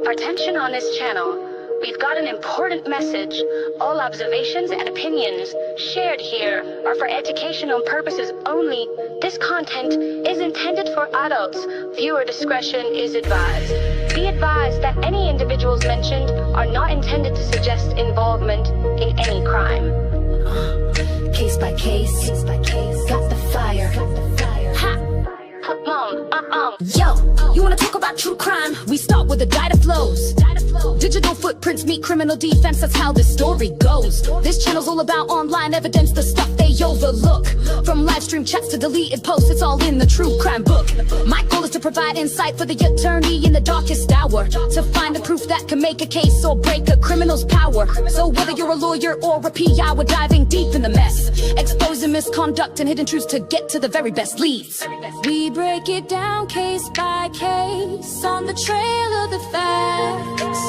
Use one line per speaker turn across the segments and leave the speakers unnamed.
Attention on this channel. We've got an important message. All observations and opinions shared here are for educational purposes only. This content is intended for adults. Viewer discretion is advised. Be advised that any individuals mentioned are not intended to suggest involvement in any crime.
Case by case, got the fire. Ha! Yo, you wanna talk about true crime? We start with the data flows. Digital footprints meet criminal defense, that's how this story goes. This channel's all about online evidence, the stuff they overlook. From live stream chats to deleted posts, it's all in the true crime book. My goal is to provide insight for the attorney in the darkest hour, to find the proof that can make a case or break a criminal's power. So whether you're a lawyer or a PI, we're diving deep in the mess, exposing misconduct and hidden truths to get to the very best leads. We break it down case by case on the trail of the facts.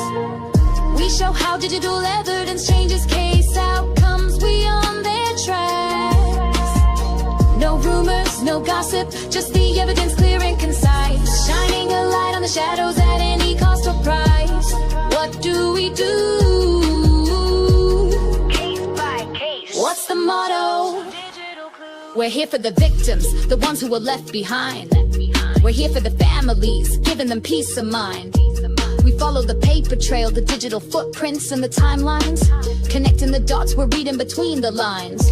We show how digital evidence changes case outcomes. We on their tracks. No rumors, no gossip, just the evidence clear and concise. Shining a light on the shadows at any cost or price. What do we do?
Case by case.
What's the motto? We're here for the victims, the ones who were left behind. We're here for the families, giving them peace of mind. We follow the paper trail, the digital footprints and the timelines. Connecting the dots, we're reading between the lines.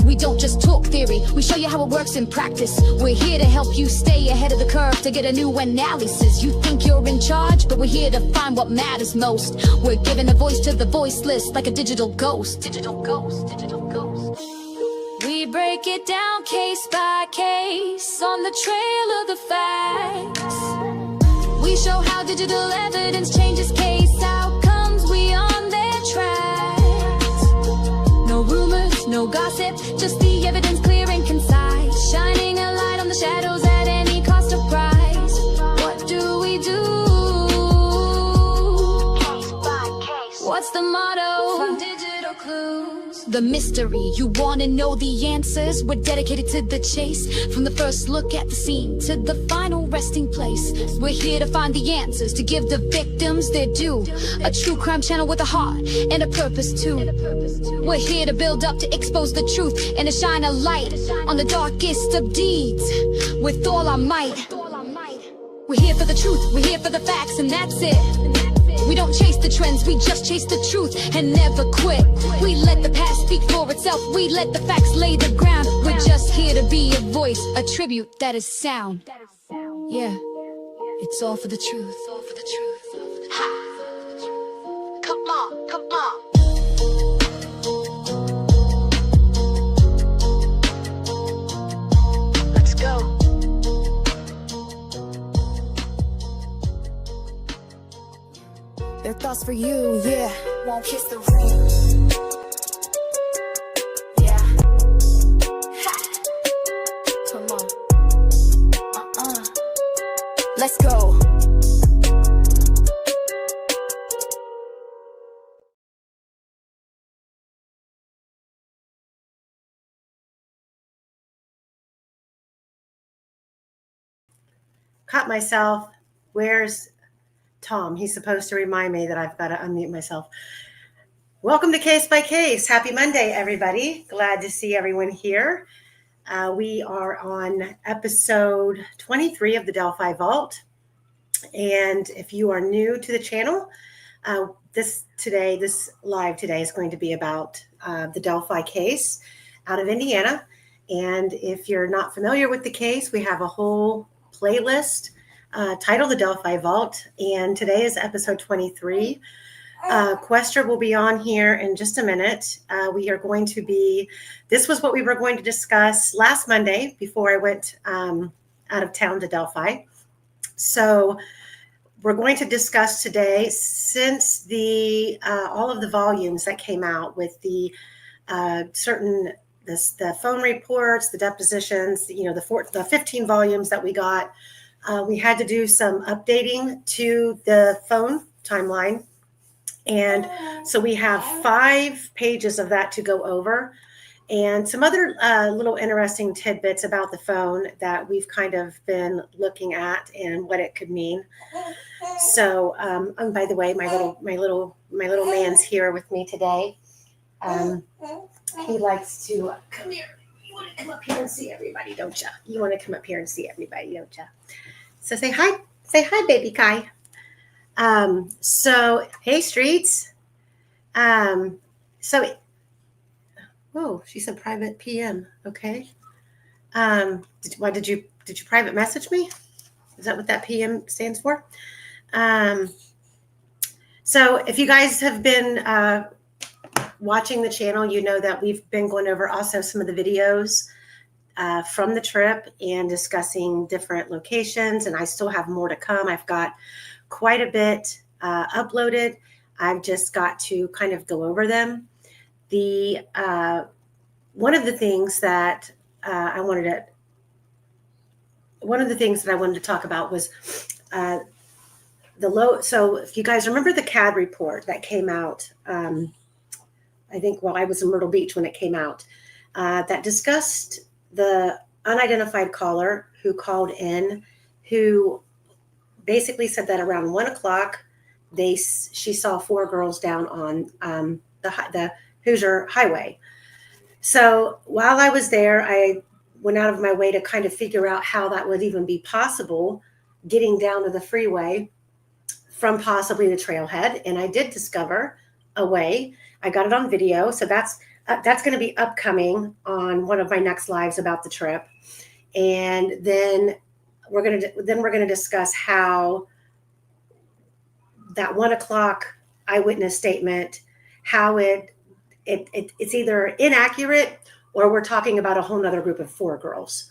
We don't just talk theory, we show you how it works in practice. We're here to help you stay ahead of the curve, to get a new analysis. You think you're in charge, but we're here to find what matters most. We're giving a voice to the voiceless, like a digital ghost. Digital ghost, digital ghost. We break it down case by case on the trail of the facts. We show how digital evidence changes case outcomes. We on their tracks. No rumors, no gossip, just the evidence clear and concise. Shining a light on the shadows at any cost or price. What do we do?
Case by case.
What's the motto? From digital clues. The mystery, you wanna know the answers? We're dedicated to the chase. From the first look at the scene to the final resting place, we're here to find the answers, to give the victims their due. A true crime channel with a heart and a purpose too. We're here to build up, to expose the truth, and to shine a light on the darkest of deeds with all our might. We're here for the truth, we're here for the facts, and that's it. We don't chase the trends, we just chase the truth and never quit. We let the past speak for itself, we let the facts lay the ground. We're just here to be a voice, a tribute that is sound. Yeah, it's all for the truth. All for the truth.
Ha! Come on, come on. Let's go.
Their thoughts for you, yeah. Won't kiss the ring. Yeah. Ha. Come on. Let's go.
Caught myself. Where's Tom? He's supposed to remind me that I've got to unmute myself. Welcome to Case by Case. Happy Monday, everybody. Glad to see everyone here. We are on episode 23 of the Delphi Vault. And if you are new to the channel, this live today is going to be about the Delphi case out of Indiana. And if you're not familiar with the case, we have a whole playlist titled The Delphi Vault, and today is episode 23. Questor will be on here in just a minute. This was what we were going to discuss last Monday before I went out of town to Delphi. So we're going to discuss today, since all of the volumes that came out with the the phone reports, the depositions, the 15 volumes that we got. We had to do some updating to the phone timeline. And so we have 5 pages of that to go over, and some other little interesting tidbits about the phone that we've kind of been looking at and what it could mean. So, and by the way, my little man's here with me today. He likes to come here. You want to come up here and see everybody, don't you? You want to come up here and see everybody, don't you? So say hi. Say hi, baby Kai. So hey, Streets. So, whoa, she said private PM. Okay. Did you private message me? Is that what that PM stands for? So if you guys have been watching the channel, you know that we've been going over also some of the videos from the trip and discussing different locations, and I still have more to come. I've got quite a bit uploaded. I've just got to kind of go over them. One of the things that I wanted to talk about was so if you guys remember the CAD report that came out, I think while I was in Myrtle Beach when it came out, that discussed the unidentified caller who called in, who basically said that around 1 o'clock, she saw 4 girls down on the Hoosier Highway. So while I was there, I went out of my way to kind of figure out how that would even be possible, getting down to the freeway from possibly the trailhead. And I did discover a way. I got it on video. So that's going to be upcoming on one of my next lives about the trip. And then we're going to discuss how that 1 o'clock eyewitness statement, how it's either inaccurate or we're talking about a whole nother group of 4 girls,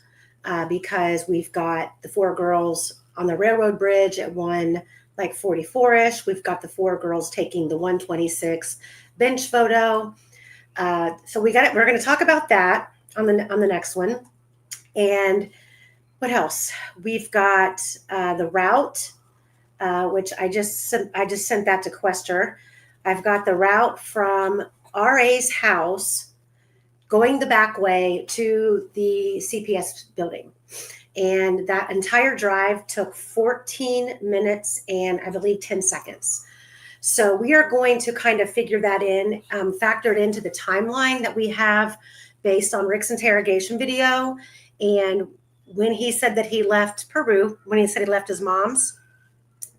because we've got the 4 girls on the railroad bridge at 1:44-ish. We've got the 4 girls taking the 1:26 bench photo. So we're going to talk about that on the next one. And what else? We've got the route, which I just sent that to Quester. I've got the route from RA's house going the back way to the CPS building. And that entire drive took 14 minutes and I believe 10 seconds. So we are going to kind of figure that in, factor it into the timeline that we have based on Rick's interrogation video. And when he said that he left Peru, when he said he left his mom's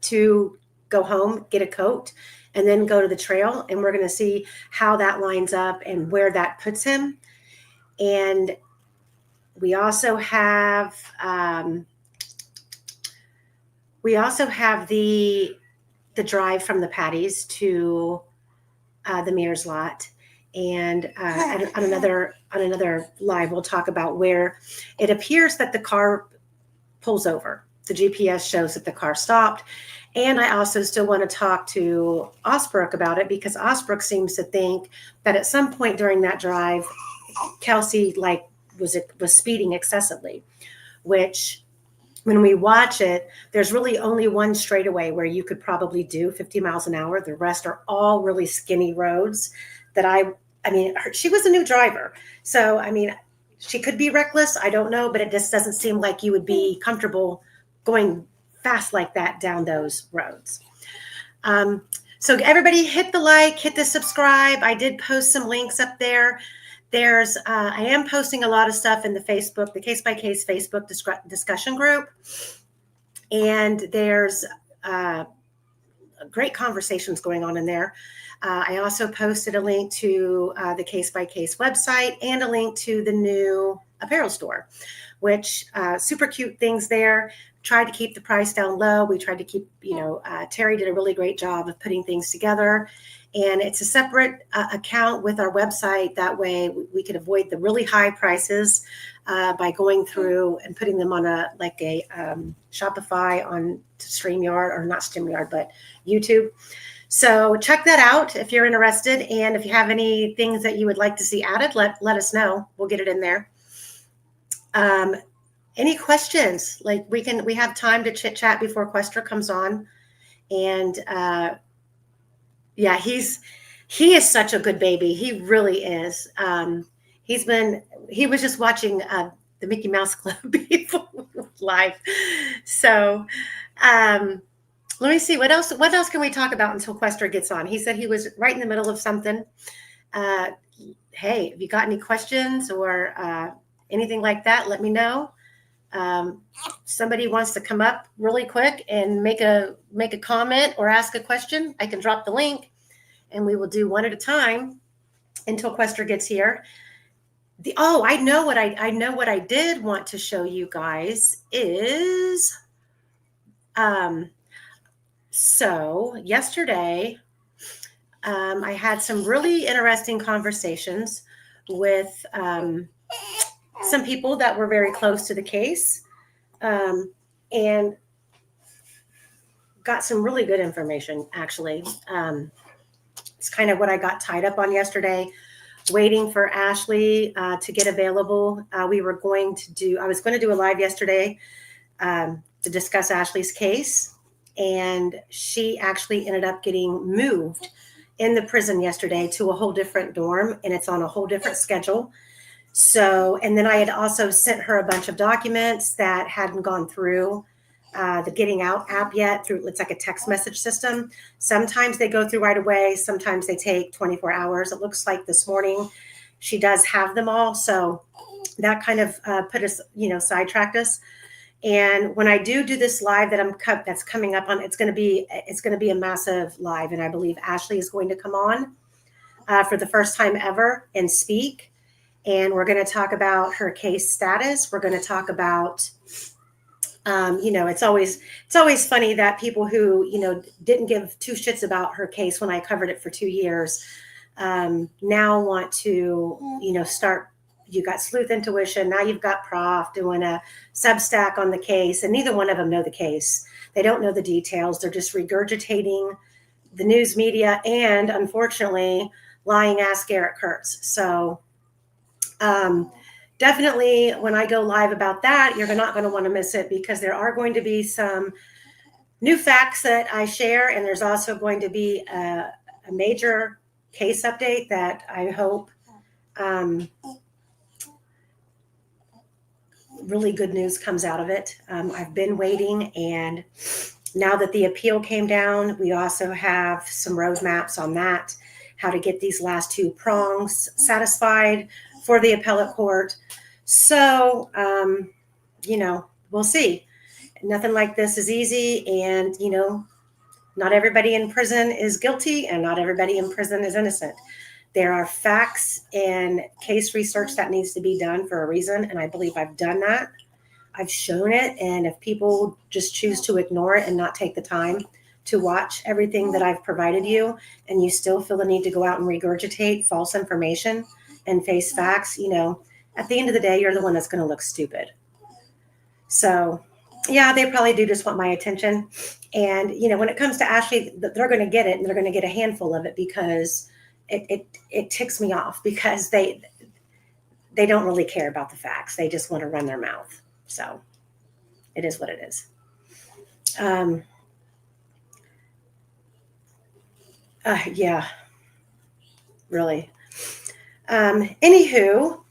to go home, get a coat, and then go to the trail. And we're going to see how that lines up and where that puts him. And we also have the drive from the Patties to the Mears lot. And on another live, we'll talk about where it appears that the car pulls over. The GPS shows that the car stopped. And I also still want to talk to Osbrook about it, because Osbrook seems to think that at some point during that drive, Kelsey was speeding excessively, which when we watch it, there's really only one straightaway where you could probably do 50 miles an hour. The rest are all really skinny roads that I mean, she was a new driver. So, I mean, she could be reckless. I don't know, but it just doesn't seem like you would be comfortable going fast like that down those roads. So everybody hit the like, hit the subscribe. I did post some links up there. I am posting a lot of stuff in the Facebook, the Case by Case Facebook discussion group. And there's great conversations going on in there. I also posted a link to the Case by Case website and a link to the new apparel store, which super cute things there. Tried to keep the price down low. We tried to keep, Terry did a really great job of putting things together. And it's a separate account with our website. That way we could avoid the really high prices by going through and putting them on a Shopify on StreamYard, or not StreamYard, but YouTube. So check that out if you're interested. And if you have any things that you would like to see added, let us know. We'll get it in there. Any questions? We have time to chit chat before Quester comes on. And yeah, he is such a good baby. He really is. He was just watching the Mickey Mouse Club before live. So Let me see what else. What else can we talk about until Quester gets on? He said he was right in the middle of something. Hey, if you got any questions or anything like that, let me know. Somebody wants to come up really quick and make a comment or ask a question, I can drop the link, and we will do one at a time until Quester gets here. I know what I did want to show you guys is so yesterday I had some really interesting conversations with some people that were very close to the case, and got some really good information, actually. It's kind of what I got tied up on yesterday, waiting for Ashley to get available. I was going to do a live yesterday to discuss Ashley's case, and she actually ended up getting moved in the prison yesterday to a whole different dorm, and it's on a whole different schedule. So, and then I had also sent her a bunch of documents that hadn't gone through the Getting Out app yet. It's like a text message system. Sometimes they go through right away. Sometimes they take 24 hours. It looks like this morning she does have them all. So that kind of put us, sidetracked us. And when I do this live that's coming up on, it's going to be a massive live, and I believe Ashley is going to come on for the first time ever and speak. And we're going to talk about her case status. We're going to talk about, it's always funny that people who, didn't give two shits about her case when I covered it for 2 years, now want to, start. You got Sleuth Intuition. Now you've got Prof doing a Substack on the case, and neither one of them know the case. They don't know the details. They're just regurgitating the news media and, unfortunately, lying ass Garrett Kurtz. So, definitely when I go live about that, you're not going to want to miss it, because there are going to be some new facts that I share. And there's also going to be a major case update that I hope really good news comes out of it. I've been waiting, and now that the appeal came down, we also have some roadmaps on that, how to get these last two prongs satisfied for the appellate court. So, we'll see. Nothing like this is easy. And, not everybody in prison is guilty, and not everybody in prison is innocent. There are facts and case research that needs to be done for a reason. And I believe I've done that. I've shown it. And if people just choose to ignore it and not take the time to watch everything that I've provided you, and you still feel the need to go out and regurgitate false information and face facts, at the end of the day, you're the one that's going to look stupid. So, yeah, they probably do just want my attention. And, when it comes to Ashley, they're going to get it, and they're going to get a handful of it, because it ticks me off, because they don't really care about the facts. They just want to run their mouth. So it is what it is. Yeah, really. Anywho,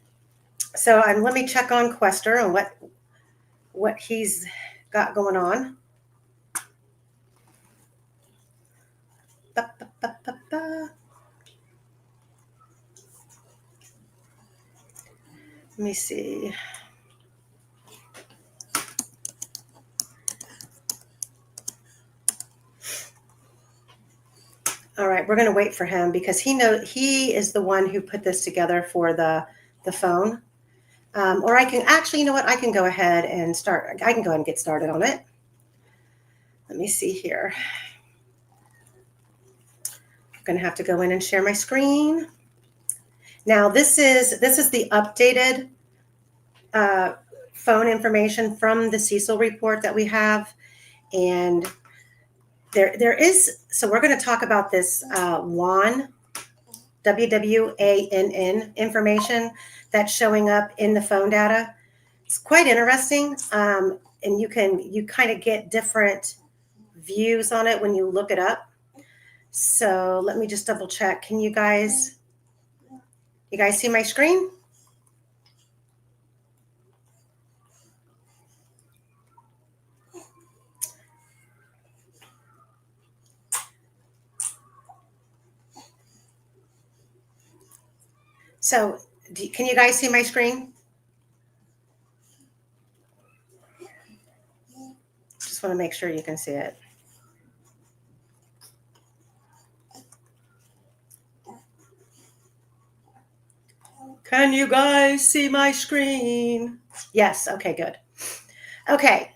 so let me check on Quester and what he's got going on. Let me see. All right, we're going to wait for him, because he is the one who put this together for the phone. Or I can actually, I can go ahead and start. I can go ahead and get started on it. Let me see here. I'm going to have to go in and share my screen. Now, this is the updated phone information from the Cecil report that we have. And there is, so we're going to talk about this WANN, WWANN information that's showing up in the phone data. It's quite interesting. And you kind of get different views on it when you look it up. So let me just double check. Can you guys see my screen? So can you guys see my screen? Just want to make sure you can see it. Can you guys see my screen? Yes. Okay, good. Okay.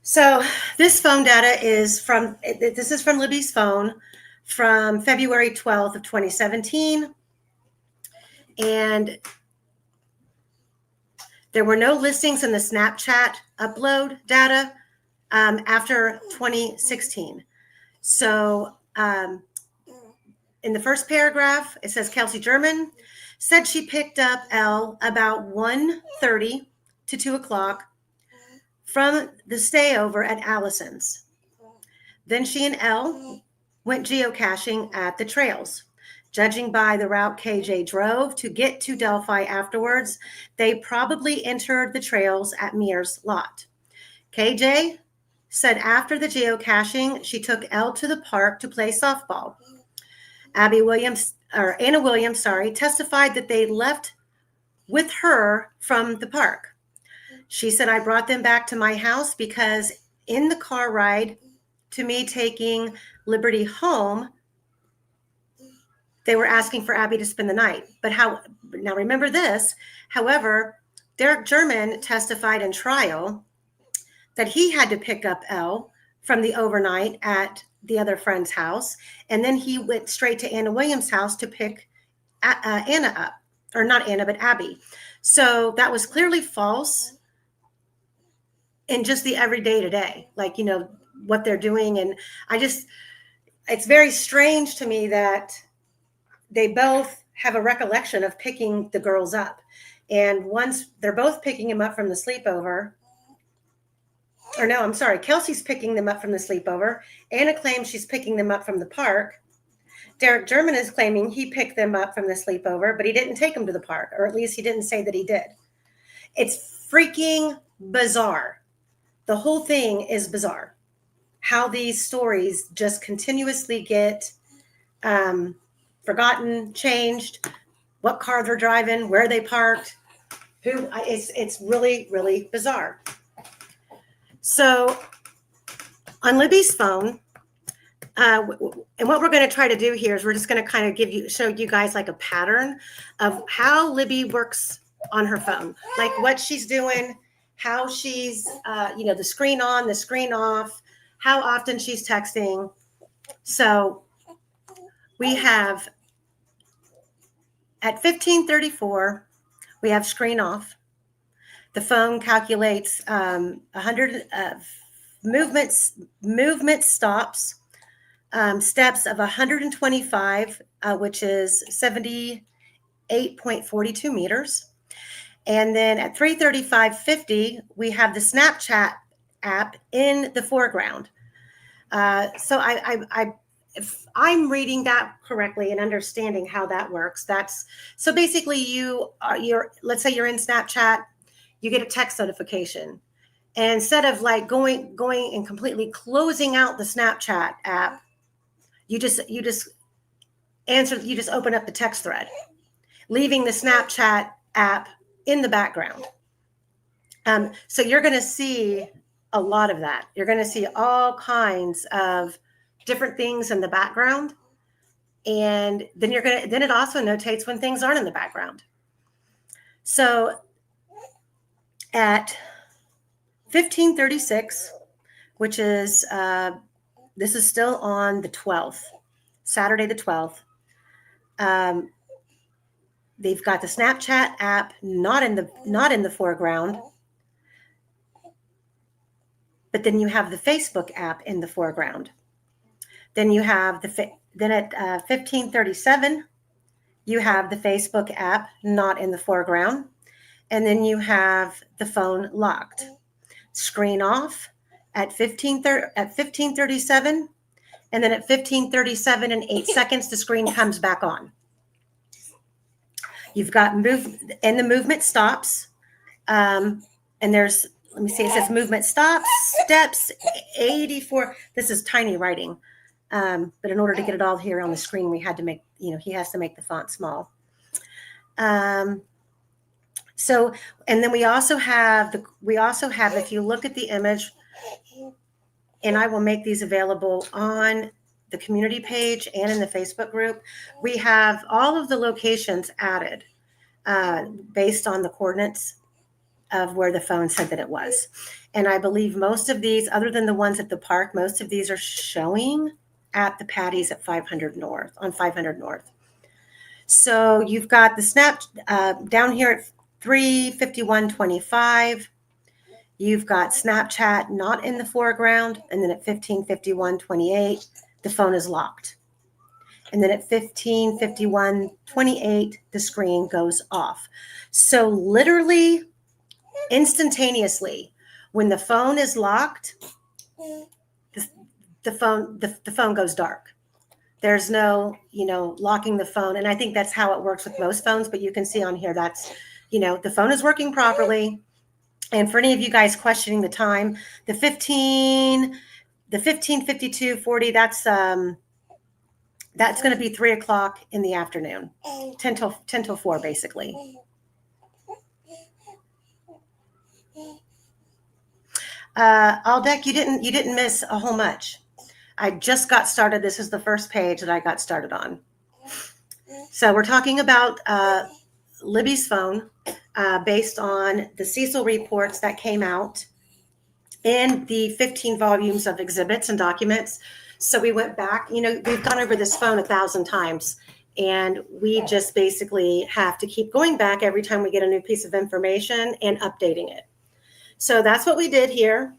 So this phone data is from Libby's phone from February 12th of 2017. And there were no listings in the Snapchat upload data after 2016. So in the first paragraph, it says Kelsey German said she picked up Elle about 1:30 to 2 o'clock from the stayover at Allison's. Then she and Elle went geocaching at the trails. Judging by the route KJ drove to get to Delphi afterwards, they probably entered the trails at Mears' lot. KJ said after the geocaching, she took Elle to the park to play softball. Anna Williams, testified that they left with her from the park. She said, I brought them back to my house because in the car ride to me taking Liberty home, they were asking for Abby to spend the night. Now remember this, however, Derek German testified in trial that he had to pick up Elle from the overnight at the other friend's house. And then he went straight to Anna Williams' house to pick Anna up, or not Anna, but Abby. So that was clearly false in just the everyday to day, like, what they're doing. And it's very strange to me that they both have a recollection of picking the girls up. And once they're both picking them up from the sleepover, or no, I'm sorry, Kelsey's picking them up from the sleepover. Anna claims she's picking them up from the park. Derek German is claiming he picked them up from the sleepover, but he didn't take them to the park, or at least he didn't say that he did. It's freaking bizarre. The whole thing is bizarre. How these stories just continuously get forgotten, changed, what car they're driving, where they parked, it's really, really bizarre. So on Libby's phone, and what we're going to try to do here is we're just going to kind of show you guys like a pattern of how Libby works on her phone, like what she's doing, how she's, the screen on, the screen off, how often she's texting. So we have at 15:34, we have screen off. The phone calculates 100 movement stops, steps of 125, which is 78.42 meters. And then at 3:35:50, we have the Snapchat app in the foreground. So if I'm reading that correctly and understanding how that works, so basically let's say you're in Snapchat, you get a text notification. And instead of like going and completely closing out the Snapchat app, you just open up the text thread, leaving the Snapchat app in the background. So you're going to see a lot of that. You're going to see all kinds of different things in the background. And then it also notates when things aren't in the background. So at 15:36, which is, this is still on the 12th, Saturday the 12th. They've got the Snapchat app not in the foreground, but then you have the Facebook app in the foreground. Then you have then at 15:37, you have the Facebook app not in the foreground, and then you have the phone locked. Screen off at 15:37, and then at 15:37 and 8 seconds, the screen comes back on. You've got the movement stops, and there's, let me see, it says movement stops, steps 84. This is tiny writing, but in order to get it all here on the screen, we had to make, he has to make the font small. So, and then we also have, if you look at the image, and I will make these available on the community page and in the Facebook group, we have all of the locations added based on the coordinates of where the phone said that it was. And I believe most of these, other than the ones at the park, most of these are showing at the Patties at 500 North, on 500 North. So you've got the snap down here at 3:51:25. You've got Snapchat not in the foreground. And then at 15:51:28, the phone is locked. And then at 15:51:28, the screen goes off. So literally instantaneously, when the phone is locked, the phone goes dark. There's no, locking the phone. And I think that's how it works with most phones. But you can see on here, that's, the phone is working properly. And for any of you guys questioning the time, the 15:52:40, that's going to be 3 o'clock in the afternoon, 10 till 4, basically. Aldeck, you didn't miss a whole much. I just got started. This is the first page that I got started on. So we're talking about Libby's phone based on the Cecil reports that came out in the 15 volumes of exhibits and documents. So we went back, we've gone over this phone 1,000 times, and we just basically have to keep going back every time we get a new piece of information and updating it. So that's what we did here.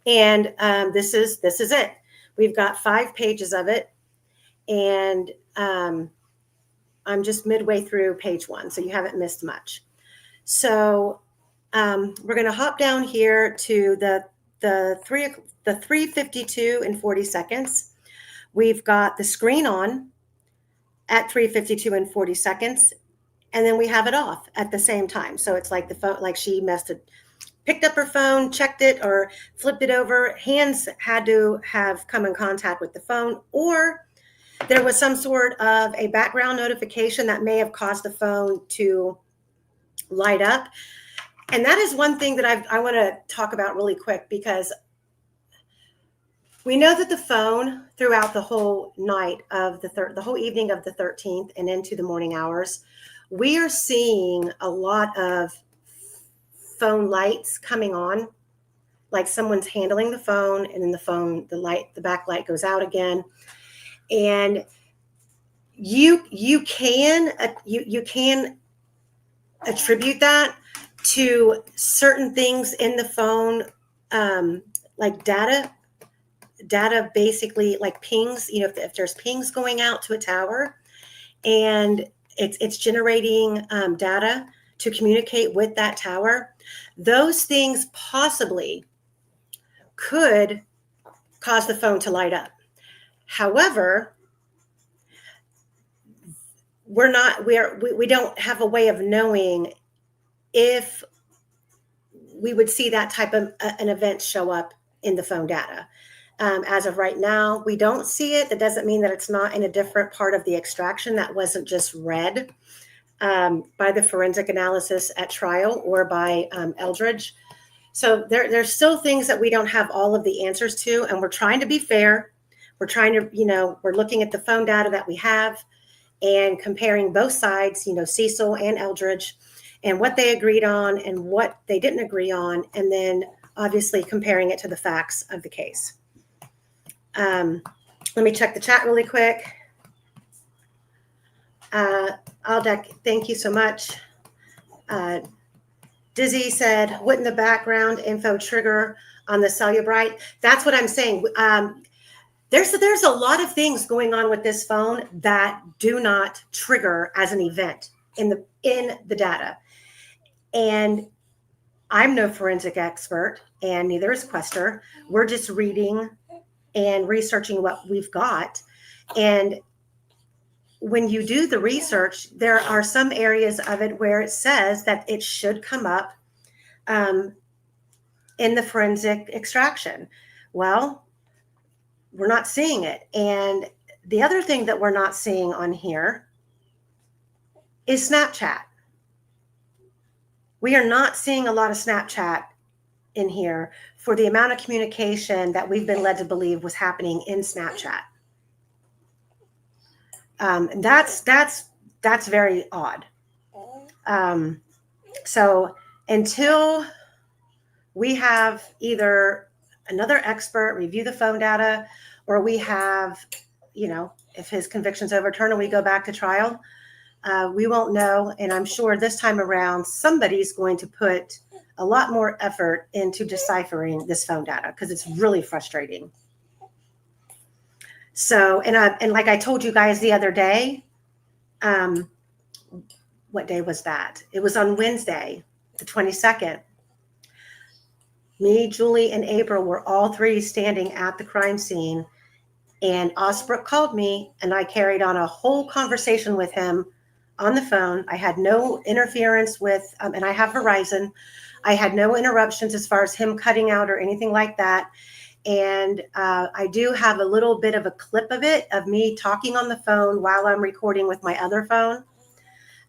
And this is it. We've got 5 pages of it. And I'm just midway through page 1, so you haven't missed much. So we're going to hop down here to the 3:52:40. We've got the screen on at 3:52:40, and then we have it off at the same time. So it's like the phone, like she picked up her phone, checked it, or flipped it over. Hands had to have come in contact with the phone, or there was some sort of a background notification that may have caused the phone to light up. And that is one thing that I want to talk about really quick, because we know that the phone throughout the whole night of the whole evening of the 13th and into the morning hours, we are seeing a lot of phone lights coming on, like someone's handling the phone, and then the backlight goes out again. And you can attribute that to certain things in the phone, like data basically, like pings. If there's pings going out to a tower, and it's generating data to communicate with that tower, those things possibly could cause the phone to light up. However, we don't have a way of knowing if we would see that type of an event show up in the phone data. As of right now, we don't see it. That doesn't mean that it's not in a different part of the extraction that wasn't just read by the forensic analysis at trial or by Eldridge. So there's still things that we don't have all of the answers to, and we're trying to be fair. We're trying to, we're looking at the phone data that we have and comparing both sides, Cecil and Eldridge, and what they agreed on and what they didn't agree on, and then obviously comparing it to the facts of the case. Let me check the chat really quick. Aldeck, thank you so much. Dizzy said, wouldn't the background info trigger on the Cellubrite? That's what I'm saying. There's a lot of things going on with this phone that do not trigger as an event in the data. And I'm no forensic expert, and neither is Quester. We're just reading and researching what we've got. And when you do the research, there are some areas of it where it says that it should come up in the forensic extraction. Well, we're not seeing it. And the other thing that we're not seeing on here is Snapchat. We are not seeing a lot of Snapchat in here for the amount of communication that we've been led to believe was happening in Snapchat. And that's very odd. So until we have either another expert review the phone data, or we have, if his conviction's overturned and we go back to trial, we won't know. And I'm sure this time around, somebody's going to put a lot more effort into deciphering this phone data because it's really frustrating. So, and like I told you guys the other day, what day was that? It was on Wednesday, the 22nd. Me, Julie, and April were all three standing at the crime scene, and Osbrook called me, and I carried on a whole conversation with him on the phone. I had no interference with, and I have Verizon. I had no interruptions as far as him cutting out or anything like that. And I do have a little bit of a clip of it, of me talking on the phone while I'm recording with my other phone.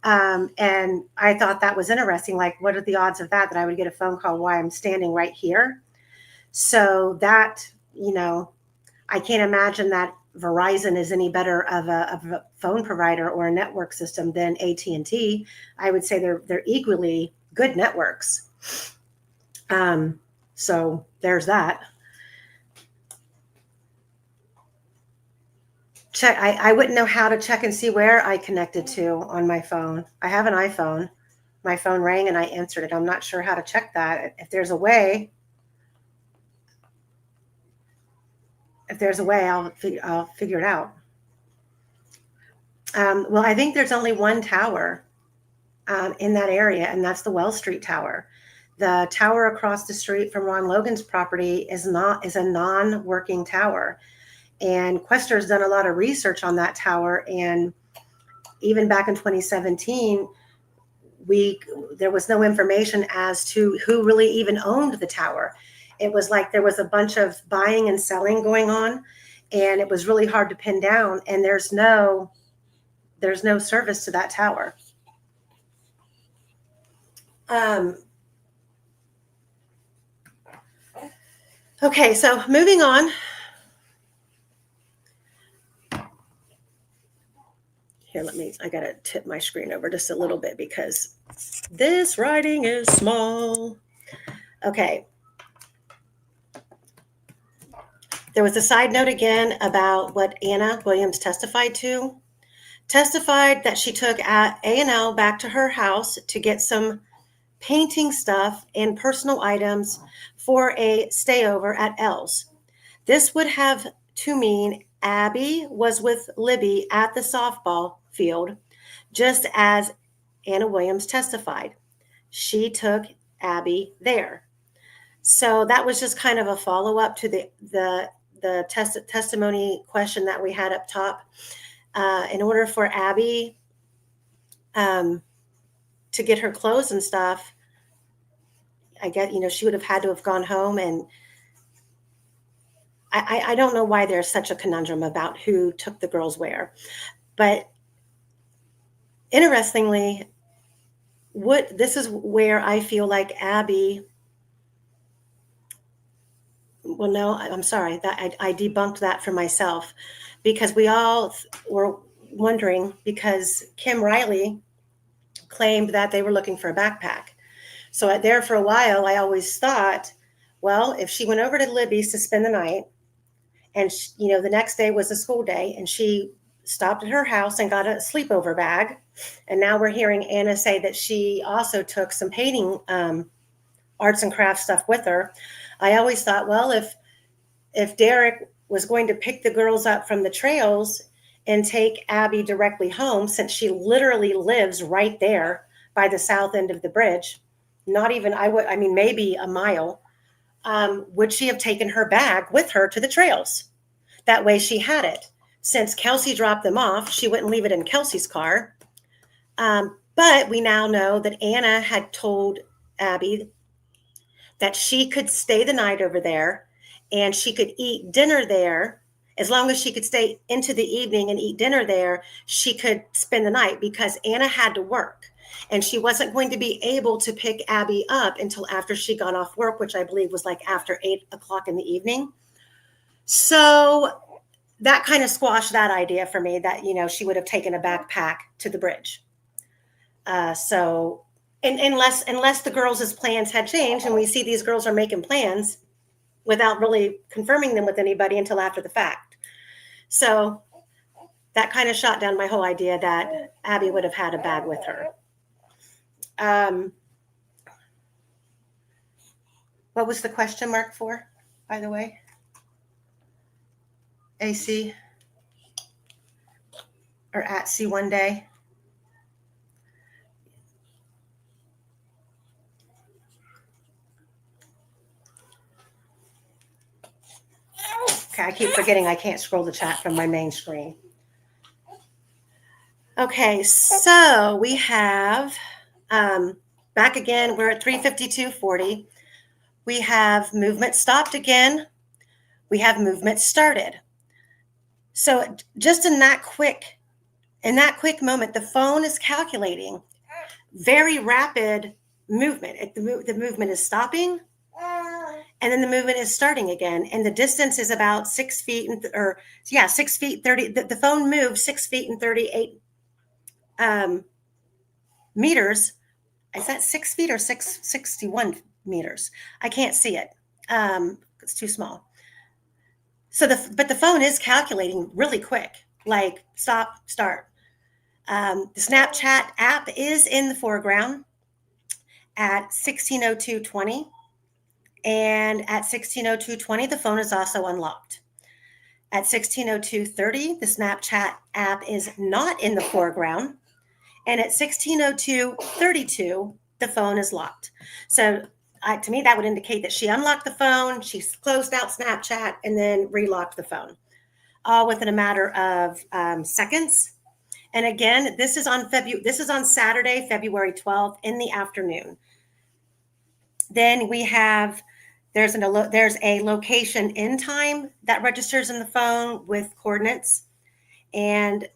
And I thought that was interesting. Like, what are the odds of that I would get a phone call while I'm standing right here? So that, I can't imagine that Verizon is any better of a phone provider or a network system than AT&T. I would say they're equally good networks. So there's that. Check. I wouldn't know how to check and see where I connected to on my phone. I have an iPhone. My phone rang and I answered it. I'm not sure how to check that. If there's a way, I'll figure it out. Well, I think there's only one tower in that area, and that's the Wells Street Tower. The tower across the street from Ron Logan's property is a non-working tower. And Quester's done a lot of research on that tower. And even back in 2017, there was no information as to who really even owned the tower. It was like there was a bunch of buying and selling going on, and it was really hard to pin down. And there's no service to that tower. Okay, so moving on. Here, I got to tip my screen over just a little bit because this writing is small. Okay. There was a side note again about what Anna Williams testified that she took A&L back to her house to get some painting stuff and personal items for a stayover at L's. This would have to mean Abby was with Libby at the softball field, just as Anna Williams testified. She took Abby there. So that was just kind of a follow-up to the testimony question that we had up top. In order for Abby to get her clothes and stuff, I guess, she would have had to have gone home. And I don't know why there's such a conundrum about who took the girls where. But interestingly, this is where I feel like Abby, well, no, I'm sorry, that I debunked that for myself, because we all were wondering, because Kim Riley claimed that they were looking for a backpack. So there for a while, I always thought, well, if she went over to Libby's to spend the night, and the next day was a school day, and she stopped at her house and got a sleepover bag, and now we're hearing Anna say that she also took some painting, arts and crafts stuff with her. I always thought, well, if Derek was going to pick the girls up from the trails and take Abby directly home, since she literally lives right there by the south end of the bridge, not even, maybe a mile, would she have taken her bag with her to the trails? That way she had it. Since Kelsey dropped them off, she wouldn't leave it in Kelsey's car. But we now know that Anna had told Abby that she could stay the night over there and she could eat dinner there as long as she could stay into the evening and eat dinner there, she could spend the night because Anna had to work. And she wasn't going to be able to pick Abby up until after she got off work, which I believe was like after 8 o'clock in the evening. So that kind of squashed that idea for me that, she would have taken a backpack to the bridge. So unless the girls' plans had changed, and we see these girls are making plans without really confirming them with anybody until after the fact. So that kind of shot down my whole idea that Abby would have had a bag with her. What was the question mark for, by the way? AC or at C one day? Okay, I keep forgetting I can't scroll the chat from my main screen. Okay, so we have back again, we're at 3:52:40. We have movement stopped again. We have movement started. So just in that quick moment, the phone is calculating very rapid movement. The movement is stopping, and then the movement is starting again. And the distance is about 6 feet, 6 feet 30. The phone moves 6 feet and 38 meters. Is that 6 feet or 61 meters? I can't see it. It's too small. So but the phone is calculating really quick, like stop, start. The Snapchat app is in the foreground at 16:02:20, and at 16:02:20 the phone is also unlocked. At 16:02:30 the Snapchat app is not in the foreground, and at 16:02:32 the phone is locked. So to me, that would indicate that she unlocked the phone, she closed out Snapchat, and then relocked the phone, all within a matter of seconds. And again, this is on Saturday, February 12th in the afternoon. Then we have there's a location in time that registers in the phone with coordinates. And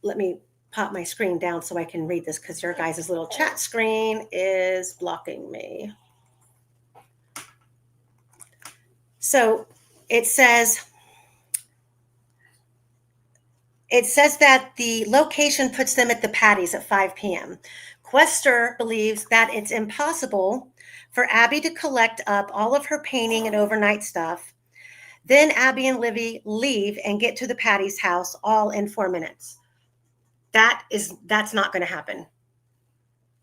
let me pop my screen down so I can read this because your guys' little chat screen is blocking me. So it says that the location puts them at the Patties at 5 p.m. Quester believes that it's impossible for Abby to collect up all of her painting and overnight stuff. Then Abby and Livy leave and get to the Patties' house all in 4 minutes. That's not going to happen.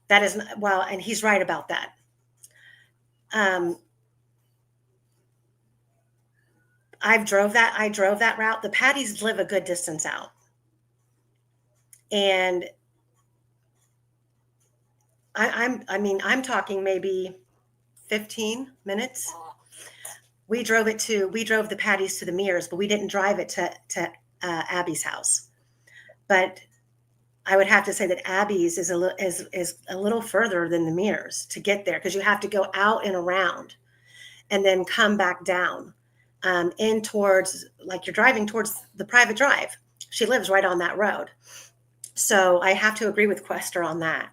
That is well, and he's right about that. I drove that route. The Patties live a good distance out. And I'm talking maybe 15 minutes. We drove the Patties to the Mears, but we didn't drive it to Abby's house. But I would have to say that Abby's is a little further than the Mears to get there, because you have to go out and around and then come back down in towards, like you're driving towards the private drive. She lives right on that road. So I have to agree with Quester on that.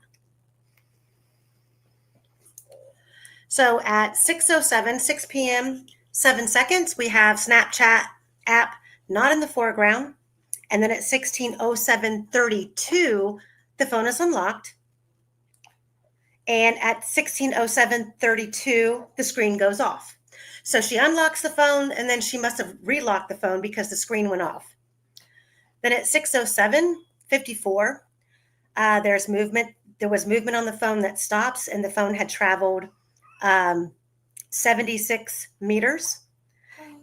So at 6:07, 6 p.m., 7 seconds, we have Snapchat app not in the foreground. And then at 16:07:32, the phone is unlocked. And at 16:07:32, the screen goes off. So she unlocks the phone, and then she must have relocked the phone because the screen went off. Then at 6:07:54, there was movement on the phone that stops, and the phone had traveled 76 meters.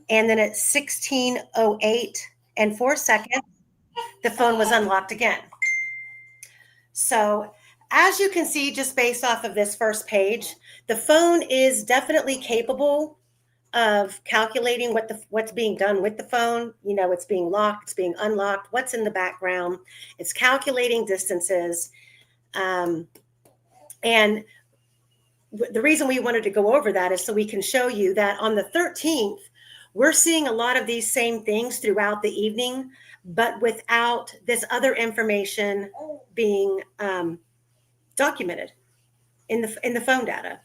And then at 16:08 and 4 seconds, the phone was unlocked again. So as you can see, just based off of this first page, the phone is definitely capable of calculating what's being done with the phone. You know, it's being locked, it's being unlocked, what's in the background. It's calculating distances. And the reason we wanted to go over that is so we can show you that on the 13th, We're seeing a lot of these same things throughout the evening, but without this other information being documented in the phone data.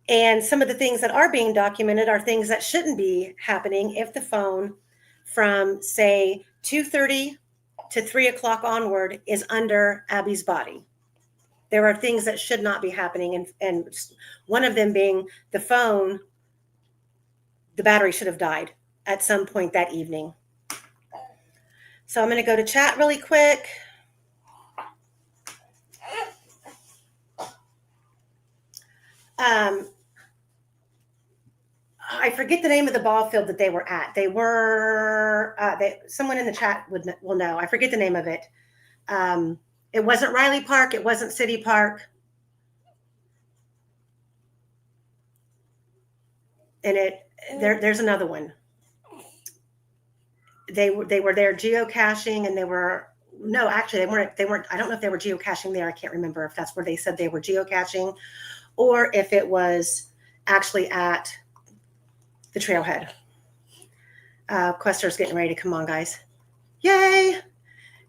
And some of the things that are being documented are things that shouldn't be happening if the phone from, say, 2:30 to 3 o'clock onward is under Abby's body. There are things that should not be happening. And one of them being the phone, the battery should have died at some point that evening. So I'm going to go to chat really quick. I forget the name of the ball field that they were at. They were, someone in the chat will know. I forget the name of it. It wasn't Riley Park. It wasn't City Park. And there's another one. They were there geocaching, and actually they weren't. I don't know if they were geocaching there. I can't remember if that's where they said they were geocaching, or if it was actually at the trailhead. Quester's getting ready to come on, guys. Yay!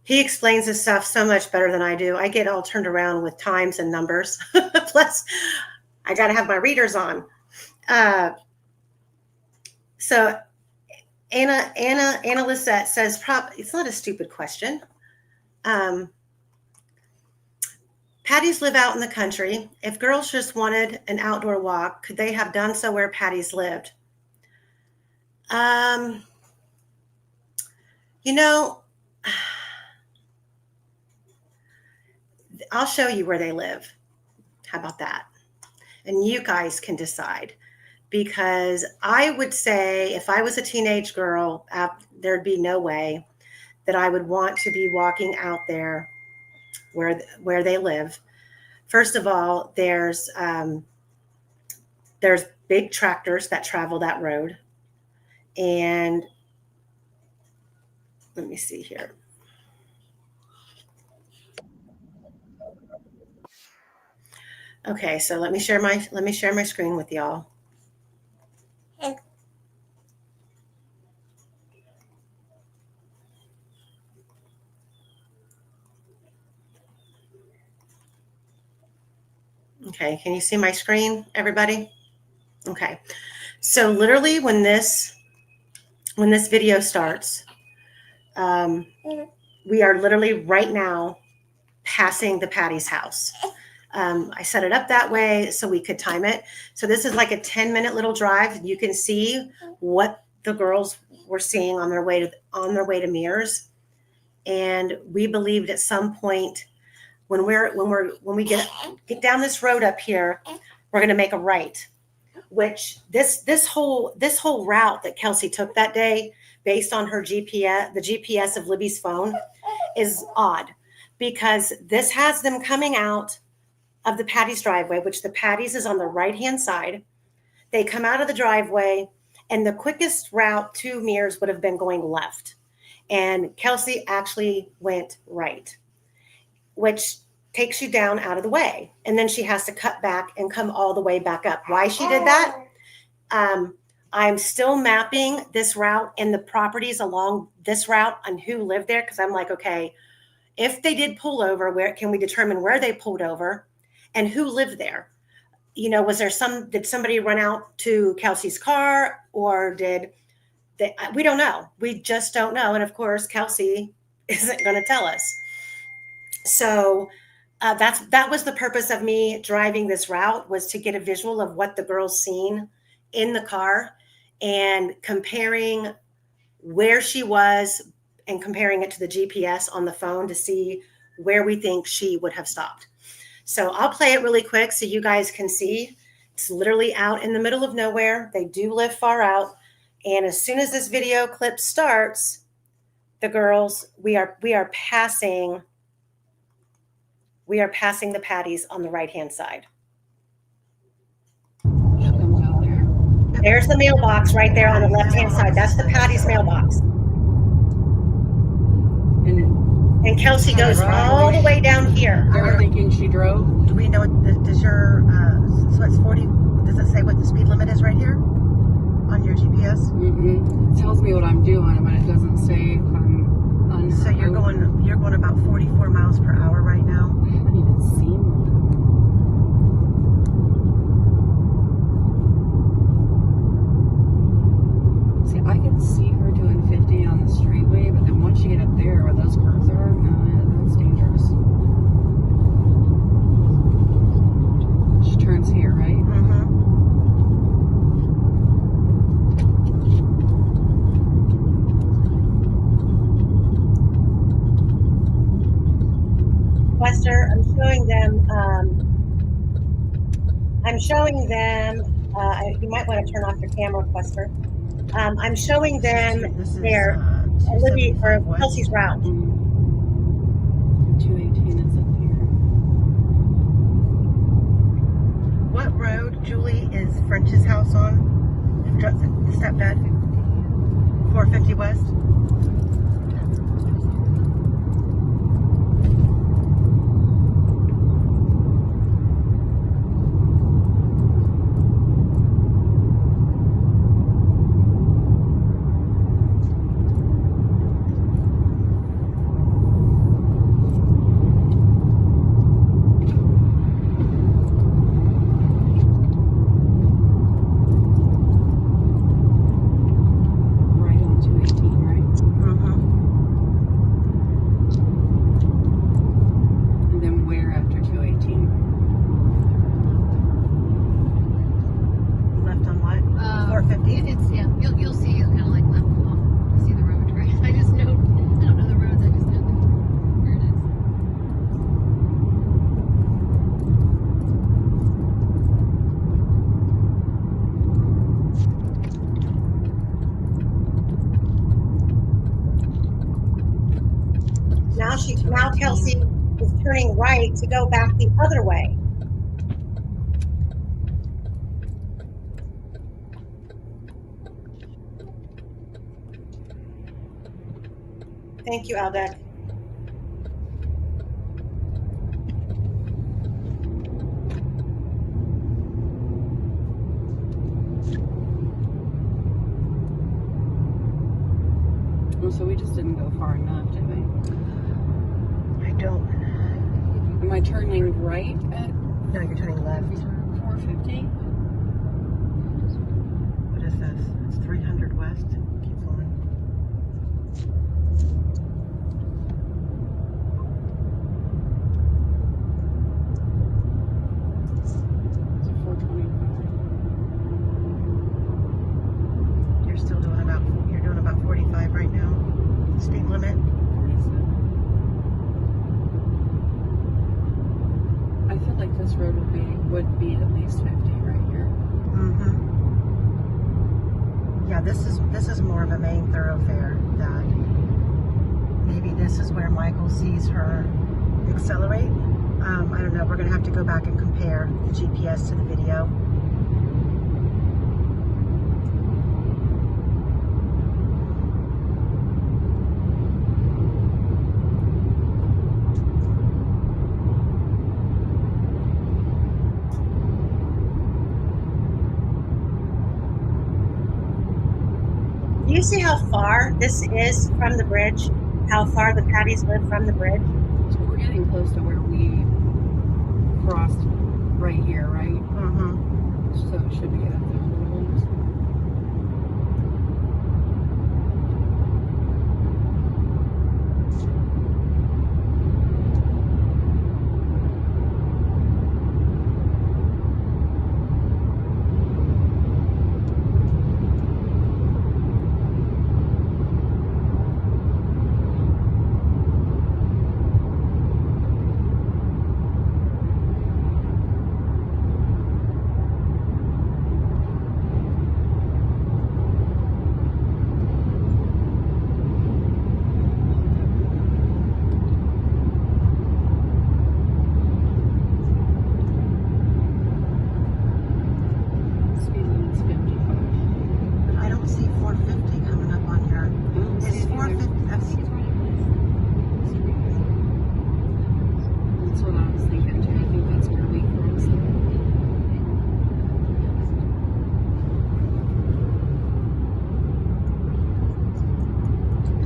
He explains this stuff so much better than I do. I get all turned around with times and numbers. Plus, I got to have my readers on. So Anna Lisette says, it's not a stupid question. Patties live out in the country. If girls just wanted an outdoor walk, could they have done so where Patties lived? I'll show you where they live. How about that? And you guys can decide. Because I would say if I was a teenage girl, there'd be no way that I would want to be walking out there where they live. First of all, there's big tractors that travel that road. And let me see here. Okay, so let me share my screen with y'all. Okay, can you see my screen, everybody? Okay, so literally when this video starts, we are literally right now passing the Patty's house. I set it up that way so we could time it. So this is like a 10-minute little drive. You can see what the girls were seeing on their way to Mears. And we believed at some point when we get down this road up here, we're going to make a right, which this whole route that Kelsey took that day based on her GPS, the GPS of Libby's phone, is odd because this has them coming out of the Patty's driveway, which the Patty's is on the right-hand side. They come out of the driveway, and the quickest route to Mears would have been going left. And Kelsey actually went right, which takes you down out of the way. And then she has to cut back and come all the way back up. Why she did that? I'm still mapping this route and the properties along this route and who lived there. Cause I'm like, okay, if they did pull over, where can we determine where they pulled over and who lived there? You know, did somebody run out to Kelsey's car or we don't know. We just don't know. And of course, Kelsey isn't going to tell us. So that was the purpose of me driving this route, was to get a visual of what the girls seen in the car and comparing where she was and comparing it to the GPS on the phone to see where we think she would have stopped. So I'll play it really quick so you guys can see. It's literally out in the middle of nowhere. They do live far out. And as soon as this video clip starts, the girls, we are passing the Patties on the right-hand side. There's the mailbox right there on the left-hand side. That's the Patty's mailbox. And Kelsey goes all the way down here.
They're thinking she drove.
Do we know, does your, so it's 40, does it say what the speed limit is right here? on your GPS?
Mm-hmm. It tells me what I'm doing, but it doesn't say if I'm under.
So you're going about 44 miles per hour right now.
I haven't even seen one. See, I can see her doing 50 on the straightway, but then once you get up there where those curves are, no, that's dangerous. She turns here, right?
Mm-hmm. Wester, I'm showing them, you might want to turn off your camera, Wester. I'm showing them their Libby or Kelsey's route.
218 is up here.
What road, Julie, is French's house on? Stepdad? 450 West? Now Kelsey is turning right to go back the other way. Thank you, Aldec.
Oh, so we just didn't go far enough, did we?
I don't.
Am I turning right at?
No, you're turning left.
450?
What is this? It's 300 West. Keep going.
It's 425.
You're doing about 45 right now. Speed limit.
47. I feel like this road would be at least 50 right here.
Mm-hmm. Yeah, this is more of a main thoroughfare. That maybe this is where Michael sees her accelerate. I don't know. We're gonna have to go back and compare the GPS to the video. Do you see how far this is from the bridge? How far the Patties live from the bridge?
So we're getting close to where we crossed right here, right?
Mm-hmm.
So it should be up there.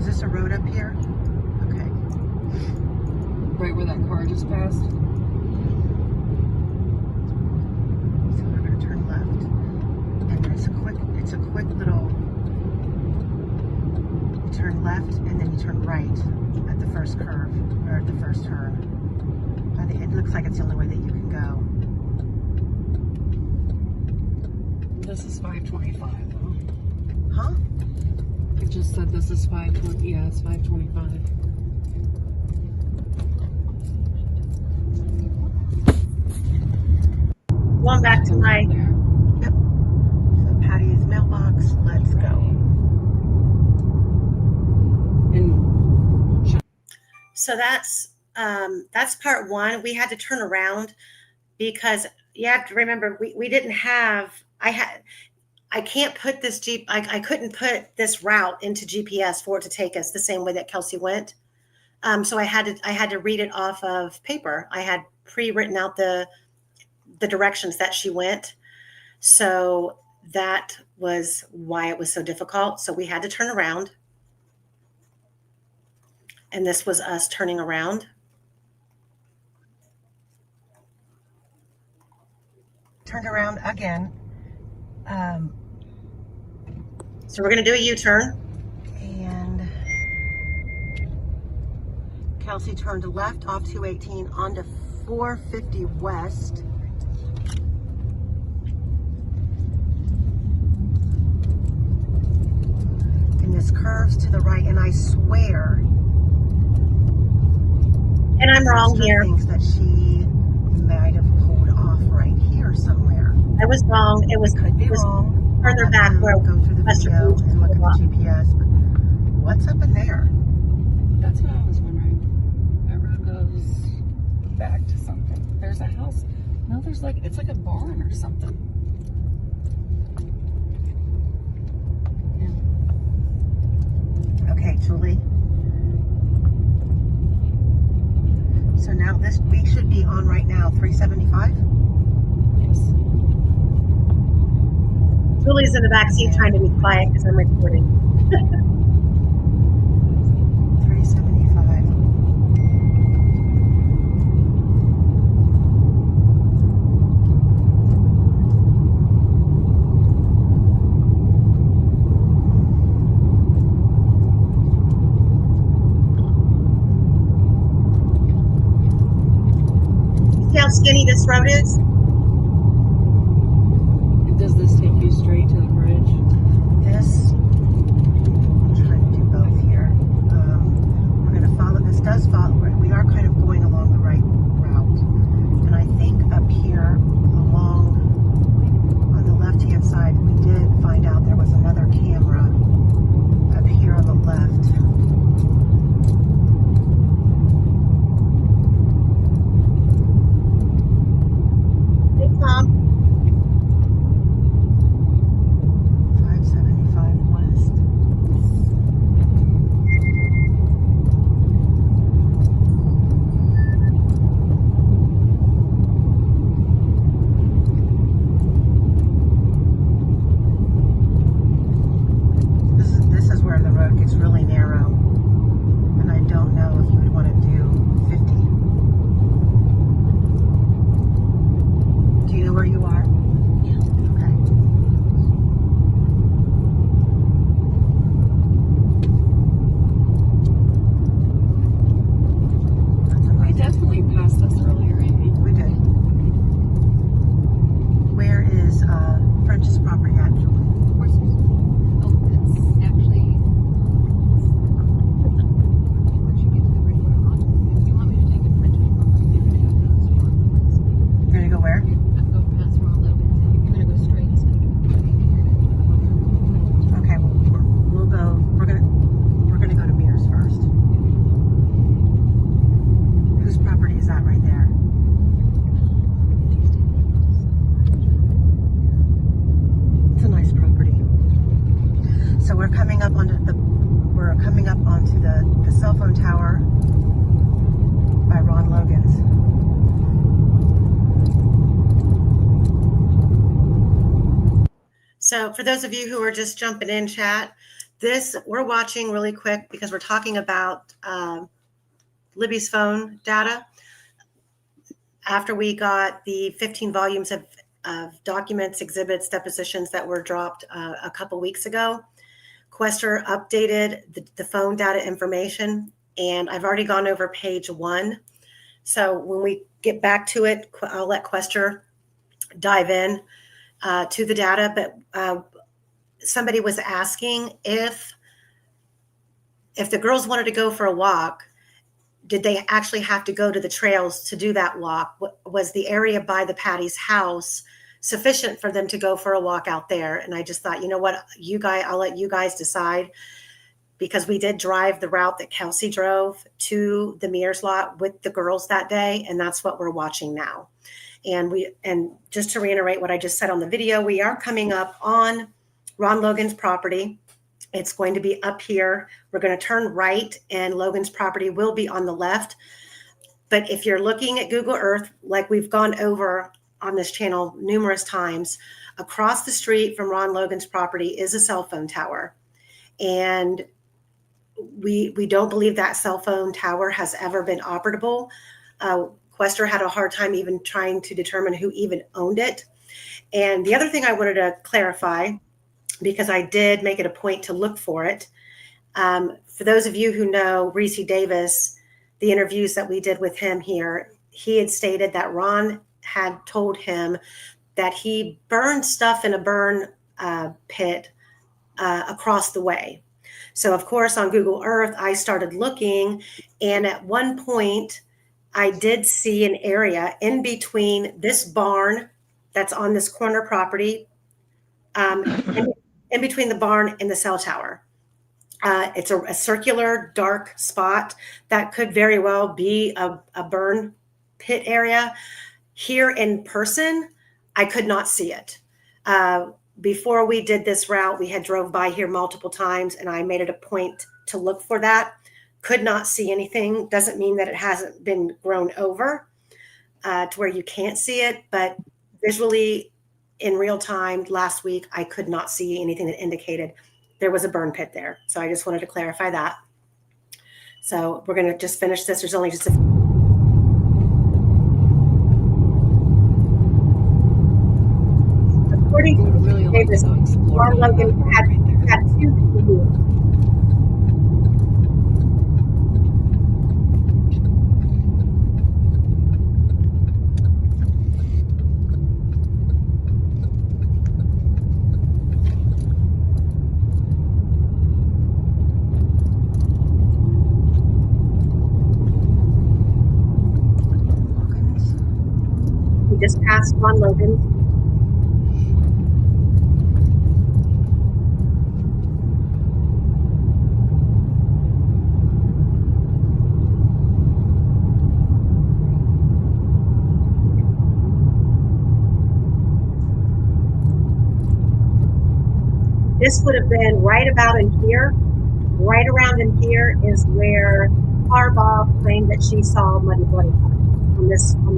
Is this a road up here? Okay.
Right where that car just passed.
So we're going to turn left. And then it's a quick little, you turn left and then you turn right at the first curve, or at the first turn. I think it looks like it's the only way that you can go.
This is 525 though.
Huh?
It just said this is 520. Yeah, it's 525.
Going back to my,
There.
yep. So Patty's mailbox, let's go.
And
So that's part one. We had to turn around because you have to remember we didn't have, I can't put this I couldn't put this route into GPS for it to take us the same way that Kelsey went. So I had to read it off of paper. I had pre-written out the directions that she went. So that was why it was so difficult. So we had to turn around. And this was us turning around. Turned around again. So we're going to do a U-turn. And Kelsey turned left off 218 onto 450 West. And this curves to the right, and I swear, and I'm wrong here, thinks that she might have pulled off right here somewhere. I was wrong. It was could be wrong. Further back where
go through the video and look at the GPS. But what's up in there? That's what I was wondering. That road goes back to something. There's a house. No, there's like, it's like a barn or something. Yeah.
Okay, Julie. So now we should be on right now, 375.
Yes.
Julie's in the back seat trying to be quiet because I'm recording. 375. See how skinny this road is?
Does this take you straight to the bridge?
This, I'm trying to do both here. We're going to follow, this does follow, we are kind of going along the right route. And I think up here along on the left-hand side, we did find out there was another camera up here on the left. Hey, Tom. 575 West. This is where the road gets really narrow, and I don't know if you would want to do 50. Do you know where you are?
Yeah.
Okay. That's a
We
nice,
definitely passed this earlier, Amy.
we did. Where is French's property at, Julie?
Oh, it's actually. Once you get to the bridge, if you want me to take a bridge,
You're gonna go where?
go past where all that is. You're gonna go straight instead of.
Okay, we'll go. We're gonna go to Mears first. Whose property is that right there? It's a nice property. So we're coming up onto the cell phone tower by Ron Logan's. So for those of you who are just jumping in chat, this, we're watching really quick because we're talking about Libby's phone data. After we got the 15 volumes of documents, exhibits, depositions that were dropped a couple weeks ago, Quester updated the phone data information, and I've already gone over page 1. So when we get back to it, I'll let Quester dive in to the data. But somebody was asking if the girls wanted to go for a walk, did they actually have to go to the trails to do that walk? Was the area by the Patty's house sufficient for them to go for a walk out there? And I just thought, you know what, you guys, I'll let you guys decide, because we did drive the route that Kelsey drove to the Mears lot with the girls that day, and that's what we're watching now. And just to reiterate what I just said on the video, we are coming up on Ron Logan's property. It's going to be up here. We're going to turn right, and Logan's property will be on the left. But if you're looking at Google Earth, like we've gone over on this channel numerous times, across the street from Ron Logan's property is a cell phone tower. And we don't believe that cell phone tower has ever been operable. Quester had a hard time even trying to determine who even owned it. And the other thing I wanted to clarify, because I did make it a point to look for it. For those of you who know Reese Davis, the interviews that we did with him here, he had stated that Ron had told him that he burned stuff in a burn pit across the way. So of course, on Google Earth, I started looking, and at one point I did see an area in between this barn that's on this corner property, in between the barn and the cell tower. It's a circular dark spot that could very well be a burn pit area. Here in person, I could not see it. Before we did this route, we had drove by here multiple times, and I made it a point to look for that. Could not see anything. Doesn't mean that it hasn't been grown over to where you can't see it, but visually, in real time last week, I could not see anything that indicated there was a burn pit there. So I just wanted to clarify that. So we're going to just finish this. There's only just a according to
really
Davis, Ron Logan had 2 reviews. Just passed Ron Logan. This would have been right about in here. Right around in here is where Harbaugh claimed that she saw Muddy Bloody on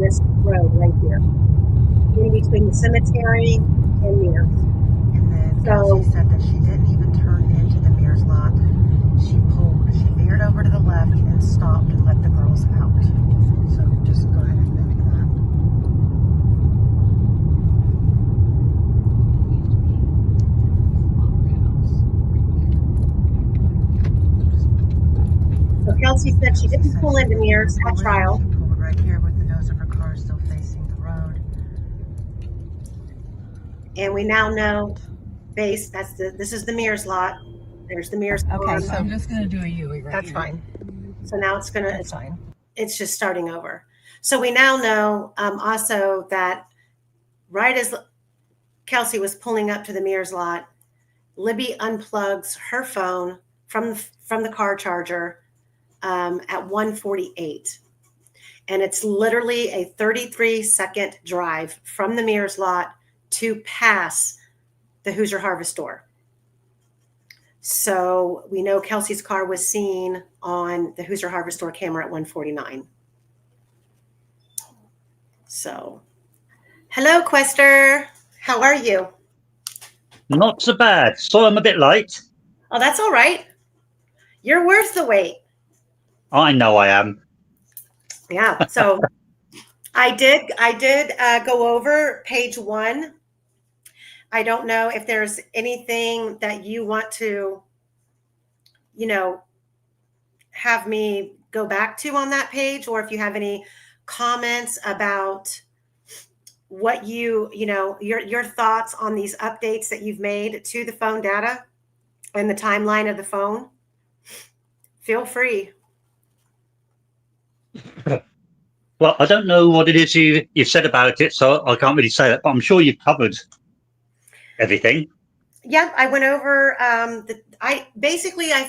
this road right here, in between the cemetery and Mears.
And then Kelsey said that she didn't even turn into the Mears lot. She veered over to the left and stopped and let the girls out. So just go ahead and mimic that.
So Kelsey said she didn't pull into Mears at trial.
She pulled right here with the nose of her car still facing the road.
And we now know base, this is the Mears lot. There's the Mears.
Okay, so I'm just gonna do a U right
That's
here.
fine. So now
That's fine.
It's just starting over. So we now know also that right as Kelsey was pulling up to the Mears lot, Libby unplugs her phone from the car charger at 1:48. And it's literally a 33-second drive from the Mears lot to pass the Hoosier Harvest store. So we know Kelsey's car was seen on the Hoosier Harvest store camera at 1:49. So, hello, Quester. How are you?
Not so bad. So I'm a bit late.
Oh, that's all right. You're worth the wait.
I know I am.
Yeah. So I did go over page 1. I don't know if there's anything that you want to, have me go back to on that page, or if you have any comments about what your thoughts on these updates that you've made to the phone data and the timeline of the phone. Feel free.
Well, I don't know what it is you've said about it, so I can't really say that, but I'm sure you've covered everything.
Yeah, I went over I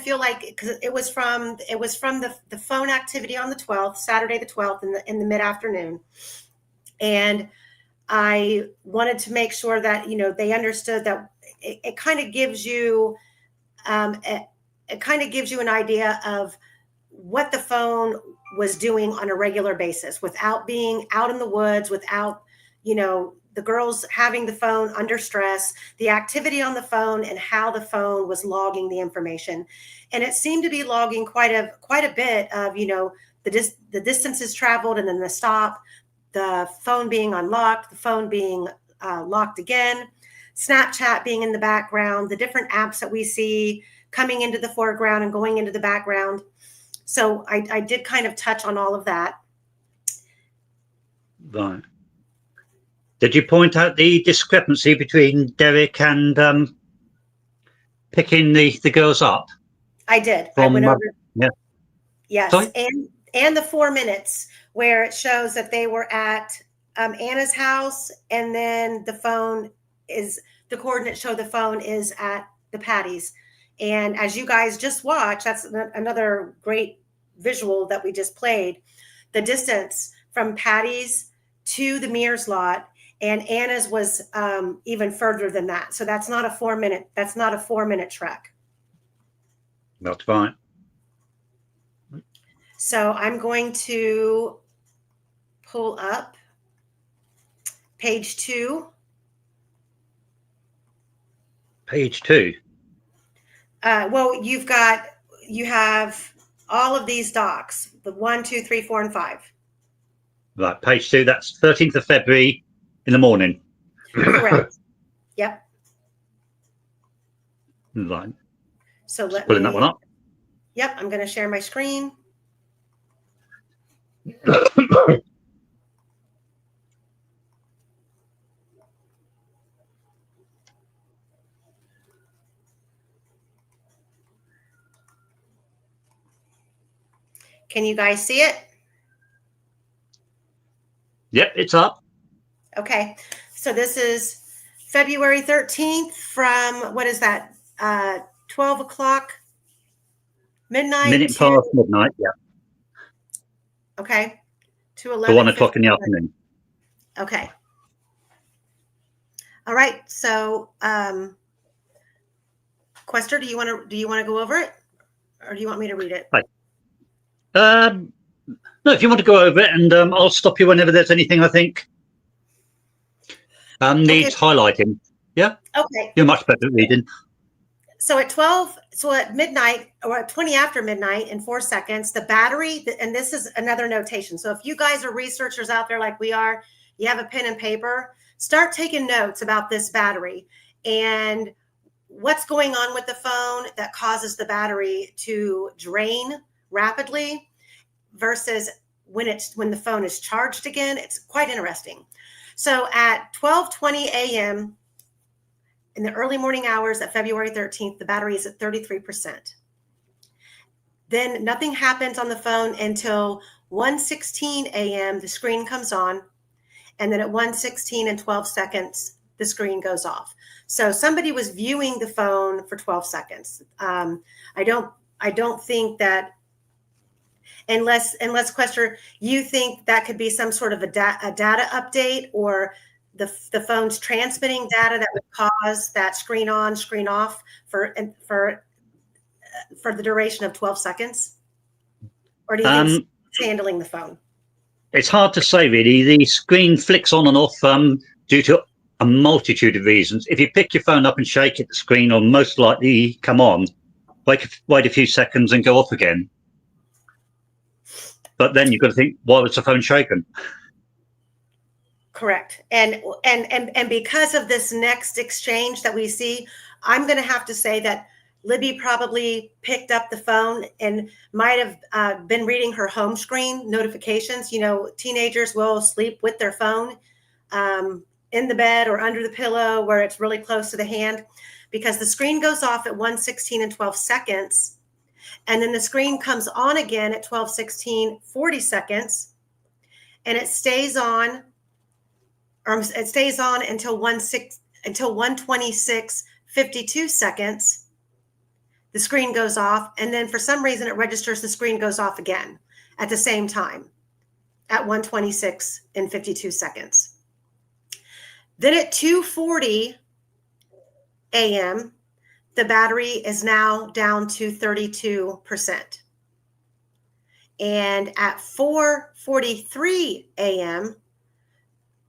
feel like, because it was from the phone activity on the 12th, Saturday the 12th, in the mid-afternoon. And I wanted to make sure that they understood that it kind of gives you an idea of what the phone was doing on a regular basis without being out in the woods, without the girls having the phone under stress, the activity on the phone, and how the phone was logging the information. And it seemed to be logging quite a bit of the distances traveled, and then the stop, the phone being unlocked, the phone being locked again, Snapchat being in the background, the different apps that we see coming into the foreground and going into the background. So I did kind of touch on all of that.
Right. Did you point out the discrepancy between Derek and picking the girls up?
I did. I went over.
Yeah.
Yes.
Sorry?
And the 4 minutes where it shows that they were at Anna's house, and then the coordinates show the phone is at the Patty's. And as you guys just watched, that's another great visual that we just played. The distance from Patty's to the Mears lot, and Anna's was even further than that. So that's not a 4 minute. That's not a 4 minute trek.
That's fine.
So I'm going to pull up page 2.
Page 2.
Well, you have all of these docs, the 1, 2, 3, 4, and 5.
Right, page 2. That's 13th of February in the morning.
Correct. Yep.
Right.
So
Just pulling that one up.
Yep, I'm going to share my screen. Can you guys see it?
Yep, it's up.
Okay. So this is February 13th from, what is that? 12 o'clock midnight.
Minute past midnight, yeah.
Okay. To 11.
To 1 o'clock in the afternoon.
Okay. All right. So, Quester, do you want to go over it, or do you want me to read it?
Right. No, if you want to go over it, and I'll stop you whenever there's anything I think needs highlighting. Yeah.
Okay.
You're much better at reading.
So at midnight, or at 20 after midnight and 4 seconds, the battery, and this is another notation. So if you guys are researchers out there like we are, you have a pen and paper, start taking notes about this battery and what's going on with the phone that causes the battery to drain rapidly versus when the phone is charged again. It's quite interesting. So at 12:20 a.m. in the early morning hours of February 13th, the battery is at 33%. Then nothing happens on the phone until 1:16 a.m. the screen comes on, and then at 1:16 and 12 seconds the screen goes off. So somebody was viewing the phone for 12 seconds. I don't think that, unless Quester, you think that could be some sort of a data update, or the phone's transmitting data that would cause that screen on, screen off for the duration of 12 seconds? Or do you think it's handling the phone?
It's hard to say, really. The screen flicks on and off due to a multitude of reasons. If you pick your phone up and shake it, the screen will most likely come on. wait a few seconds and go off again. But then you've got to think, why was the phone shaken?
Correct. And because of this next exchange that we see, I'm going to have to say that Libby probably picked up the phone and might have been reading her home screen notifications. You know, teenagers will sleep with their phone in the bed or under the pillow where it's really close to the hand, because the screen goes off at 1:16 and 12 seconds. And then the screen comes on again at 12:16, 40 seconds. And it stays on, until 1:26, 52 seconds. The screen goes off, and then for some reason it registers the screen goes off again at the same time at 1:26 and 52 seconds. Then at 2:40 a.m., the battery is now down to 32%. And at 4:43 a.m.,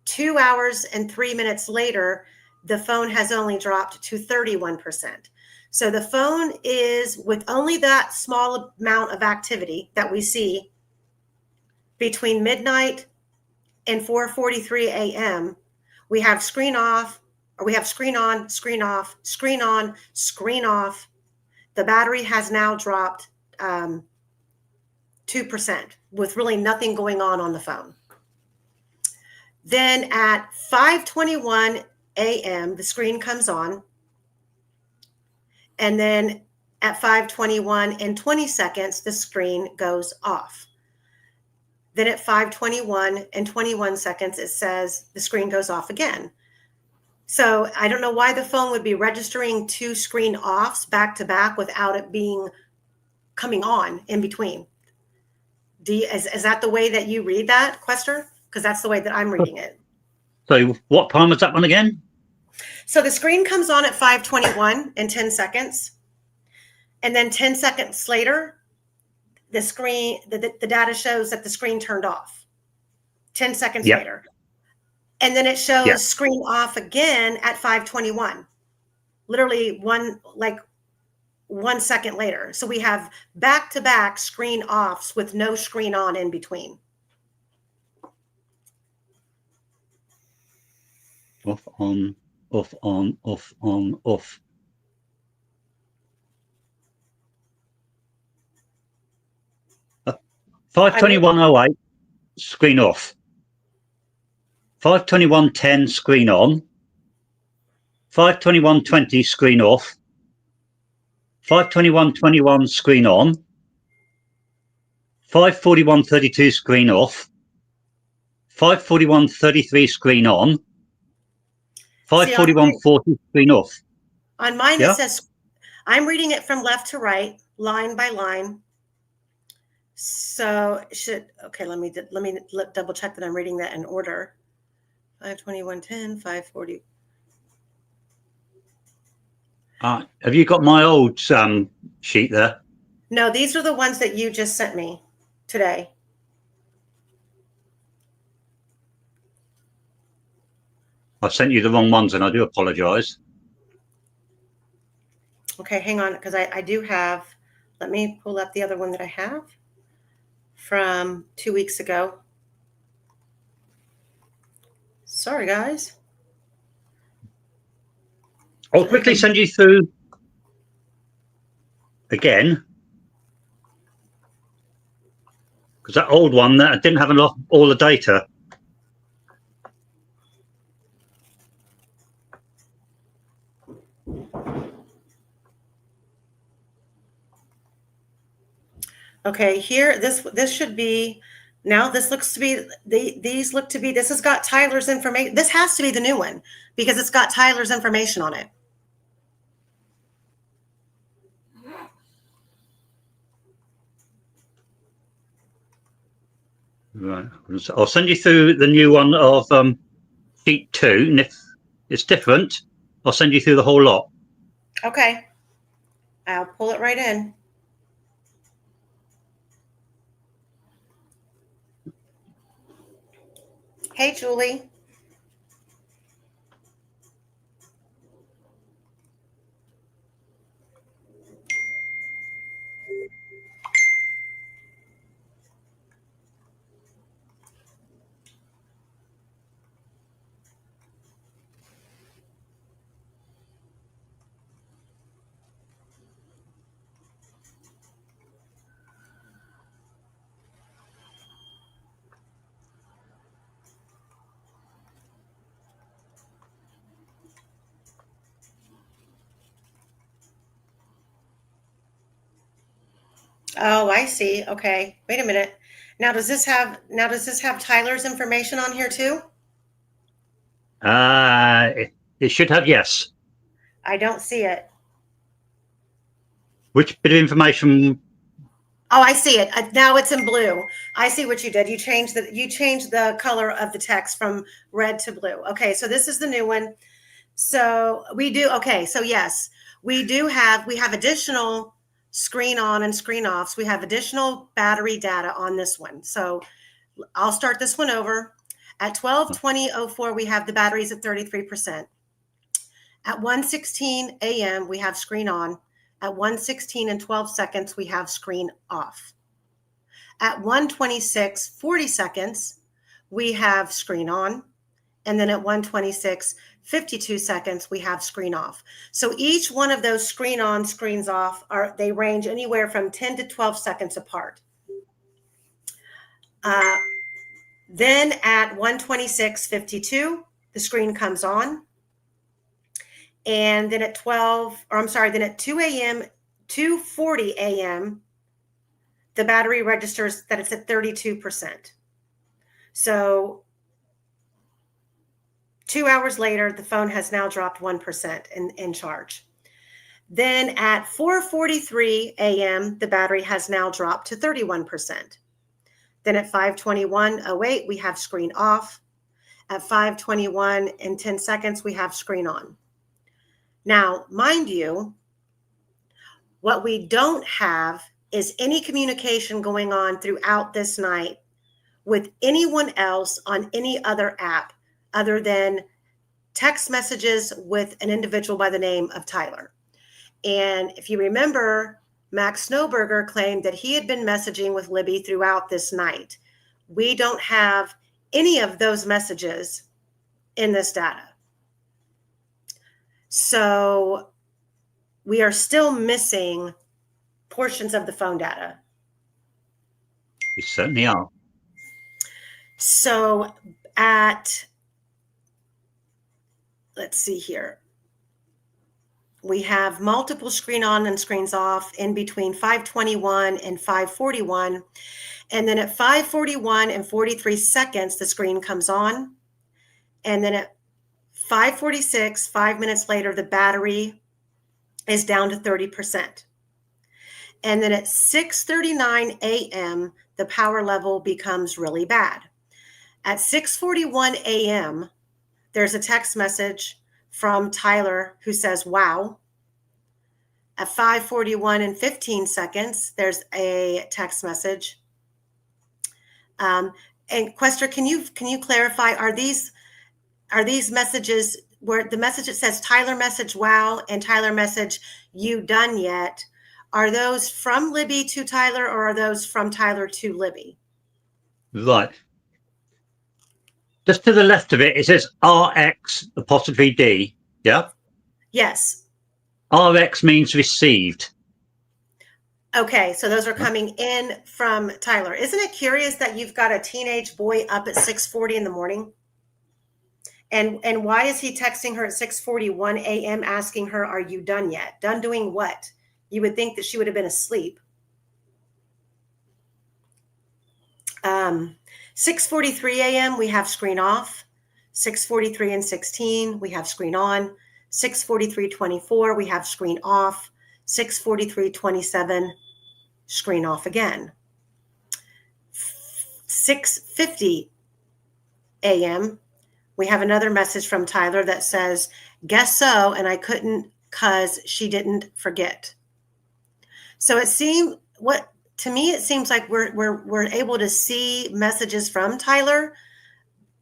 2 hours and 3 minutes later, the phone has only dropped to 31%. So the phone is, with only that small amount of activity that we see between midnight and 4:43 a.m., we have screen off, or we have screen on, screen off, screen on, screen off. The battery has now dropped 2% with really nothing going on the phone. Then at 5:21 a.m., the screen comes on. And then at 5:21 and 20 seconds, the screen goes off. Then at 5:21 and 21 seconds, it says the screen goes off again. So I don't know why the phone would be registering two screen offs back to back without it coming on in between. Is that the way that you read that, Quester? Because that's the way that I'm reading it.
So what time was that one again?
So the screen comes on at 5:21 and 10 seconds. And then 10 seconds later, the screen, the data shows that the screen turned off 10 seconds later. And then it shows screen off again at 5:21, literally 1 second later. So we have back-to-back screen offs with no screen on in between.
Off, on, off, on, off, on, off. Uh, 5:21:08, screen off. 5:21:10, screen on. 5:21:20, screen off. 5:21:21, screen on. 5:41:32, screen off. 5:41:33, screen on. 5:41:40, screen off.
On mine, it says, I'm reading it from left to right, line by line. So let me double check that I'm reading that in order. 5:21:10, 5:40.
Have you got my old sheet there?
No, these are the ones that you just sent me today.
I sent you the wrong ones, and I do apologize.
Okay, hang on, because I do have, let me pull up the other one that I have from 2 weeks ago. Sorry, guys.
I'll quickly send you through again, because that old one that didn't have all the data.
Okay, here, this should be, now this looks to be, these look to be, this has got Tyler's information. This has to be the new one because it's got Tyler's information on it.
Right, I'll send you through the new one of sheet 2, and if it's different, I'll send you through the whole lot.
Okay, I'll pull it right in. Hey, Julie. Oh, I see. Okay. Wait a minute. Now does this have Tyler's information on here too?
It should have, yes.
I don't see it.
Which bit of information?
Oh, I see it. Now it's in blue. I see what you did. You changed the color of the text from red to blue. Okay, so this is the new one. So we do, okay, so yes, we have additional screen on and screen offs. We have additional battery data on this one. So I'll start this one over. At 12:20:04, we have the batteries at 33%. At 1:16 a.m., we have screen on. At 1:16 and 12 seconds, we have screen off. At 1:26:40 seconds, we have screen on. And then at 1:26:52 seconds, we have screen off. So each one of those screen on, screens off, they range anywhere from 10 to 12 seconds apart. Then at 1:26:52, the screen comes on. And then at 2 a.m., 2:40 a.m., the battery registers that it's at 32%. So 2 hours later, the phone has now dropped 1% in charge. Then at 4:43 a.m., the battery has now dropped to 31%. Then at 5:21:08, we have screen off. At 5:21 and 10 seconds, we have screen on. Now, mind you, what we don't have is any communication going on throughout this night with anyone else on any other app other than text messages with an individual by the name of Tyler. And if you remember, Max Snowberger claimed that he had been messaging with Libby throughout this night. We don't have any of those messages in this data. So we are still missing portions of the phone data.
You certainly are.
So let's see here. We have multiple screen on and screens off in between 5:21 and 5:41. And then at 5:41 and 43 seconds, the screen comes on. And then at 5:46, 5 minutes later, the battery is down to 30%. And then at 6:39 a.m., the power level becomes really bad. At 6:41 a.m., there's a text message from Tyler who says, wow. At 5:41 and 15 seconds, there's a text message. And Quester, can you clarify, are these messages where the message that says Tyler message wow and Tyler message you done yet, are those from Libby to Tyler or are those from Tyler to Libby?
Right. Just to the left of it, it says RX apostrophe D. Yeah?
Yes.
RX means received.
Okay, so those are coming in from Tyler. Isn't it curious that you've got a teenage boy up at 6:40 in the morning? And why is he texting her at 6:41 a.m. asking her, are you done yet? Done doing what? You would think that she would have been asleep. 6:43 a.m., we have screen off. 6:43 and 16, we have screen on. 6:43:24, we have screen off. 6:43:27, screen off again. 6:50 a.m., we have another message from Tyler that says, guess so, and I couldn't because she didn't forget. So it seems it seems like we're able to see messages from Tyler,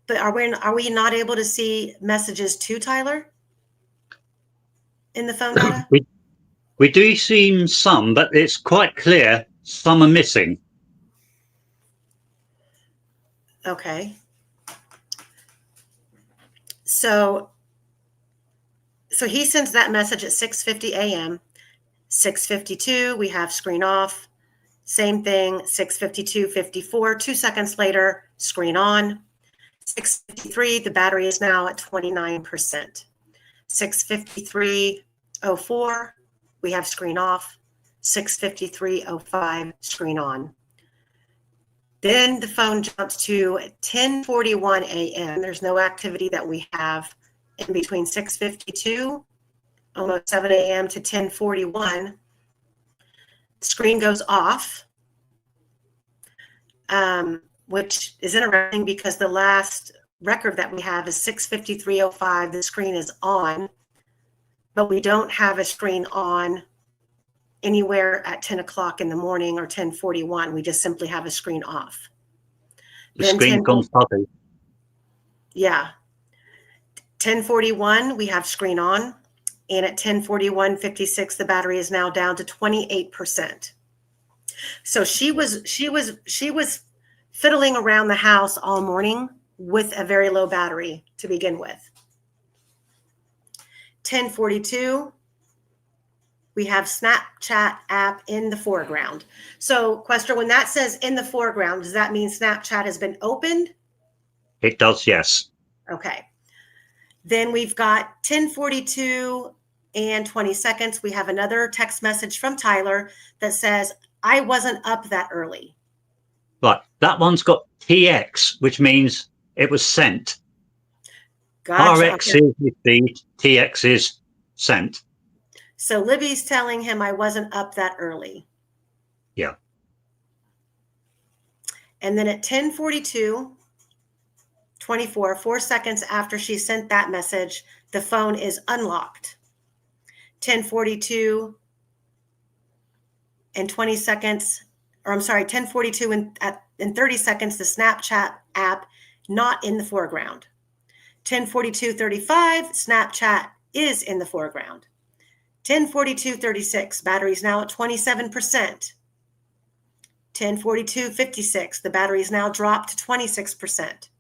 but are we not able to see messages to Tyler in the phone data?
We do see some, but it's quite clear some are missing.
Okay. So he sends that message at 6:50 a.m. 6:52, we have screen off. Same thing, 6:52:54. 2 seconds later, screen on. 6:53, the battery is now at 29%. 6:53:04, we have screen off. 6:53:05, screen on. Then the phone jumps to 10:41 a.m. There's no activity that we have in between 6:52, almost 7 a.m. to 10:41. Screen goes off, which is interesting because the last record that we have is 6:53:05. The screen is on, but we don't have a screen on anywhere at 10 o'clock in the morning or 10:41. We just simply have a screen off.
The screen comes puppy.
Yeah. 10:41, we have screen on. And at 10:41:56, the battery is now down to 28%. So she was fiddling around the house all morning with a very low battery to begin with. 10:42, we have Snapchat app in the foreground. So, Quester, when that says in the foreground, does that mean Snapchat has been opened?
It does, yes.
Okay. Then we've got 10:42 and 20 seconds. We have another text message from Tyler that says, I wasn't up that early.
Right. That one's got TX, which means it was sent.
Gotcha.
RX
Okay.
is received, TX is sent.
So Libby's telling him I wasn't up that early.
Yeah.
And then at 10:42:24, 4 seconds after she sent that message, the phone is unlocked. 10:42 and 20 seconds, or I'm sorry, 10:42 and 30 seconds, the Snapchat app not in the foreground. 10:42:35, Snapchat is in the foreground. 10:42:36, battery's now at 27%. 10:42:56, the battery is now dropped to 26%.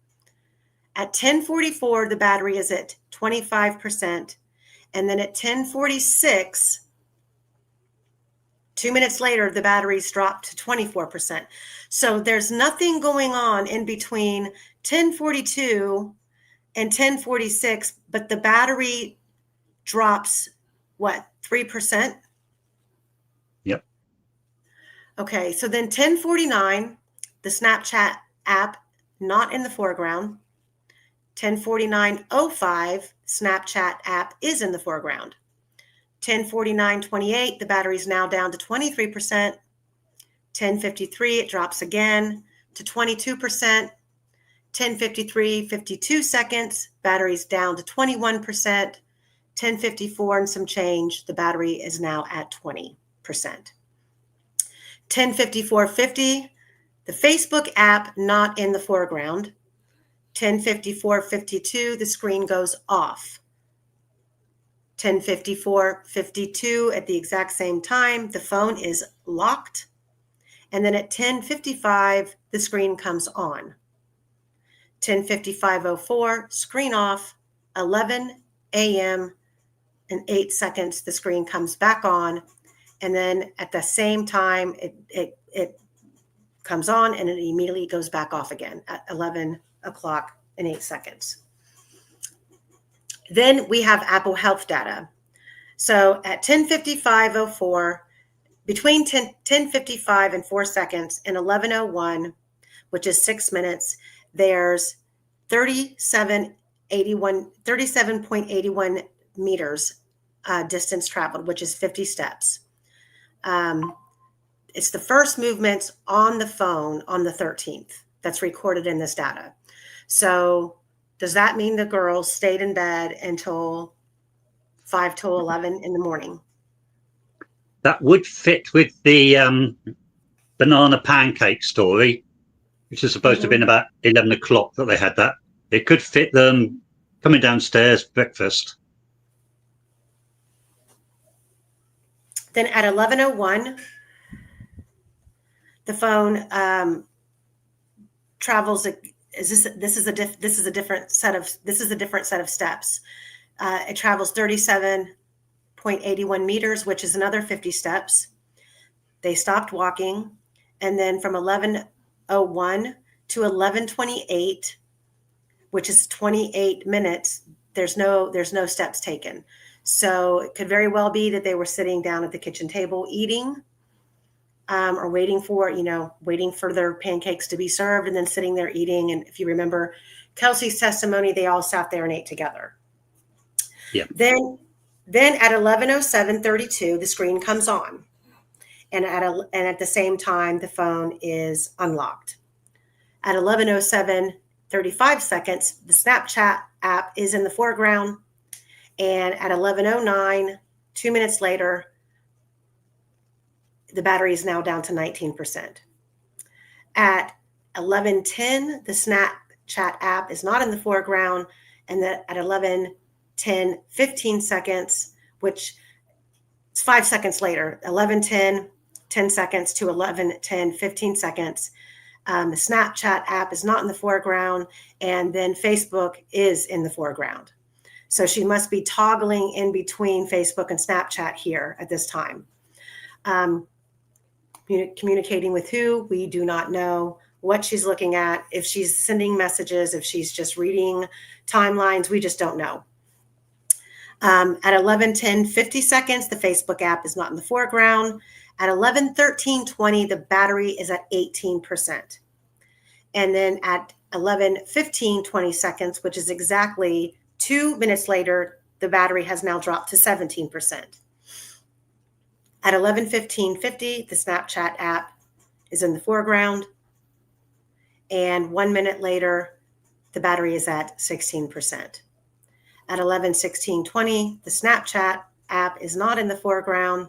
At 10:44, the battery is at 25%. And then at 10:46, 2 minutes later, the battery's dropped to 24%. So there's nothing going on in between 10:42 and 10:46, but the battery drops, what, 3%?
Yep.
Okay, so then 10:49, the Snapchat app not in the foreground. 10:49:05, Snapchat app is in the foreground. 10:49:28, the battery's now down to 23%. 10:53, it drops again to 22%. 10:53:52 seconds, battery's down to 21%. 10:54 and some change, the battery is now at 20%. 10:54:50, the Facebook app not in the foreground. 10:54:52, the screen goes off. 10:54:52, at the exact same time, the phone is locked. And then at 10:55, the screen comes on. 10:55:04, screen off. 11 a.m. and 8 seconds, the screen comes back on. And then at the same time, it comes on and it immediately goes back off again at 11 o'clock and 8 seconds. Then we have Apple Health data. So at 10:55:04, between 10:55 and 4 seconds and 11:01, which is 6 minutes, there's 37.81 meters distance traveled, which is 50 steps. It's the first movements on the phone on the 13th that's recorded in this data. So does that mean the girls stayed in bed until 5 till 11 in the morning?
That would fit with the banana pancake story, which is supposed to have been about 11 o'clock that they had that. It could fit them coming downstairs, breakfast.
Then at 11:01, the phone travels. This is a different set of steps. It travels 37.81 meters, which is another 50 steps. They stopped walking, and then from 11:01 to 11:28, which is 28 minutes, there's no steps taken. So it could very well be that they were sitting down at the kitchen table eating, or waiting for their pancakes to be served and then sitting there eating. And if you remember Kelsey's testimony, they all sat there and ate together.
Yeah.
Then at 11:07:32, the screen comes on. And at the same time, the phone is unlocked. At 11:07:35 seconds, the Snapchat app is in the foreground. And at 11:09, 2 minutes later, the battery is now down to 19%. At 11:10, the Snapchat app is not in the foreground. And then at 11:10:15 seconds, which is 5 seconds later, 11:10, 10 seconds to 11:10:15 seconds, the Snapchat app is not in the foreground, and then Facebook is in the foreground. So she must be toggling in between Facebook and Snapchat here at this time. Communicating with who, we do not know. What she's looking at, if she's sending messages, if she's just reading timelines, we just don't know. At 11:10:50 seconds, the Facebook app is not in the foreground. At 11:13:20, the battery is at 18%. And then at 11:15:20 seconds, which is exactly 2 minutes later, the battery has now dropped to 17%. At 11:15:50, the Snapchat app is in the foreground. And 1 minute later, the battery is at 16%. At 11:16:20, the Snapchat app is not in the foreground.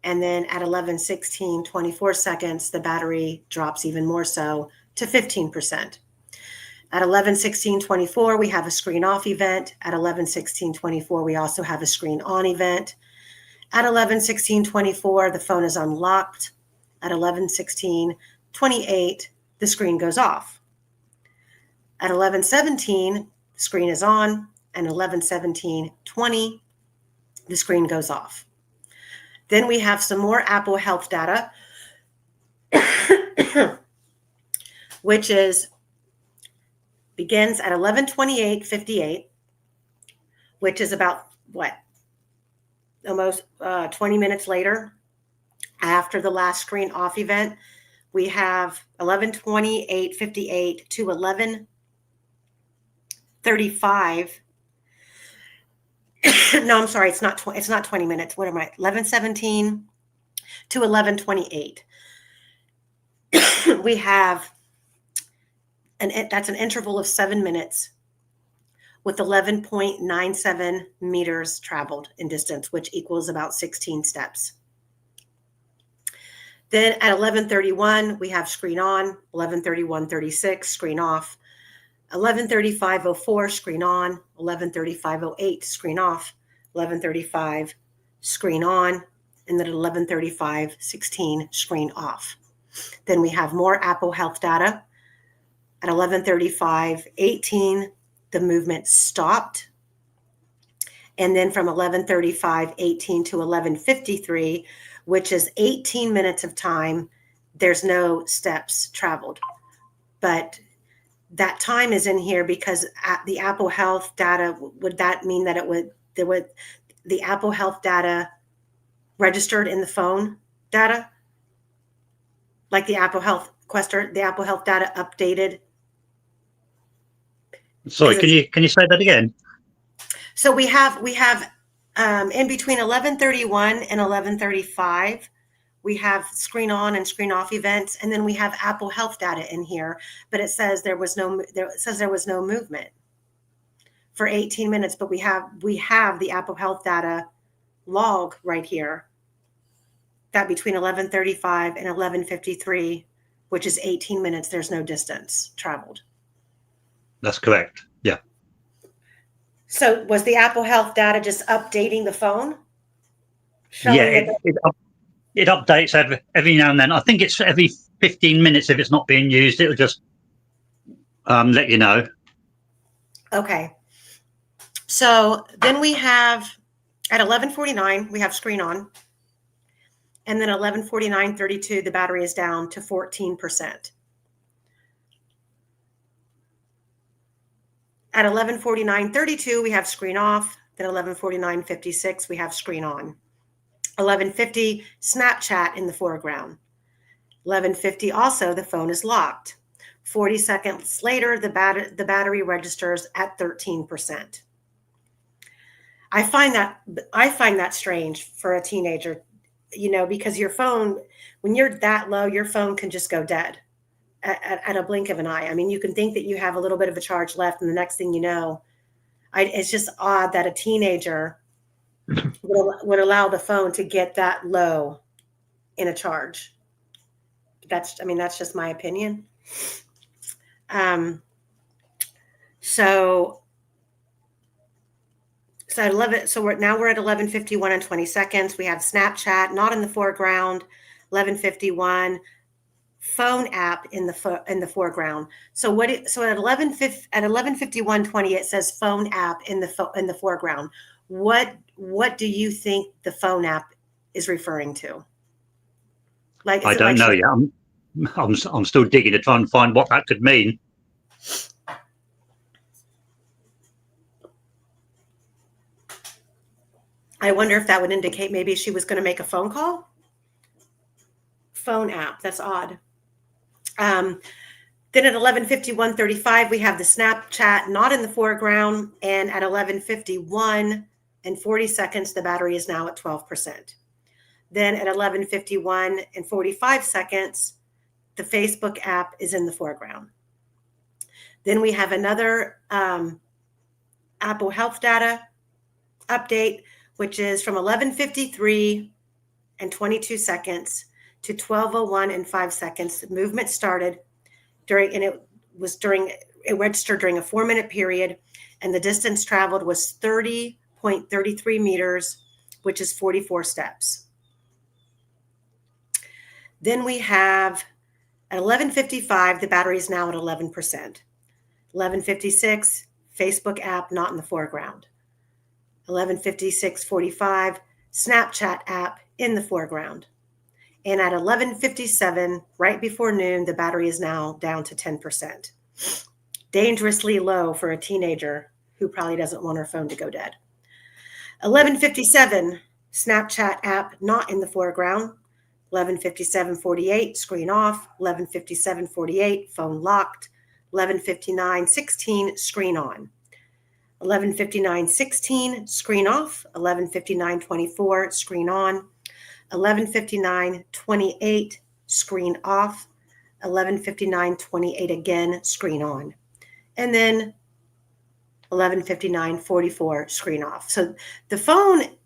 And then at 11:16:24 seconds, the battery drops even more so to 15%. At 11:16:24, we have a screen off event. At 11:16:24, we also have a screen on event. At 11:16:24, the phone is unlocked. At 11:16:28, the screen goes off. At 11:17, the screen is on, and 11:17:20, the screen goes off. Then we have some more Apple Health data, which begins at 11:28:58, which is about almost 20 minutes later after the last screen off event. We have 11:28:58 to 11:35. No, I'm sorry. It's not 20 minutes. What am I? 11:17 to 11:28. We have that's an interval of 7 minutes with 11.97 meters traveled in distance, which equals about 16 steps. Then at 11:31, we have screen on. 11:31:36, screen off. 11:35:04, screen on. 11:35:08, screen off. 11:35, screen on. And then at 11:35:16, screen off. Then we have more Apple Health data. At 11:35:18, the movement stopped. And then from 11:35:18 to 11:53, which is 18 minutes of time, there's no steps traveled. But that time is in here because the Apple Health data, would that mean that the Apple Health data registered in the phone data? Like the Apple Health data updated?
Sorry, can you say that again?
So we have in between 11:31 and 11:35, we have screen on and screen off events, and then we have Apple Health data in here, but it says there was no movement for 18 minutes. But we have the Apple Health data log right here that between 11:35 and 11:53, which is 18 minutes, there's no distance traveled.
That's correct. Yeah.
So was the Apple Health data just updating the phone?
Yeah, it updates every now and then. I think it's every 15 minutes. If it's not being used, it'll just let you know.
Okay. So then we have at 11:49, we have screen on. And then 11:49:32, the battery is down to 14%. At 11:49:32, we have screen off. Then 11:49:56, we have screen on. 11:50, Snapchat in the foreground. 11:50, also the phone is locked. 40 seconds later, the battery registers at 13%. I find that strange for a teenager, because your phone, when you're that low, your phone can just go dead at a blink of an eye. I mean, you can think that you have a little bit of a charge left, and the next thing you know, it's just odd that a teenager would allow the phone to get that low in a charge. That's just my opinion. So at 11, so we're at 11:51 and 20 seconds. We have Snapchat not in the foreground. 11:51, phone app in the foreground. So at 11:51:20 it says phone app in the foreground. What do you think the phone app is referring to? Like,
I don't know yet. I'm still digging to try and find what that could mean.
I wonder if that would indicate maybe she was going to make a phone call. Phone app. That's odd. Then at 11:51:35, we have the Snapchat not in the foreground. And at 11:51 and 40 seconds, the battery is now at 12%. Then at 11:51 and 45 seconds, the Facebook app is in the foreground. Then we have another Apple Health data update, which is from 11:53 and 22 seconds to 12:01 and 5 seconds. The movement started it registered during a 4-minute period, and the distance traveled was 30.33 meters, which is 44 steps. Then we have at 11:55, the battery is now at 11%. 11:56, Facebook app not in the foreground. 11:56:45, Snapchat app in the foreground. And at 11:57, right before noon, the battery is now down to 10%. Dangerously low for a teenager who probably doesn't want her phone to go dead. 11:57, Snapchat app not in the foreground. 11:57:48, screen off. 11:57:48, phone locked. 11:59:16, screen on. 11:59:16, screen off. 11:59:24, screen on. 11:59:28, screen off. 11:59:28 again, screen on. And then 11:59:44, screen off. So the phone,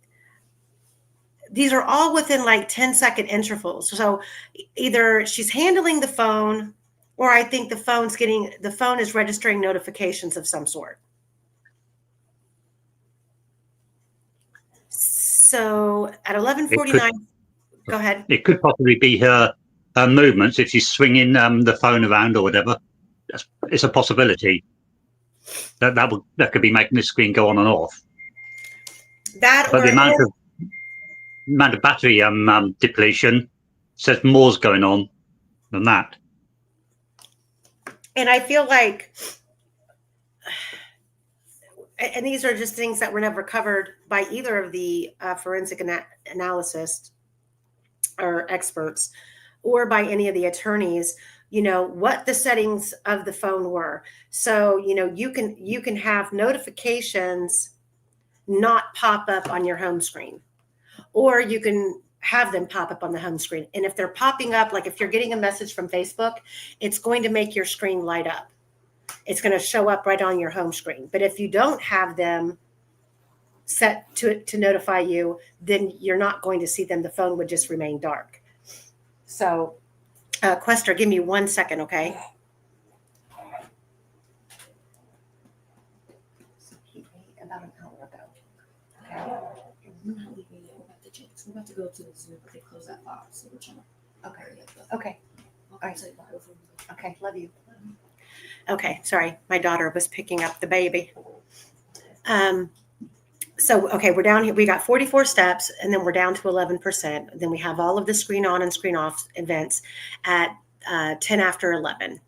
these are all within like 10-second intervals. So either she's handling the phone, or I think the phone is registering notifications of some sort. So at 11:49, go ahead.
It could possibly be her movements if she's swinging the phone around or whatever. It's a possibility that could be making the screen go on and off. But the amount of battery depletion says more's going on than that.
And I feel like, and these are just things that were never covered by either of the forensic analysts or experts, or by any of the attorneys, what the settings of the phone were. So, you can have notifications not pop up on your home screen, or you can have them pop up on the home screen. And if they're popping up, like if you're getting a message from Facebook, it's going to make your screen light up. It's going to show up right on your home screen. But if you don't have them set to notify you, then you're not going to see them. The phone would just remain dark. So, Quester, give me 1 second, okay? About an hour ago. Okay.
We're not leaving yet. We're about to change. We're about to go to the zoo, but they close that box, so we're trying to.
Okay. Okay.
All right. Say bye.
Okay. Love you. Okay. Sorry. My daughter was picking up the baby. So, okay, we're down here. We got 44 steps, and then we're down to 11%. Then we have all of the screen on and screen off events at 10 after 11.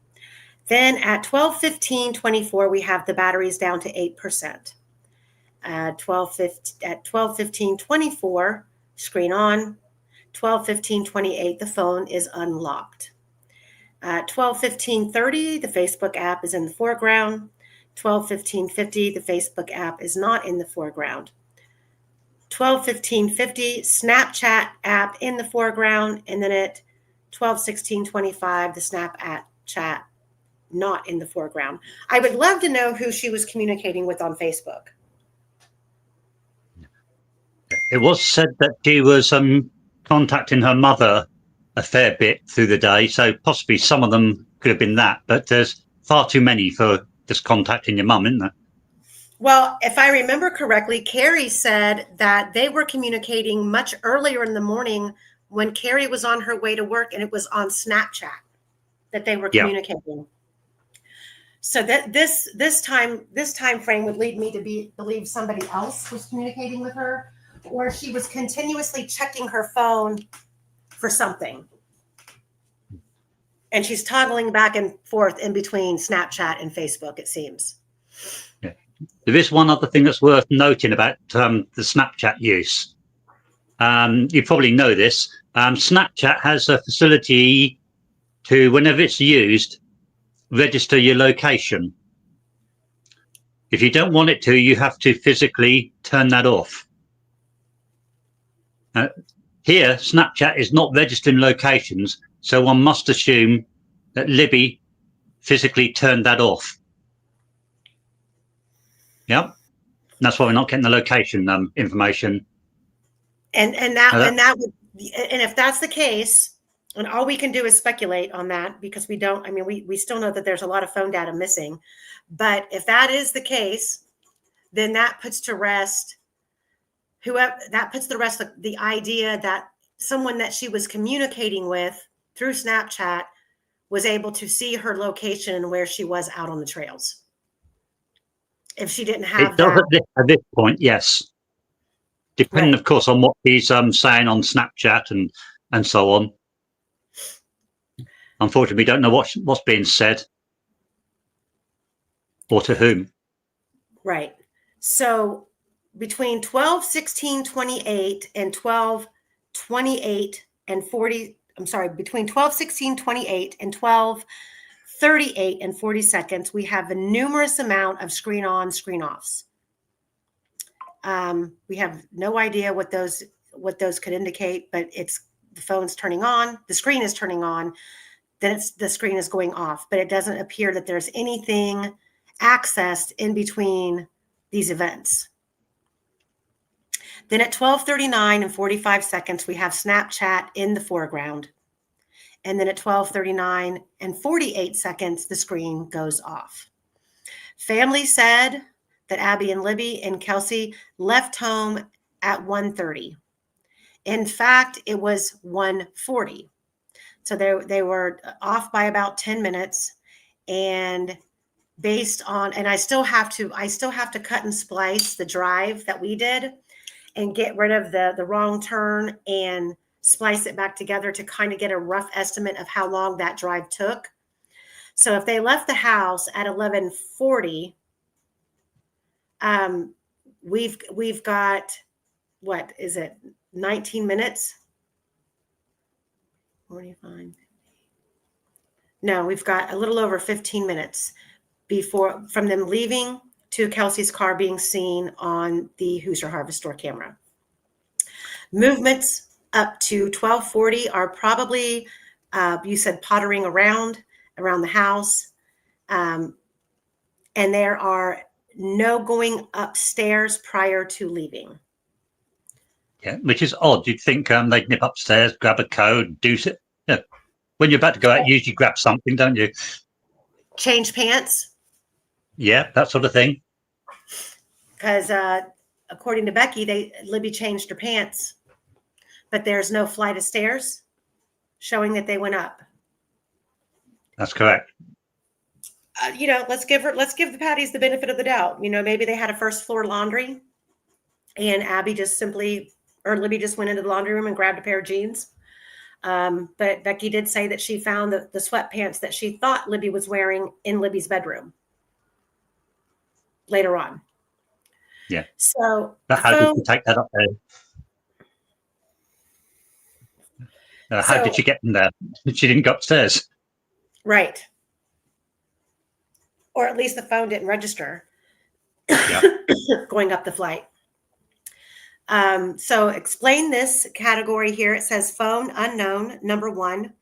Then at 12:15:24, we have the batteries down to 8%. At 12:15:24, screen on. 12:15:28, the phone is unlocked. 12:15:30, the Facebook app is in the foreground. 12:15:50, the Facebook app is not in the foreground. 12:15:50, Snapchat app in the foreground, and then at 12:16:25, the Snapchat not in the foreground. I would love to know who she was communicating with on Facebook.
It was said that she was contacting her mother a fair bit through the day, so possibly some of them could have been that, but there's far too many for just contacting your mum, isn't there?
Well, if I remember correctly, Carrie said that they were communicating much earlier in the morning when Carrie was on her way to work, and it was on Snapchat that they were communicating. So that this time frame would lead me to believe somebody else was communicating with her, or she was continuously checking her phone for something. And she's toggling back and forth in between Snapchat and Facebook, it seems.
Yeah. There is one other thing that's worth noting about the Snapchat use. You probably know this. Snapchat has a facility to, whenever it's used, register your location. If you don't want it to, you have to physically turn that off. Here, Snapchat is not registering locations, so one must assume that Libby physically turned that off. Yep, that's why we're not getting the location information.
And if that's the case, and all we can do is speculate on that, because we don't. I mean, we still know that there's a lot of phone data missing, but if that is the case, then that puts to rest the idea that someone that she was communicating with through Snapchat was able to see her location and where she was out on the trails. If she didn't have that.
At this point, yes. Depending, of course, on what he's saying on Snapchat and so on. Unfortunately, we don't know what's being said or to whom. Right.
So between 12:16:28 and 12:28 and 40, I'm sorry, between 12:16:28 and 12:38 and 40 seconds, we have a numerous amount of screen on, screen offs. We have no idea what those could indicate, but it's the phone's turning on, the screen is turning on, then the screen is going off, but it doesn't appear that there's anything accessed in between these events. Then at 12:39 and 45 seconds, we have Snapchat in the foreground. And then at 12:39 and 48 seconds, the screen goes off. Family said that Abby and Libby and Kelsey left home at 1:30. In fact, it was 1:40. So they were off by about 10 minutes. And based on, and I still have to cut and splice the drive that we did and get rid of the wrong turn and splice it back together to kind of get a rough estimate of how long that drive took. So if they left the house at 11:40, we've got, what is it, 19 minutes? 45. No, we've got a little over 15 minutes from them leaving to Kelsey's car being seen on the Hoosier Harvest Store camera. Movements up to 12:40 are probably, you said, pottering around the house. And there are no going upstairs prior to leaving.
Yeah, which is odd. You'd think they'd nip upstairs, grab a coat, do it. Yeah. When you're about to go out, you usually grab something, don't you?
Change pants.
Yeah, that sort of thing.
Because according to Becky, Libby changed her pants, but there's no flight of stairs showing that they went up.
That's correct.
Let's give the Patties the benefit of the doubt. Maybe they had a first floor laundry, and Libby just went into the laundry room and grabbed a pair of jeans. But Becky did say that she found the sweatpants that she thought Libby was wearing in Libby's bedroom later on.
Yeah.
So
but how did you take that up there? How did she get in there? She didn't go upstairs.
Right. Or at least the phone didn't register
Yeah.
going up the flight. So explain this category here. It says phone unknown, number 1,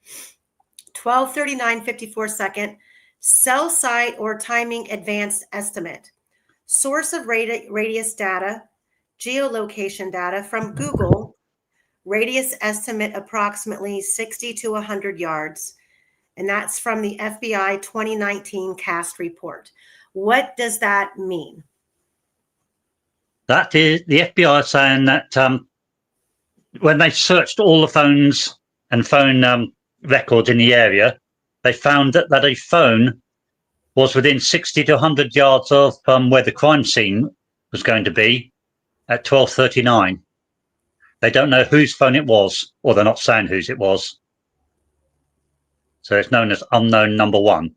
12:39:54, cell site or timing advanced estimate. Source of radius data, geolocation data from Google, radius estimate approximately 60 to 100 yards. And that's from the FBI 2019 CAST report. What does that mean?
That is the FBI saying that when they searched all the phones and phone records in the area, they found that a phone was within 60 to 100 yards of where the crime scene was going to be at 12:39. They don't know whose phone it was, or they're not saying whose it was. So it's known as unknown number 1.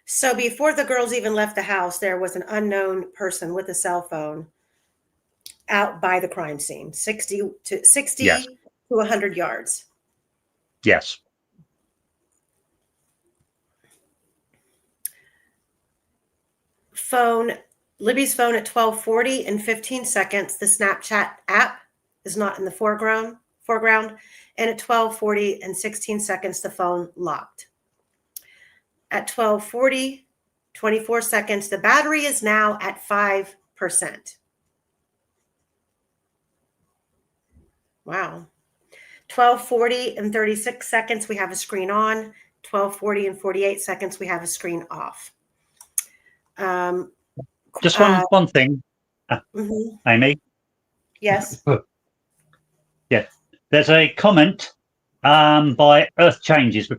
So before the girls even left the house, there was an unknown person with a cell phone out by the crime scene, 60
Yes.
to 100 yards.
Yes.
Libby's phone at 12:40:15. The Snapchat app is not in the foreground, and at 12:40:16, the phone locked. At 12:40:24, the battery is now at 5%. Wow. 12:40:36, we have a screen on. 12:40:48, we have a screen off.
Just one thing, Amy.
Yes.
Yeah. There's a comment by Earth Changes.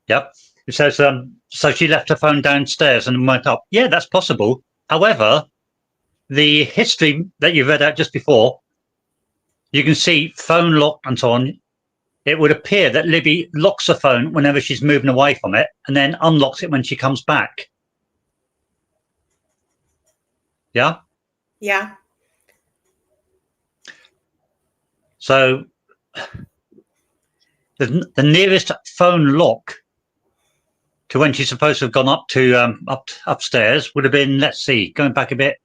Yep. It says, so she left her phone downstairs and went up. Yeah, that's possible. However, the history that you read out just before, you can see phone lock and so on. It would appear that Libby locks her phone whenever she's moving away from it and then unlocks it when she comes back. Yeah?
Yeah.
So the nearest phone lock to when she's supposed to have gone up to upstairs would have been, let's see, going back a bit.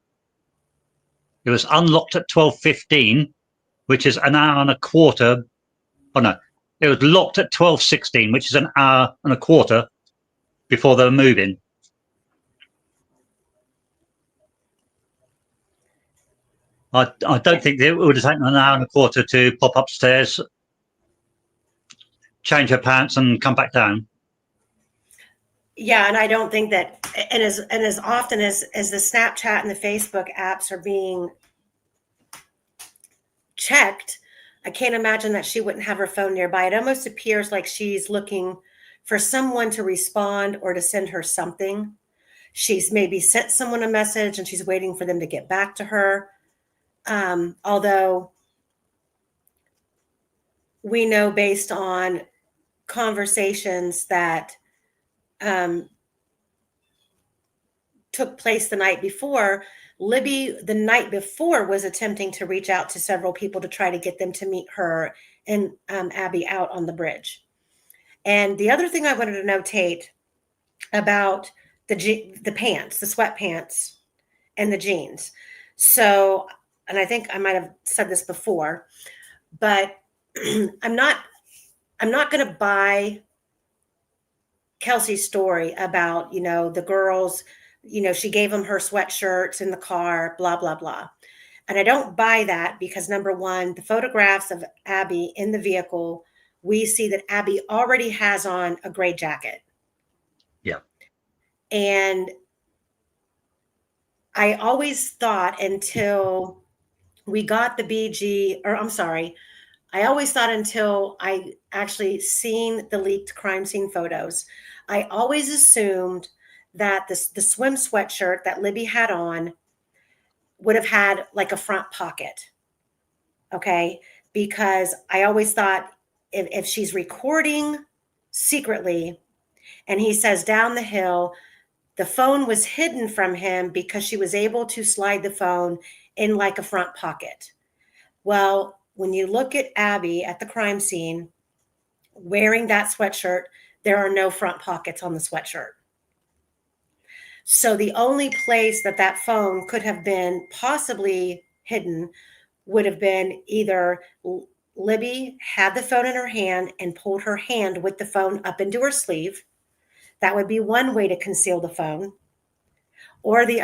It was unlocked at 12:15, which is an hour and a quarter. Oh no, it was locked at 12:16, which is an hour and a quarter before they were moving. I don't think it would have taken an hour and a quarter to pop upstairs, change her pants, and come back down.
Yeah, and I don't think that, and as often as the Snapchat and the Facebook apps are being checked, I can't imagine that she wouldn't have her phone nearby. It almost appears like she's looking for someone to respond or to send her something. She's maybe sent someone a message and she's waiting for them to get back to her. Although we know based on conversations that took place the night before, Libby the night before was attempting to reach out to several people to try to get them to meet her and Abby out on the bridge. And the other thing I wanted to notate about the pants, the sweatpants and the jeans. So, and I think I might have said this before, but I'm not going to buy Kelsey's story about, the girls, she gave them her sweatshirts in the car, blah, blah, blah. And I don't buy that because, number one, the photographs of Abby in the vehicle, we see that Abby already has on a gray jacket.
Yeah.
And I always thought until we got the I always thought until I actually seen the leaked crime scene photos, I always assumed that the swim sweatshirt that Libby had on would have had like a front pocket. Okay. Because I always thought if she's recording secretly and he says down the hill, the phone was hidden from him because she was able to slide the phone in like a front pocket. Well, when you look at Abby at the crime scene, wearing that sweatshirt, there are no front pockets on the sweatshirt. So the only place that that phone could have been possibly hidden would have been either Libby had the phone in her hand and pulled her hand with the phone up into her sleeve. That would be one way to conceal the phone. Or the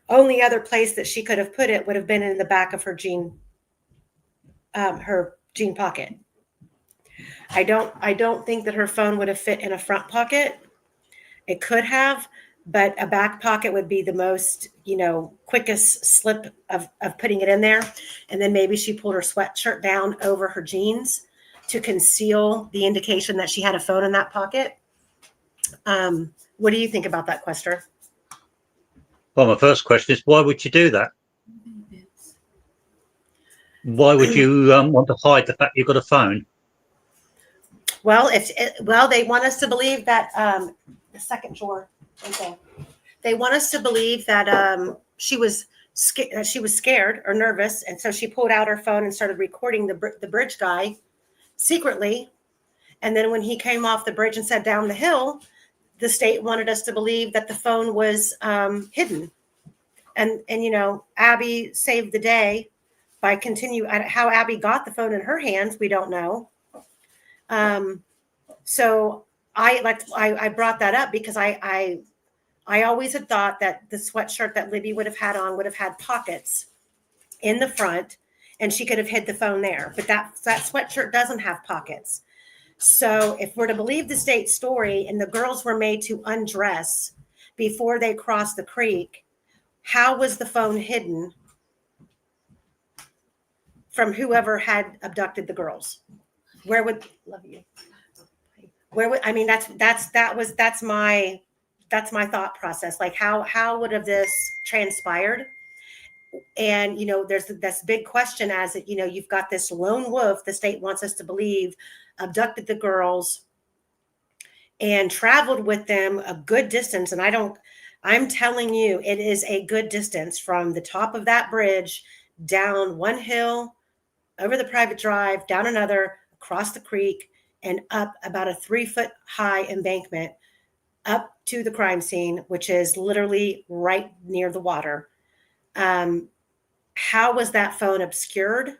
only other place that she could have put it would have been in the back of her jean pocket. I don't think that her phone would have fit in a front pocket. It could have, but a back pocket would be the most, quickest slip of putting it in there. And then maybe she pulled her sweatshirt down over her jeans to conceal the indication that she had a phone in that pocket. What do you think about that, Quester?
Well, my first question is, why would you do that? Why would you want to hide the fact you've got a phone?
Well, they want us to believe that the second drawer. Okay. They want us to believe that she was scared or nervous, and so she pulled out her phone and started recording the bridge guy secretly. And then when he came off the bridge and sat down the hill, the state wanted us to believe that the phone was hidden. And Abby saved the day by how Abby got the phone in her hands, we don't know. So I brought that up because I always had thought that the sweatshirt that Libby would have had on would have had pockets in the front, and she could have hid the phone there. But that sweatshirt doesn't have pockets. So if we're to believe the state story, and the girls were made to undress before they crossed the creek, how was the phone hidden from whoever had abducted the girls? Where would that's my thought process. Like how would have this transpired? And there's this big question as you've got this lone wolf, the state wants us to believe, abducted the girls and traveled with them a good distance. And I'm telling you, it is a good distance from the top of that bridge down one hill, over the private drive, down another, across the creek, and up about a 3-foot high embankment up to the crime scene, which is literally right near the water. How was that phone obscured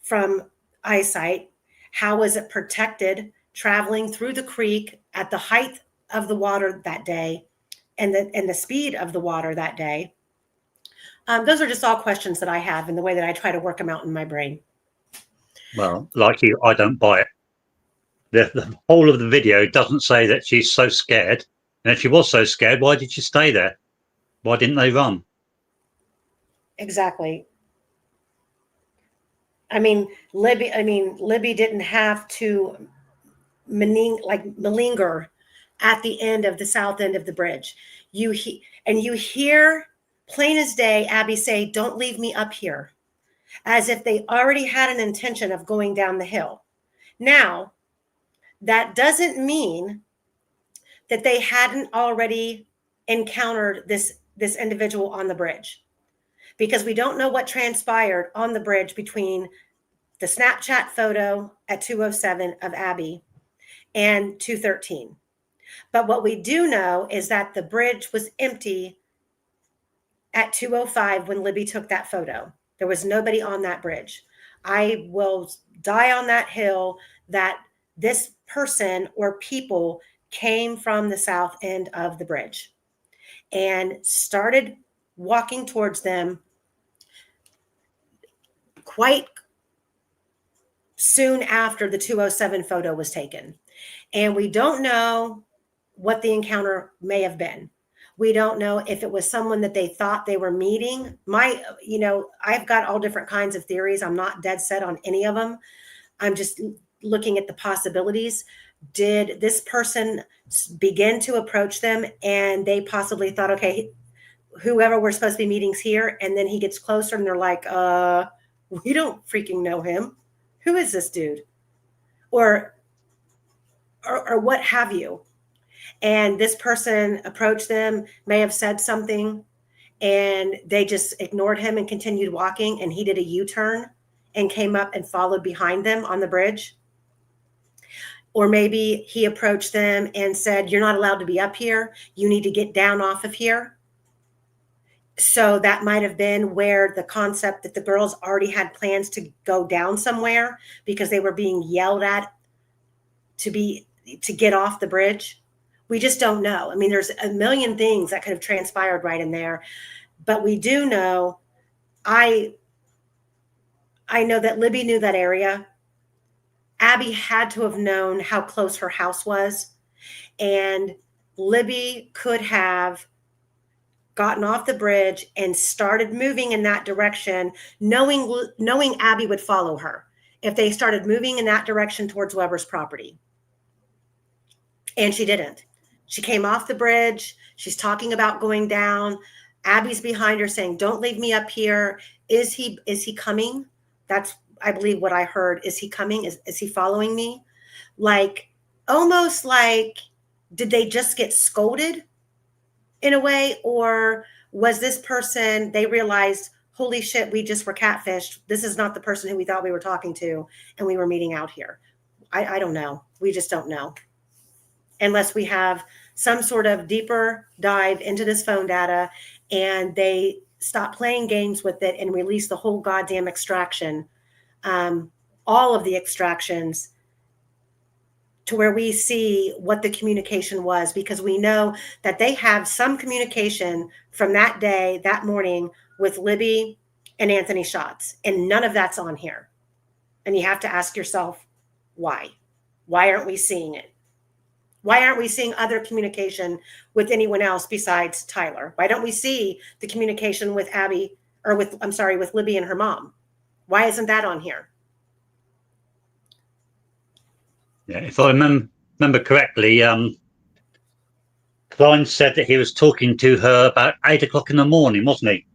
from eyesight? How was it protected traveling through the creek at the height of the water that day and the speed of the water that day? Those are just all questions that I have, and the way that I try to work them out in my brain.
Well, like you, I don't buy it. The whole of the video doesn't say that she's so scared. And if she was so scared, why did she stay there? Why didn't they run?
Exactly. Libby didn't have to malinger at the end of the south end of the bridge. You hear plain as day Abby say, "Don't leave me up here," as if they already had an intention of going down the hill. Now, that doesn't mean that they hadn't already encountered this individual on the bridge, because we don't know what transpired on the bridge between the Snapchat photo at 2:07 of Abby and 2:13. But what we do know is that the bridge was empty at 2:05 when Libby took that photo. There was nobody on that bridge. I will die on that hill that this person or people came from the south end of the bridge and started walking towards them quite soon after the 2:07 photo was taken. And we don't know what the encounter may have been. We don't know if it was someone that they thought they were meeting. I've got all different kinds of theories. I'm not dead set on any of them. I'm just looking at the possibilities. Did this person begin to approach them and they possibly thought, okay, whoever we're supposed to be meeting's here, and then he gets closer and they're like, we don't freaking know him. Who is this dude? Or what have you? And this person approached them, may have said something, and they just ignored him and continued walking, and he did a U-turn and came up and followed behind them on the bridge. Or maybe he approached them and said, you're not allowed to be up here. You need to get down off of here. So that might have been where the concept that the girls already had plans to go down somewhere because they were being yelled at to get off the bridge. We just don't know. I mean, there's a million things that could have transpired right in there, but we do know, I know that Libby knew that area. Abby had to have known how close her house was, and Libby could have gotten off the bridge and started moving in that direction, knowing Abby would follow her if they started moving in that direction towards Weber's property. And she didn't. She came off the bridge. She's talking about going down. Abby's behind her saying, don't leave me up here. Is he coming? That's, I believe, what I heard. Is he coming? Is he following me? Like, almost like, did they just get scolded in a way? Or was this person, they realized, holy shit, we just were catfished. This is not the person who we thought we were talking to, and we were meeting out here. I don't know. We just don't know. Unless we have some sort of deeper dive into this phone data and they stop playing games with it and release the whole goddamn extraction, all of the extractions, to where we see what the communication was, because we know that they have some communication from that day, that morning, with Libby and Anthony Schatz, and none of that's on here. And you have to ask yourself, why? Why aren't we seeing it? Why aren't we seeing other communication with anyone else besides Tyler? Why don't we see the communication with Abby, or with Libby and her mom? Why isn't that on here?
Yeah, if I remember correctly, Klein said that he was talking to her about 8 o'clock in the morning, wasn't he?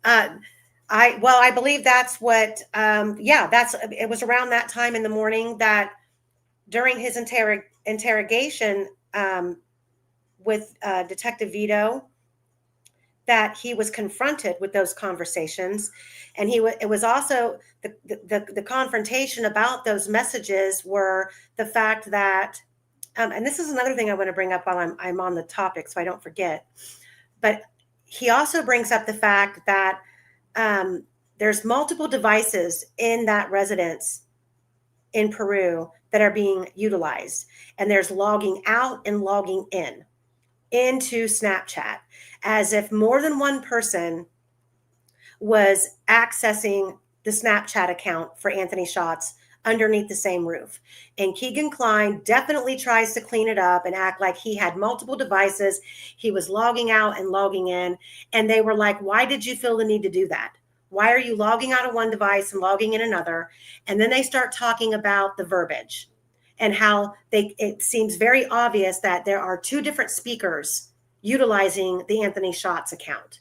I believe that's what, it was around that time in the morning that during his interrogation with Detective Vito, that he was confronted with those conversations. And it was also the confrontation about those messages were the fact that, and this is another thing I want to bring up while I'm on the topic so I don't forget, but he also brings up the fact that there's multiple devices in that residence in Peru that are being utilized, and there's logging out and logging into Snapchat, as if more than one person was accessing the Snapchat account for Anthony Schatz underneath the same roof. And Keegan Klein definitely tries to clean it up and act like he had multiple devices. He was logging out and logging in. And they were like, why did you feel the need to do that? Why are you logging out of one device and logging in another? And then they start talking about the verbiage and how it seems very obvious that there are two different speakers utilizing the Anthony Schatz account.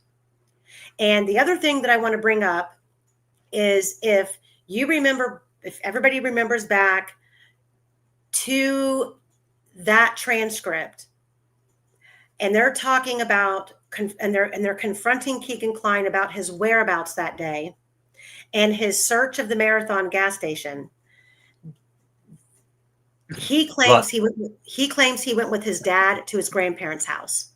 And the other thing that I want to bring up is if everybody remembers back to that transcript, and they're talking about, and they're confronting Keegan Klein about his whereabouts that day and his search of the Marathon gas station. He claims he went with his dad to his grandparents' house,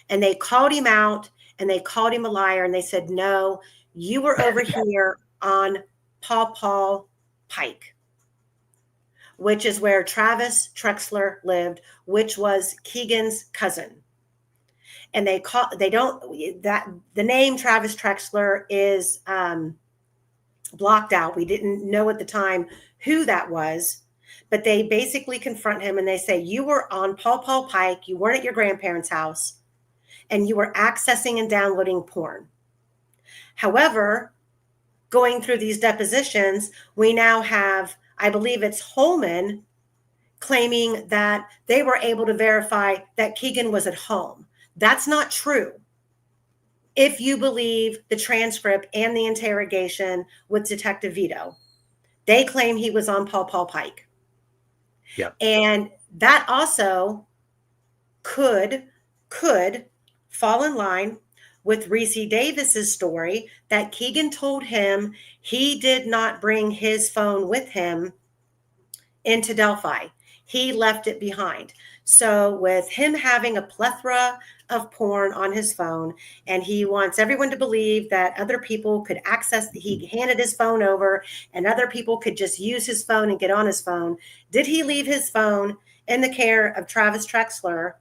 and they called him out and they called him a liar, and they said, no, you were over here on Paw Pike, which is where Travis Trexler lived, which was Keegan's cousin. And the name Travis Trexler is blocked out. We didn't know at the time who that was, but they basically confront him and they say, you were on Paw Pike, you weren't at your grandparents' house, and you were accessing and downloading porn. However, going through these depositions, we now have, I believe it's Holman, claiming that they were able to verify that Keegan was at home. That's not true. If you believe the transcript and the interrogation with Detective Vito, they claim he was on Paw Pike.
Yeah.
And that also could fall in line with Reese Davis's story that Keegan told him he did not bring his phone with him into Delphi. He left it behind. So with him having a plethora of porn on his phone, and he wants everyone to believe that other people could access, he handed his phone over and other people could just use his phone and get on his phone. Did he leave his phone in the care of Travis Trexler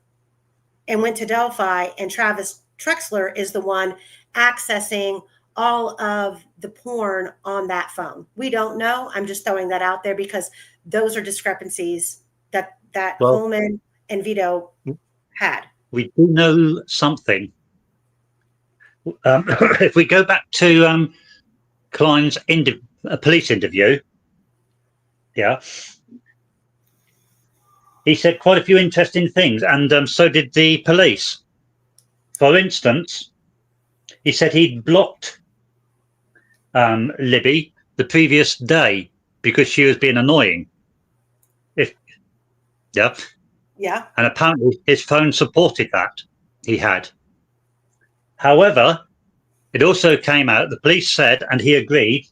and went to Delphi, and Travis Trexler is the one accessing all of the porn on that phone? We don't know. I'm just throwing that out there because those are discrepancies that Holman and Vito had.
We do know something. If we go back to Klein's police interview, he said quite a few interesting things, and so did the police. For instance, he said he'd blocked Libby the previous day because she was being annoying.
Yeah.
And apparently his phone supported that. He had. However, it also came out, the police said, and he agreed,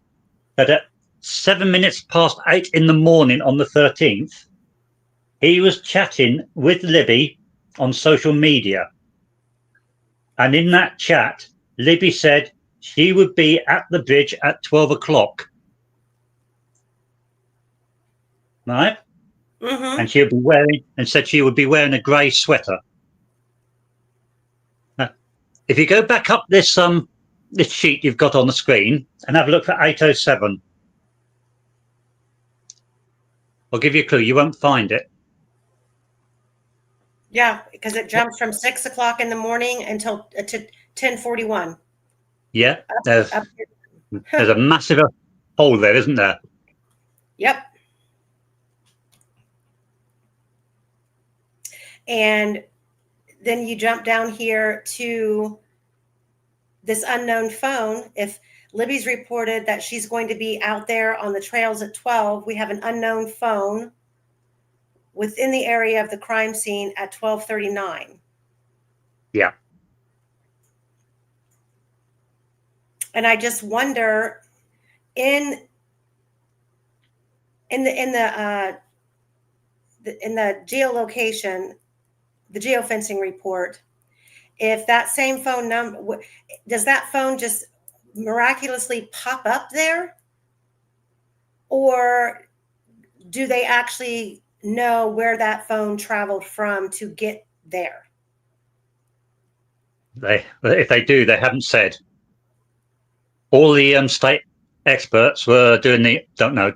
that at 7 minutes past 8 in the morning on the 13th, he was chatting with Libby on social media. And in that chat, Libby said she would be at the bridge at 12 o'clock. Right?
Mm-hmm.
And she'll be wearing, and said she would be wearing a grey sweater. Now, if you go back up this sheet you've got on the screen and have a look for 807, I'll give you a clue. You won't find it.
Yeah, because it jumps from 6 o'clock in the morning until to 10:41.
Yeah, there's a massive hole there, isn't there?
Yep. And then you jump down here to this unknown phone. If Libby's reported that she's going to be out there on the trails at 12, we have an unknown phone within the area of the crime scene at 12:39.
Yeah.
And I just wonder in the geolocation, the geofencing report, if that same phone number, does that phone just miraculously pop up there? Or do they actually know where that phone traveled from to get there?
If they do, they haven't said. All the state experts were doing the don't know.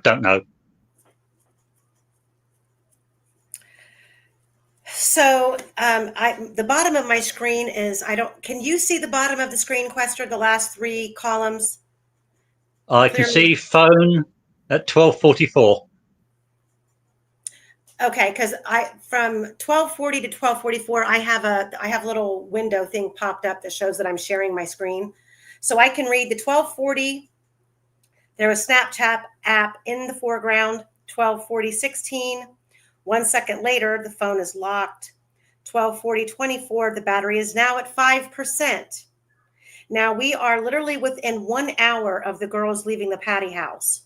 So the bottom of my screen is, can you see the bottom of the screen, Quester, the last three columns?
I can see phone at 12:44.
Okay, because from 12:40 to 12:44, I have a little window thing popped up that shows that I'm sharing my screen. So I can read the 12:40. There was Snapchat app in the foreground, 12:40:16. 1 second later, the phone is locked. 12:40:24, the battery is now at 5%. Now we are literally within 1 hour of the girls leaving the Patty house.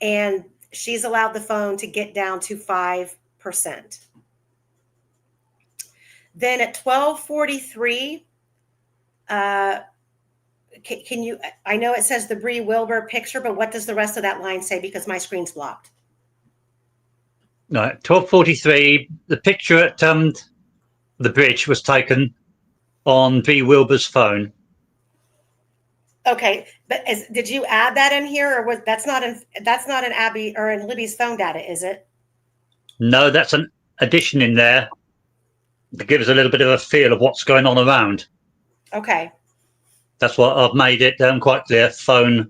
And she's allowed the phone to get down to 5%. Then at 12:43, can you, I know it says the Bree Wilbur picture, but what does the rest of that line say? Because my screen's blocked.
No, 12:43. The picture at the bridge was taken on Bree Wilbur's phone.
Okay, but did you add that in here, or that's not in Abby or in Libby's phone data, is it?
No, that's an addition in there to give us a little bit of a feel of what's going on around.
Okay.
That's what I've made it quite clear. Phone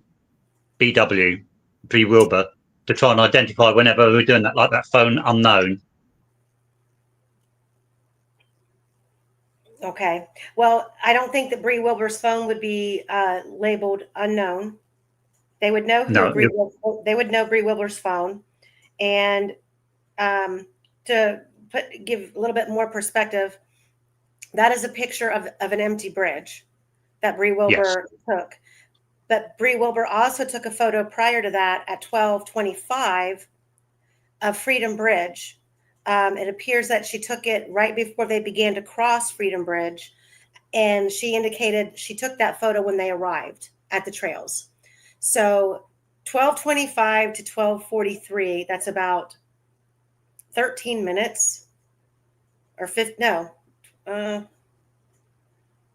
BW, Bree Wilbur, to try and identify whenever we're doing that, like that phone unknown.
Okay. Well, I don't think that Bree Wilbur's phone would be labeled unknown. They would know they would know Bree Wilbur's phone. And to give a little bit more perspective, that is a picture of an empty bridge that Bree Wilbur took. But Bree Wilbur also took a photo prior to that at 12:25 of Freedom Bridge. It appears that she took it right before they began to cross Freedom Bridge, and she indicated she took that photo when they arrived at the trails. So 12:25 to 12:43, that's about 13 minutes or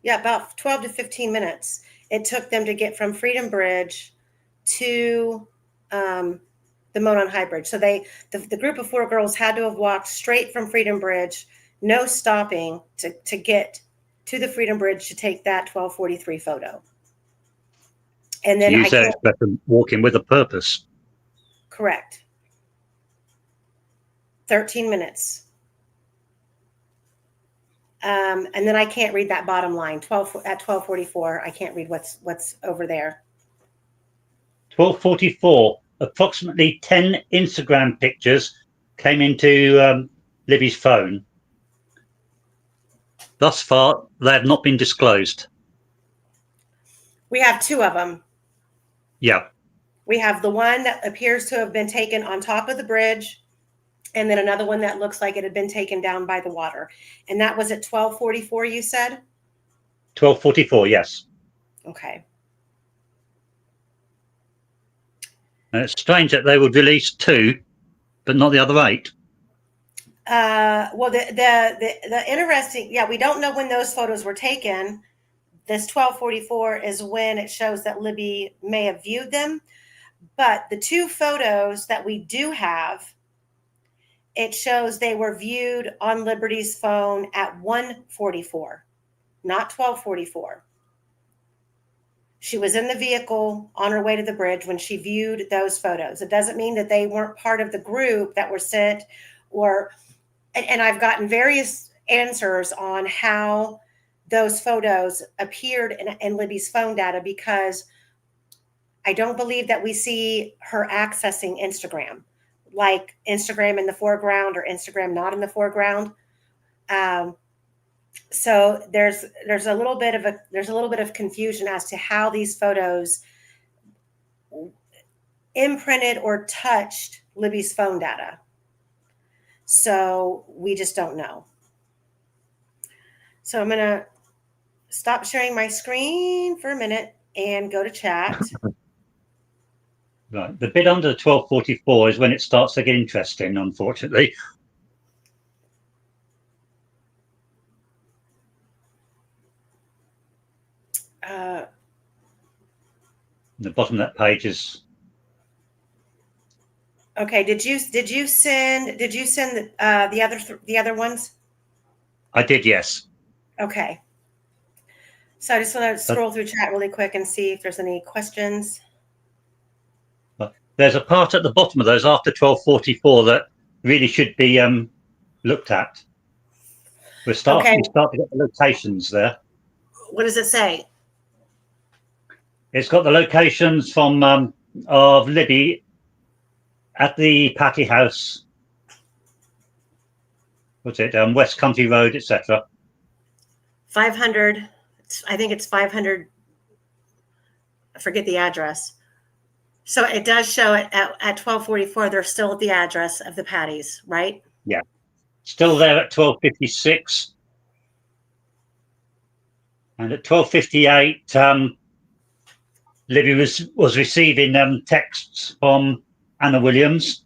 about 12 to 15 minutes it took them to get from Freedom Bridge to the Monon High Bridge. So the group of 4 girls had to have walked straight from Freedom Bridge, no stopping, to get to the Freedom Bridge to take that 12:43 photo. And then
you say it's better walking with a purpose.
Correct. 13 minutes. And then I can't read that bottom line. At 12:44, I can't read what's over there.
12:44. Approximately 10 Instagram pictures came into Libby's phone. Thus far, they have not been disclosed.
We have 2 of them.
Yeah.
We have the one that appears to have been taken on top of the bridge, and then another one that looks like it had been taken down by the water. And that was at 12:44, you said?
12:44, yes.
Okay.
And it's strange that they would release 2, but not the other 8.
Well, the interesting, we don't know when those photos were taken. This 12:44 is when it shows that Libby may have viewed them. But the 2 photos that we do have, it shows they were viewed on Liberty's phone at 1:44, not 12:44. She was in the vehicle on her way to the bridge when she viewed those photos. It doesn't mean that they weren't part of the group that were sent, and I've gotten various answers on how those photos appeared in Libby's phone data, because I don't believe that we see her accessing Instagram, like Instagram in the foreground or Instagram not in the foreground. So there's a little bit of confusion as to how these photos imprinted or touched Libby's phone data. So we just don't know. So I'm going to stop sharing my screen for a minute and go to chat.
Right. The bit under 12:44 is when it starts to get interesting, unfortunately. The bottom of that page is.
Okay. Did you send the other ones?
I did, yes.
Okay. So I just want to scroll through chat really quick and see if there's any questions.
There's a part at the bottom of those after 12:44 that really should be looked at. We start to get the locations there.
What does it say?
It's got the locations from of Libby at the Patty House. What's it? West Country Road, etc.
500. I think it's 500. I forget the address. So it does show it at 12:44. They're still at the address of the Patties, right?
Yeah, still there at 12:56, and at 12:58, Libby was receiving texts from Anna Williams,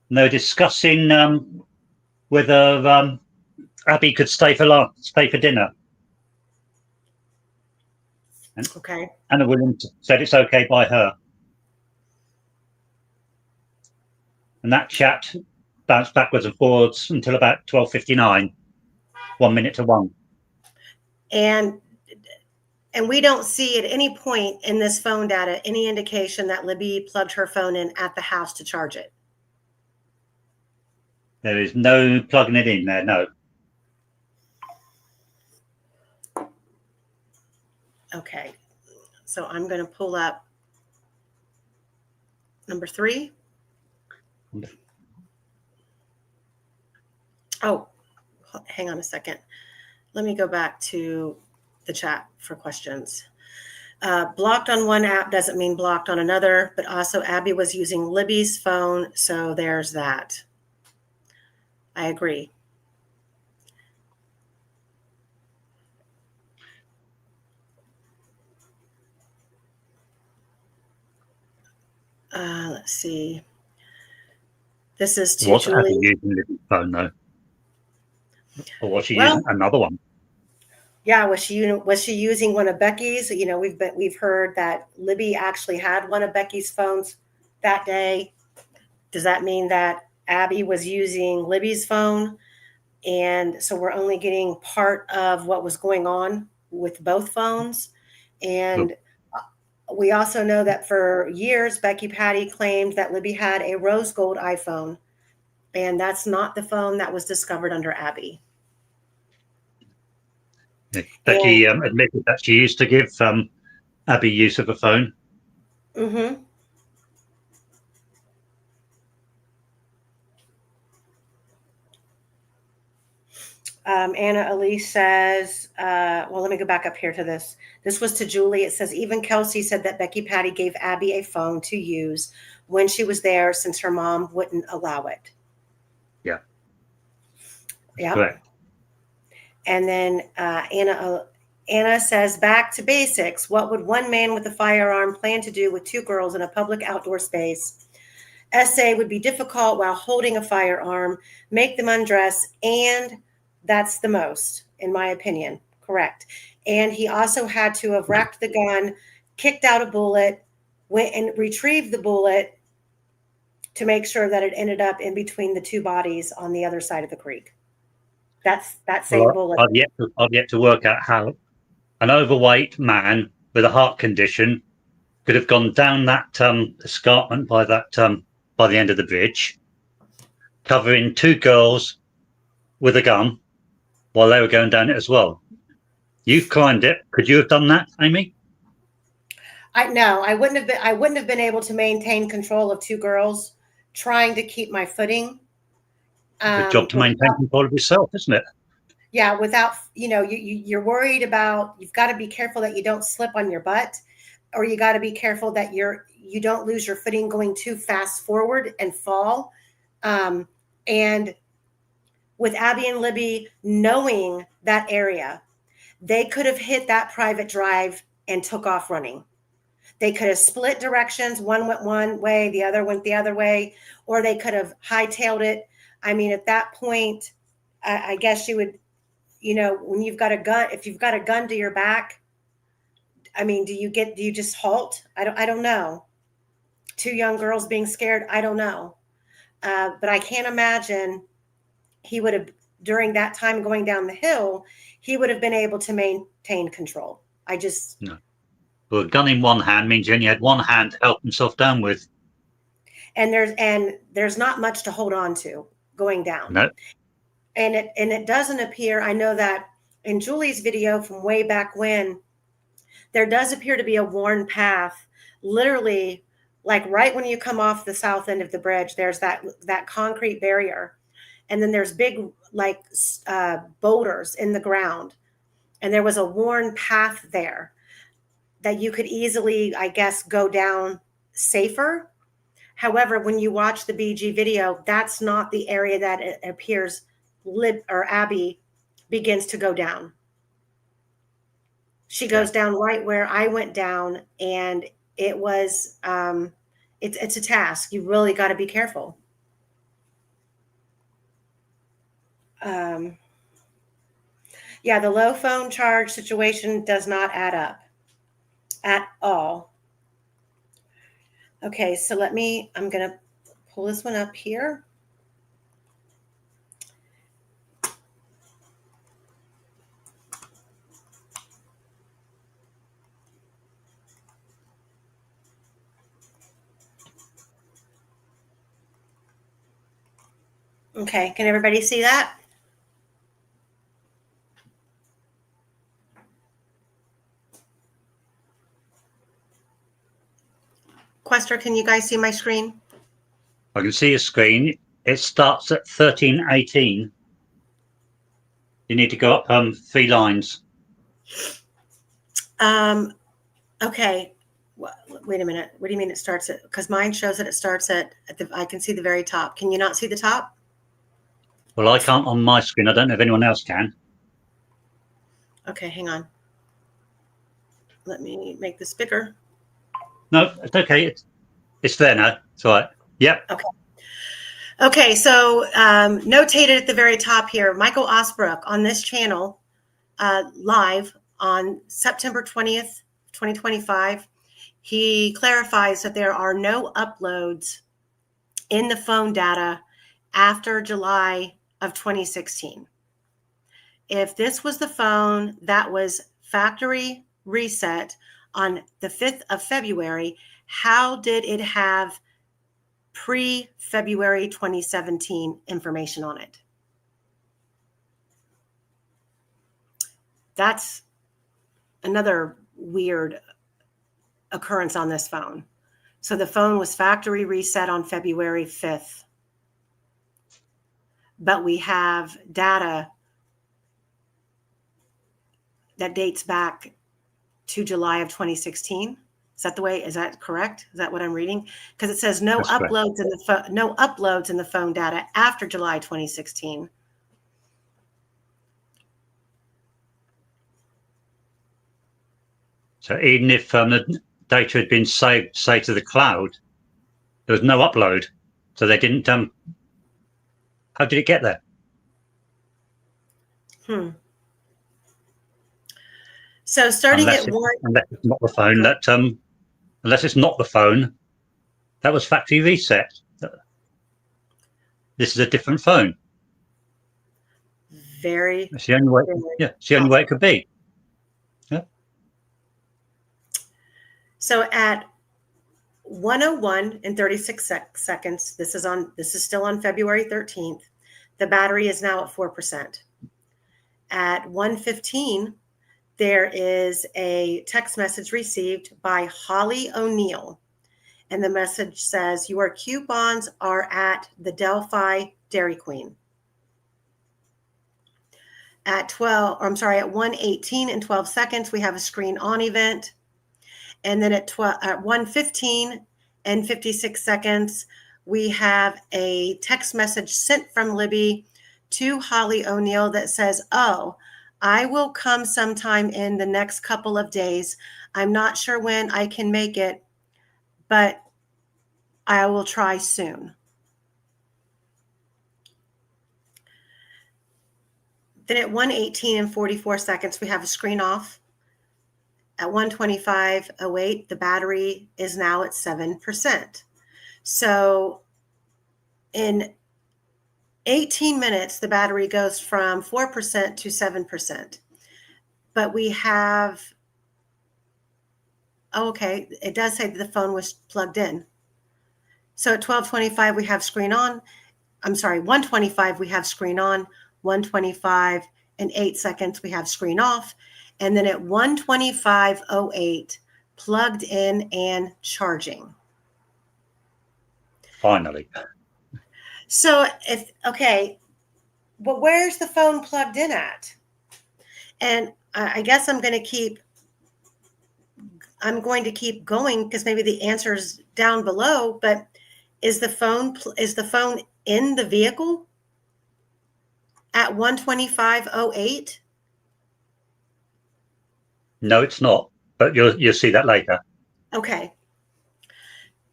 and they were discussing whether Abby could stay for dinner. And
okay.
Anna Williams said it's okay by her. And that chat bounced backwards and forwards until about 12:59, 1 minute to 1.
And we don't see at any point in this phone data any indication that Libby plugged her phone in at the house to charge it.
There is no plugging it in there, no.
Okay, so I'm going to pull up number 3. Oh, hang on a second. Let me go back to the chat for questions. Blocked on one app doesn't mean blocked on another, but also Abby was using Libby's phone, so there's that. I agree. Let's see. This is to
Was Abby
Julie.
using Libby's phone though, or was she
Well,
using another one?
yeah, was she using one of Becky's? You know, we've heard that Libby actually had one of Becky's phones that day. Does that mean that Abby was using Libby's phone? And so we're only getting part of what was going on with both phones. And we also know that for years, Becky Patty claimed that Libby had a rose gold iPhone. And that's not the phone that was discovered under Abby.
Becky admitted that she used to give Abby use of a phone.
Mm-hmm. Anna Elise says, well, let me go back up here to this. This was to Julie. It says, even Kelsey said that Becky Patty gave Abby a phone to use when she was there since her mom wouldn't allow it.
Yeah.
Yeah.
Correct.
And then Anna says, back to basics. What would one man with a firearm plan to do with two girls in a public outdoor space? Essay would be difficult while holding a firearm, make them undress, and that's the most, in my opinion. Correct. And he also had to have racked the gun, kicked out a bullet, went and retrieved the bullet to make sure that it ended up in between the two bodies on the other side of the creek. That's that same bullet.
I've yet to work out how an overweight man with a heart condition could have gone down that escarpment by the end of the bridge, covering two girls with a gun while they were going down it as well. You've climbed it. Could you have done that, Amy?
I wouldn't have been able to maintain control of two girls trying to keep my footing.
Good job to maintain control of yourself, isn't it?
Yeah, without, you're worried about, you've got to be careful that you don't slip on your butt, or you got to be careful that you don't lose your footing going too fast forward and fall. And with Abby and Libby knowing that area, they could have hit that private drive and took off running. They could have split directions. One went one way, the other went the other way, or they could have hightailed it. I mean, at that point, I guess you would, when you've got a gun, if you've got a gun to your back, I mean, do you just halt? I don't know. Two young girls being scared. I don't know. But I can't imagine he would have, during that time going down the hill, he would have been able to maintain control. No.
Well, a gun in one hand means you only had one hand to help himself down with.
And there's not much to hold on to going down.
No.
And it doesn't appear, I know that in Julie's video from way back when, there does appear to be a worn path, literally, like right when you come off the south end of the bridge, there's that concrete barrier. And then there's big, boulders in the ground. And there was a worn path there that you could easily, I guess, go down safer. However, when you watch the BG video, that's not the area that it appears Abby begins to go down. She goes down right where I went down, and it was, it's a task. You really got to be careful. Yeah, the low phone charge situation does not add up at all. Okay, so I'm going to pull this one up here. Okay, can everybody see that? Quester, can you guys see my screen?
I can see your screen. It starts at 1318. You need to go up 3 lines.
Okay. Wait a minute. What do you mean it starts at? Because mine shows that it starts at the. I can see the very top. Can you not see the top?
Well, I can't on my screen. I don't know if anyone else can.
Okay, hang on. Let me make this bigger.
No, it's okay. It's there now. It's all right. Yep.
Okay. Okay, so notated at the very top here, Michael Osbrook on this channel, live on September 20th, 2025. He clarifies that there are no uploads in the phone data after July of 2016. If this was the phone that was factory reset on the 5th of February, how did it have pre-February 2017 information on it? That's another weird occurrence on this phone. So the phone was factory reset on February 5th, but we have data that dates back to July of 2016. Is that correct? Is that what I'm reading? Because it says no uploads in the no uploads in the phone data after July 2016.
So even if the data had been saved, say, to the cloud, there was no upload. So they didn't. How did it get there?
So starting
unless
at one,
unless it's not the phone that unless it's not the phone that was factory reset. This is a different phone.
Very.
It's the only way. Yeah, it's the only way it could be. Yeah.
So at 1:01 and 36 seconds, this is still on February 13th. The battery is now at 4%. At 1:15, there is a text message received by Holly O'Neill. And the message says, your coupons are at the Delphi Dairy Queen. At 1:18 and 12 seconds, we have a screen on event. And then at 1:15 and 56 seconds, we have a text message sent from Libby to Holly O'Neill that says, oh, I will come sometime in the next couple of days. I'm not sure when I can make it, but I will try soon. Then at 1:18 and 44 seconds, we have a screen off. At 1:25:08, the battery is now at 7%. So in 18 minutes, the battery goes from 4% to 7%. But we have, okay, it does say that the phone was plugged in. So at 12:25, we have screen on. 1:25, we have screen on. 1:25 and 8 seconds, we have screen off. And then at 1:25:08, plugged in and charging.
Finally.
So but where's the phone plugged in at? And I guess I'm going to keep going because maybe the answer is down below, but is the phone in the vehicle at 1:25:08?
No, it's not. But you'll see that later.
Okay.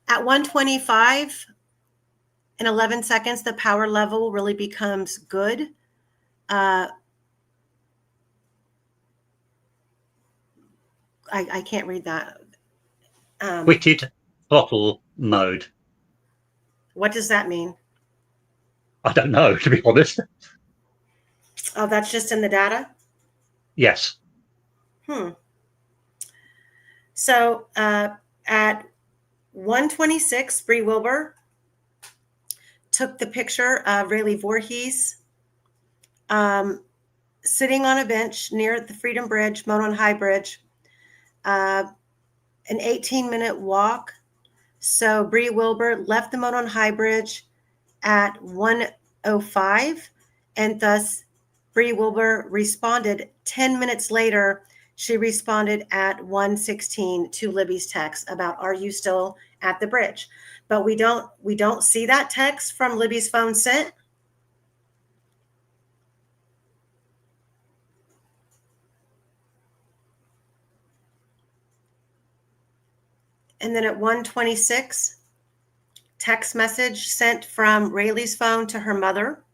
At 1:25 and 11 seconds, the power level really becomes good. I can't read that.
Quitted throttle mode.
What does that mean?
I don't know, to be honest.
Oh, that's just in the data?
Yes.
So at 1:26, Bree Wilbur took the picture of Rayleigh Voorhees sitting on a bench near the Freedom Bridge, Monon High Bridge, an 18-minute walk. So Bree Wilbur left the Monon High Bridge at 1:05, and thus Bree Wilbur responded 10 minutes later. She responded at 1:16 to Libby's text about, are you still at the bridge? But we don't see that text from Libby's phone sent. And then at 1:26, text message sent from Rayleigh's phone to her mother.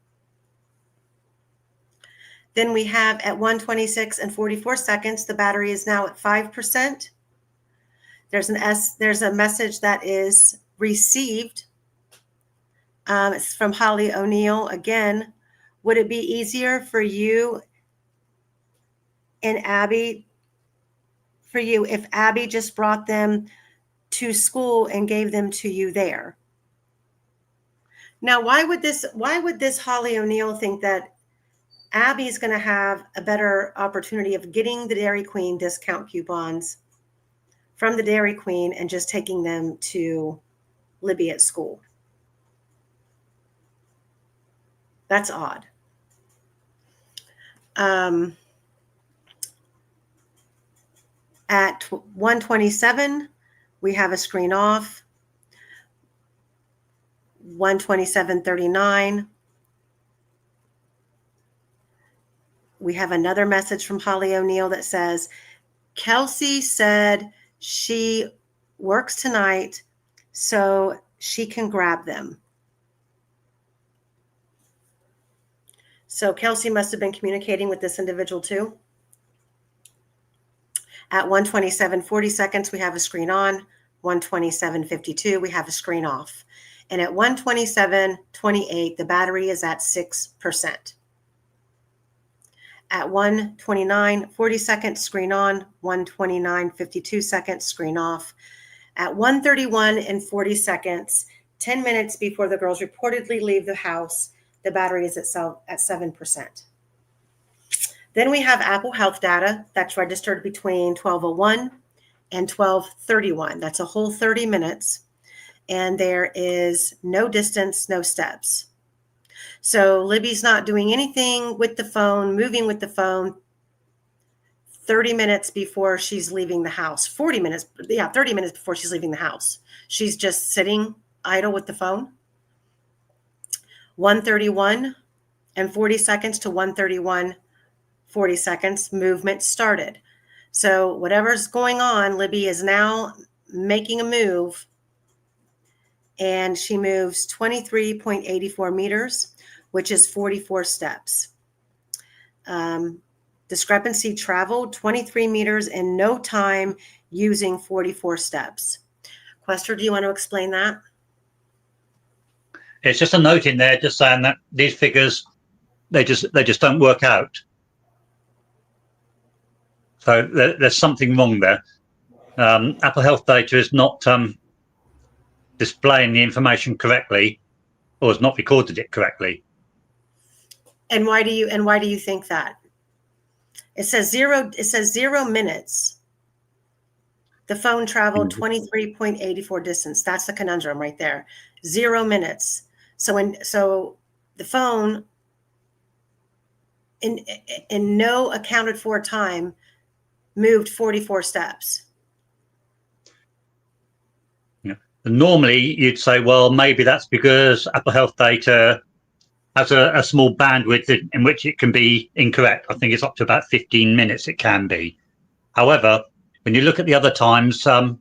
Then we have at 1:26 and 44 seconds, the battery is now at 5%. There's a message that is received. It's from Holly O'Neill again. Would it be easier for you and Abby, if Abby just brought them to school and gave them to you there? Now, why would this Holly O'Neill think that Abby's going to have a better opportunity of getting the Dairy Queen discount coupons from the Dairy Queen and just taking them to Libby at school? That's odd. At 1:27, we have a screen off. 1:27:39. We have another message from Holly O'Neill that says, Kelsey said she works tonight so she can grab them. So Kelsey must have been communicating with this individual too. At 1:27:40 seconds, we have a screen on. 1:27:52, we have a screen off. And at 1:27:28, the battery is at 6%. At 1:29:40 seconds, screen on. 1:29:52 seconds, screen off. At 1:31:40 seconds, 10 minutes before the girls reportedly leave the house, the battery is itself at 7%. Then we have Apple Health data that's registered between 12:01 and 12:31. That's a whole 30 minutes. And there is no distance, no steps. So Libby's not doing anything with the phone, moving with the phone 30 minutes before she's leaving the house. 30 minutes before she's leaving the house. She's just sitting idle with the phone. 1:31:40 seconds to 1:31:40 seconds, movement started. So whatever's going on, Libby is now making a move, and she moves 23.84 meters, which is 44 steps. Discrepancy traveled 23 meters in no time using 44 steps. Quester, do you want to explain that?
It's just a note in there just saying that these figures, they just don't work out. So there's something wrong there. Apple Health data is not displaying the information correctly, or has not recorded it correctly.
And why do you think that? It says 0 minutes. The phone traveled 23.84 distance. That's the conundrum right there. 0 minutes. So the phone in no accounted for time moved 44 steps.
Yeah. Normally you'd say, well, maybe that's because Apple Health data has a small bandwidth in which it can be incorrect. I think it's up to about 15 minutes it can be. However, when you look at the other times, the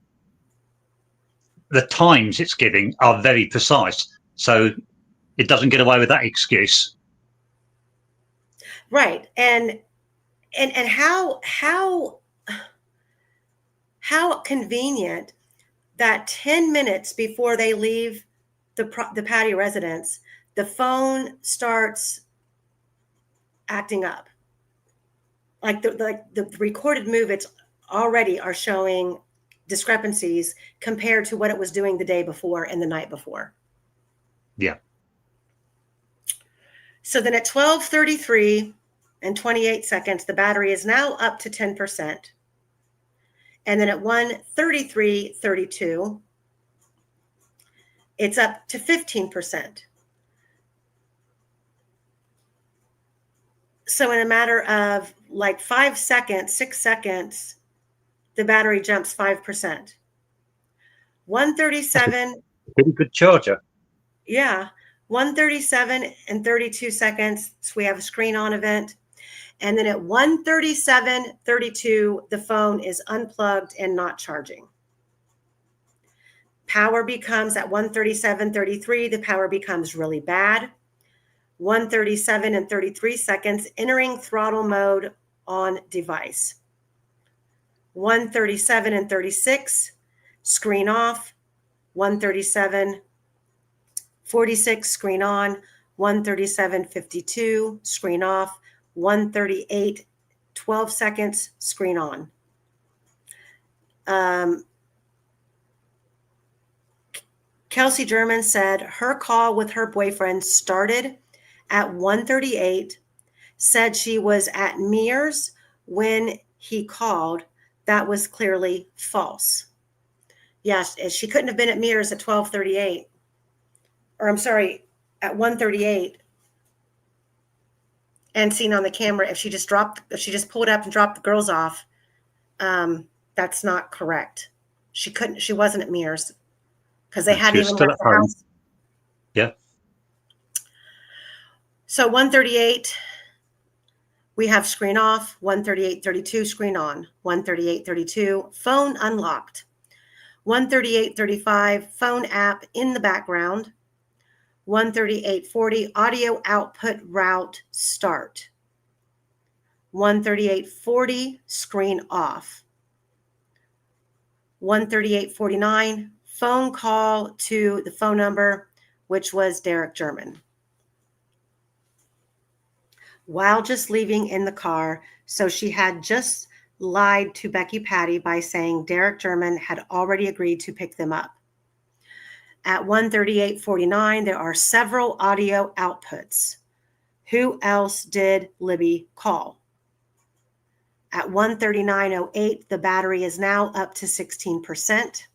times it's giving are very precise. So it doesn't get away with that excuse.
Right. And how convenient that 10 minutes before they leave the patio residence, the phone starts acting up. Like the recorded movements already are showing discrepancies compared to what it was doing the day before and the night before.
Yeah. So
then at 12:33:28 seconds, the battery is now up to 10%. And then at 1:33:32, it's up to 15%. So in a matter of like 5 seconds, 6 seconds, the battery jumps 5%. 137,
Pretty good charger.
yeah, 137 and 32 seconds, so we have a screen on event. And then at 137:32, the phone is unplugged and not charging. Power becomes at 137:33, the power becomes really bad. 137 and 33 seconds, entering throttle mode on device. 137 and 36, screen off. 137:46, screen on. 137:52, screen off. 138, 12 seconds, screen on. Kelsey German said her call with her boyfriend started at 1:38, said she was at Mears when he called. That was clearly false. Yes, she couldn't have been at Mears at 12:38. Or I'm sorry, at 1:38 and seen on the camera. If she just pulled up and dropped the girls off, that's not correct. She wasn't at Mears because they hadn't even left the house.
Yeah.
So 1:38, we have screen off. 1:38:32, screen on. 1:38:32, phone unlocked. 1:38:35, phone app in the background. 1:38:40, audio output route start. 1:38:40, screen off. 1:38:49, phone call to the phone number, which was Derek German. While just leaving in the car, so she had just lied to Becky Patty by saying Derek German had already agreed to pick them up. At 1:38:49, there are several audio outputs. Who else did Libby call? At 1:39:08, the battery is now up to 16%.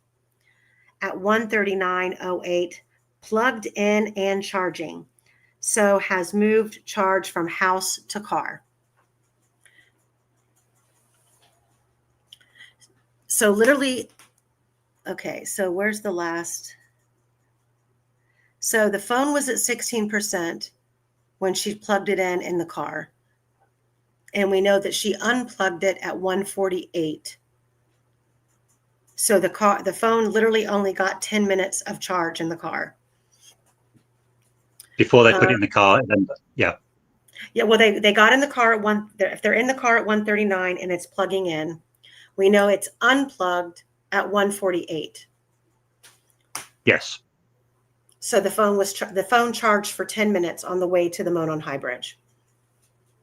At 1:39:08, plugged in and charging. So has moved charge from house to car. So literally, okay, so where's the last? So the phone was at 16% when she plugged it in the car. And we know that she unplugged it at 1:48. So the phone literally only got 10 minutes of charge in the car.
Before they put it in the car, and yeah.
Yeah, well, they got in the car at if they're in the car at 1:39 and it's plugging in, we know it's unplugged at 1:48.
Yes.
So the phone charged for 10 minutes on the way to the Monon High Bridge.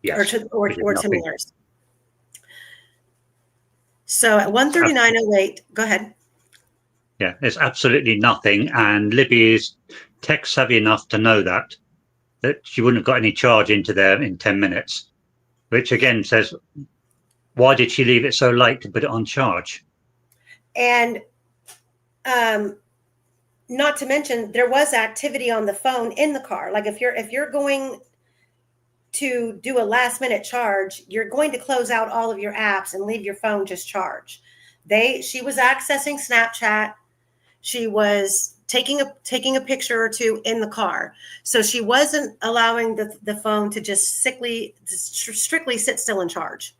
Yes.
Or to Mears. So at 1:39:08, go ahead.
Yeah, it's absolutely nothing. And Libby is tech savvy enough to know that she wouldn't have got any charge into there in 10 minutes, which again says, why did she leave it so late to put it on charge?
And not to mention, there was activity on the phone in the car. Like if you're going to do a last minute charge, you're going to close out all of your apps and leave your phone just charge. She was accessing Snapchat. She was taking a picture or two in the car. So she wasn't allowing the phone to just strictly sit still and charge.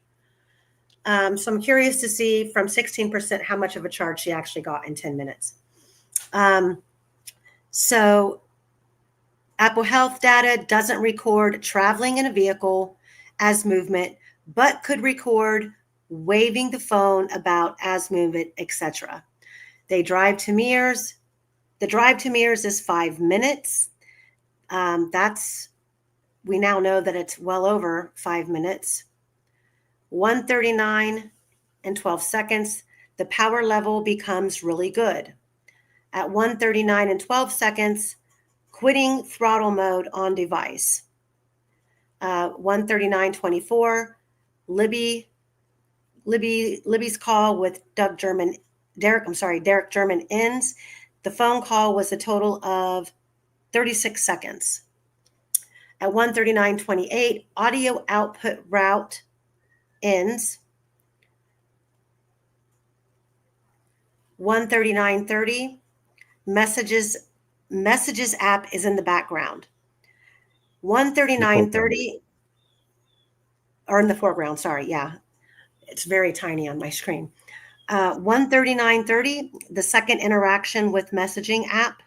So I'm curious to see from 16% how much of a charge she actually got in 10 minutes. So Apple Health data doesn't record traveling in a vehicle as movement, but could record waving the phone about as movement, etc. They drive to Mears. The drive to Mears is 5 minutes. We now know that it's well over 5 minutes. 1:39 and 12 seconds, the power level becomes really good. At 1:39 and 12 seconds, quitting throttle mode on device. 1:39:24, Libby's call with Derek German ends. The phone call was a total of 36 seconds. At 1:39:28, audio output route ends. 1:39:30, messages app is in the background. 1:39:30, or in the foreground, sorry, yeah. It's very tiny on my screen. 1:39:30, the second interaction with messaging app.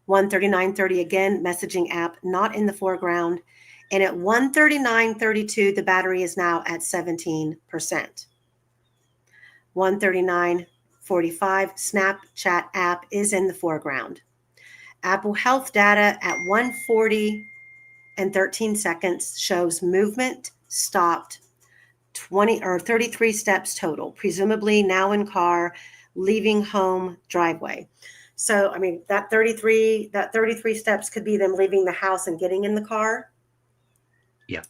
1:39:30 again, messaging app not in the foreground. And at 1:39:32, the battery is now at 17%. 1:39:45, Snapchat app is in the foreground. Apple Health data at 1:40 and 13 seconds shows movement stopped, 20 or 33 steps total, presumably now in car, leaving home driveway. So, I mean, that 33 steps could be them leaving the house and getting in the car.
Yeah.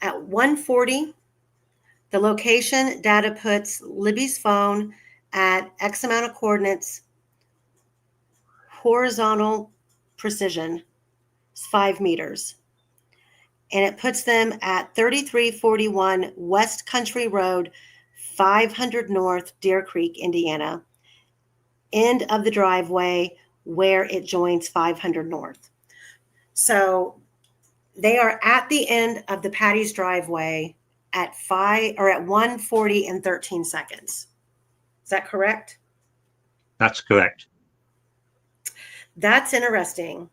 At 1:40, the location data puts Libby's phone at X amount of coordinates, horizontal precision, 5 meters. And it puts them at 3341 West Country Road, 500 North, Deer Creek, Indiana, end of the driveway where it joins 500 North. So they are at the end of the Patty's driveway at 1:40 and 13 seconds. Is that correct?
That's correct.
That's interesting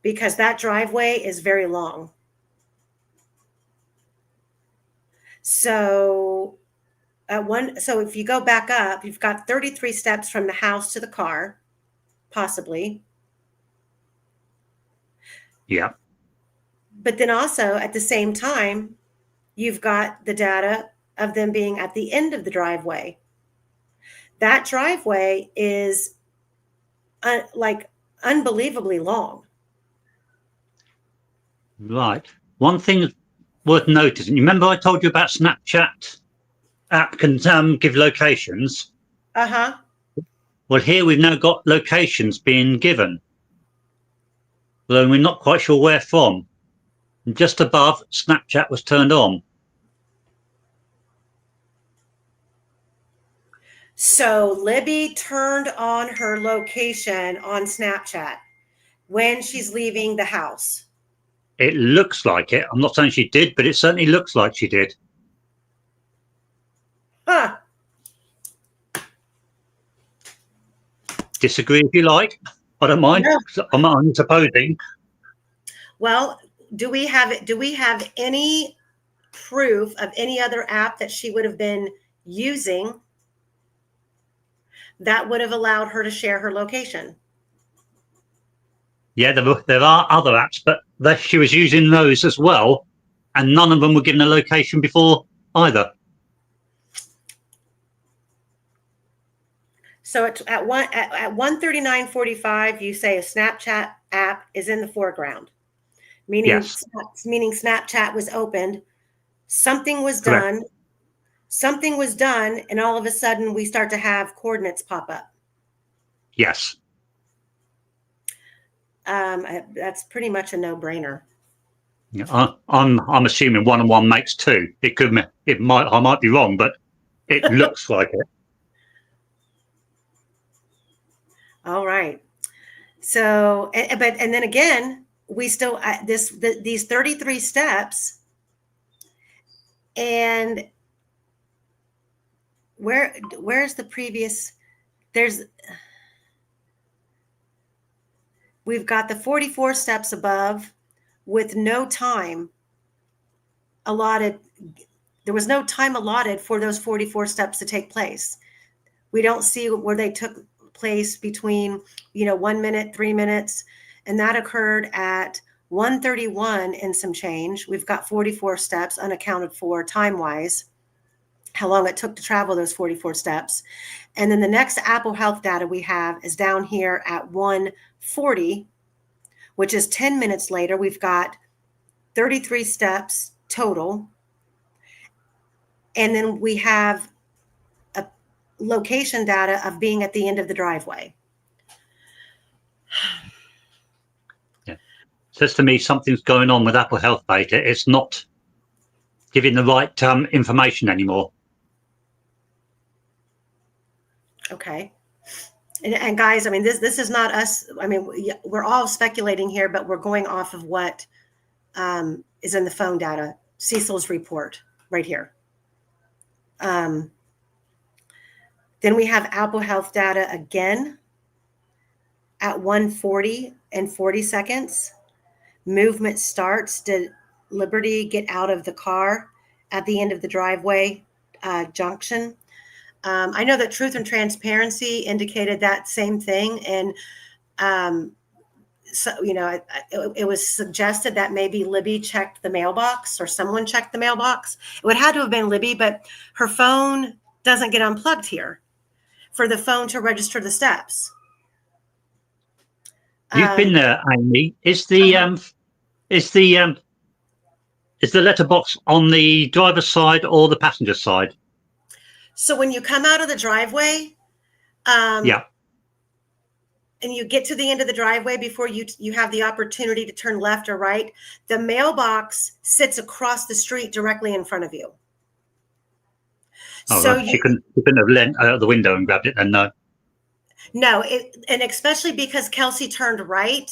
because that driveway is very long. So if you go back up, you've got 33 steps from the house to the car, possibly.
Yeah.
But then also at the same time, you've got the data of them being at the end of the driveway. That driveway is unbelievably long.
Right. One thing worth noticing, you remember I told you about Snapchat app can give locations?
Uh-huh.
Well, here we've now got locations being given, though we're not quite sure where from. And just above, Snapchat was turned on.
So Libby turned on her location on Snapchat when she's leaving the house.
It looks like it. I'm not saying she did, but it certainly looks like she did.
Huh.
Disagree if you like. I don't mind.
No.
I'm supposing.
Well, do we have any proof of any other app that she would have been using that would have allowed her to share her location?
Yeah, there are other apps, but she was using those as well, and none of them were given a location before either.
So at 1:39:45, you say a Snapchat app is in the foreground, meaning
Yes.
meaning Snapchat was opened, something was
Correct.
done, and all of a sudden we start to have coordinates pop up.
Yes.
That's pretty much a no-brainer.
Yeah, I'm assuming 1 and 1 makes 2. I might be wrong, but it looks like it.
All right. So, and then again, we still these 33 steps, and where's the previous? We've got the 44 steps above with no time allotted. There was no time allotted for those 44 steps to take place. We don't see where they took place between 1 minute, 3 minutes, and that occurred at 1:31 and some change. We've got 44 steps unaccounted for time-wise, how long it took to travel those 44 steps. And then the next Apple Health data we have is down here at 1:40, which is 10 minutes later. We've got 33 steps total. And then we have a location data of being at the end of the driveway.
Yeah. says to me something's going on with Apple Health data. It's not giving the right information anymore.
Okay. And guys, I mean, this is not us. I mean, we're all speculating here, but we're going off of what is in the phone data, Cecil's report right here. Then we have Apple Health data again at 1:40 and 40 seconds. Movement starts. Did Liberty get out of the car at the end of the driveway junction? I know that Truth and Transparency indicated that same thing. And so, you know, it was suggested that maybe Libby checked the mailbox or someone checked the mailbox. It would have to have been Libby, but her phone doesn't get unplugged here for the phone to register the steps.
You've been there, Amy. Is the letterbox on the driver's side or the passenger side?
So when you come out of the driveway,
Yeah.
and you get to the end of the driveway before you have the opportunity to turn left or right, the mailbox sits across the street directly in front of you.
Oh,
So
right. She couldn't have leant out the window and grabbed it then, no.
No, and especially because Kelsey turned right.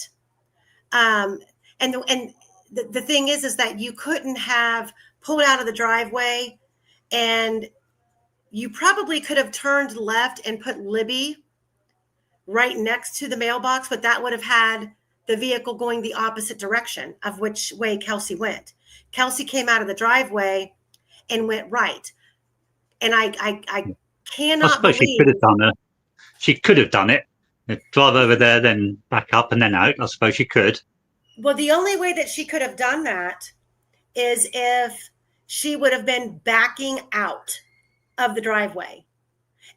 And the thing is that you couldn't have pulled out of the driveway, and you probably could have turned left and put Libby right next to the mailbox, but that would have had the vehicle going the opposite direction of which way Kelsey went. Kelsey came out of the driveway and went right. And I cannot
I suppose
believe
she could have done it. Drive over there, then back up and then out. I suppose she could.
Well, the only way that she could have done that is if she would have been backing out of the driveway.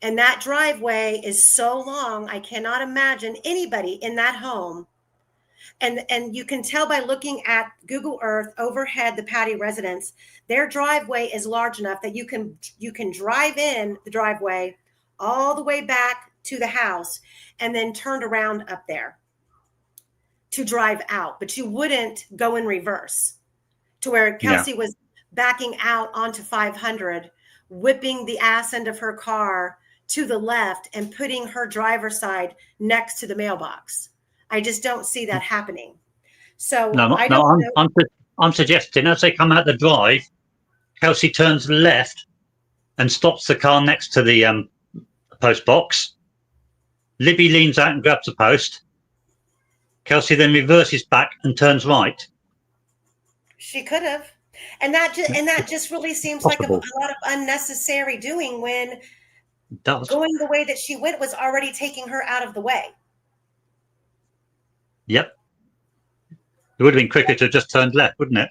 And that driveway is so long, I cannot imagine anybody in that home. And you can tell by looking at Google Earth overhead, the Patty residence, their driveway is large enough that you can drive in the driveway all the way back to the house and then turned around up there to drive out. But you wouldn't go in reverse to where Kelsey was backing out onto 500, whipping the ass end of her car to the left and putting her driver's side next to the mailbox. I just don't see that happening. So
I'm suggesting as they come out the drive, Kelsey turns left and stops the car next to the post box. Libby leans out and grabs the post. Kelsey then reverses back and turns right.
She could have. And that just really seems
Possible.
like a lot of unnecessary doing when
It does.
going the way that she went was already taking her out of the way.
Yep. It would have been quicker to have just turned left, wouldn't it?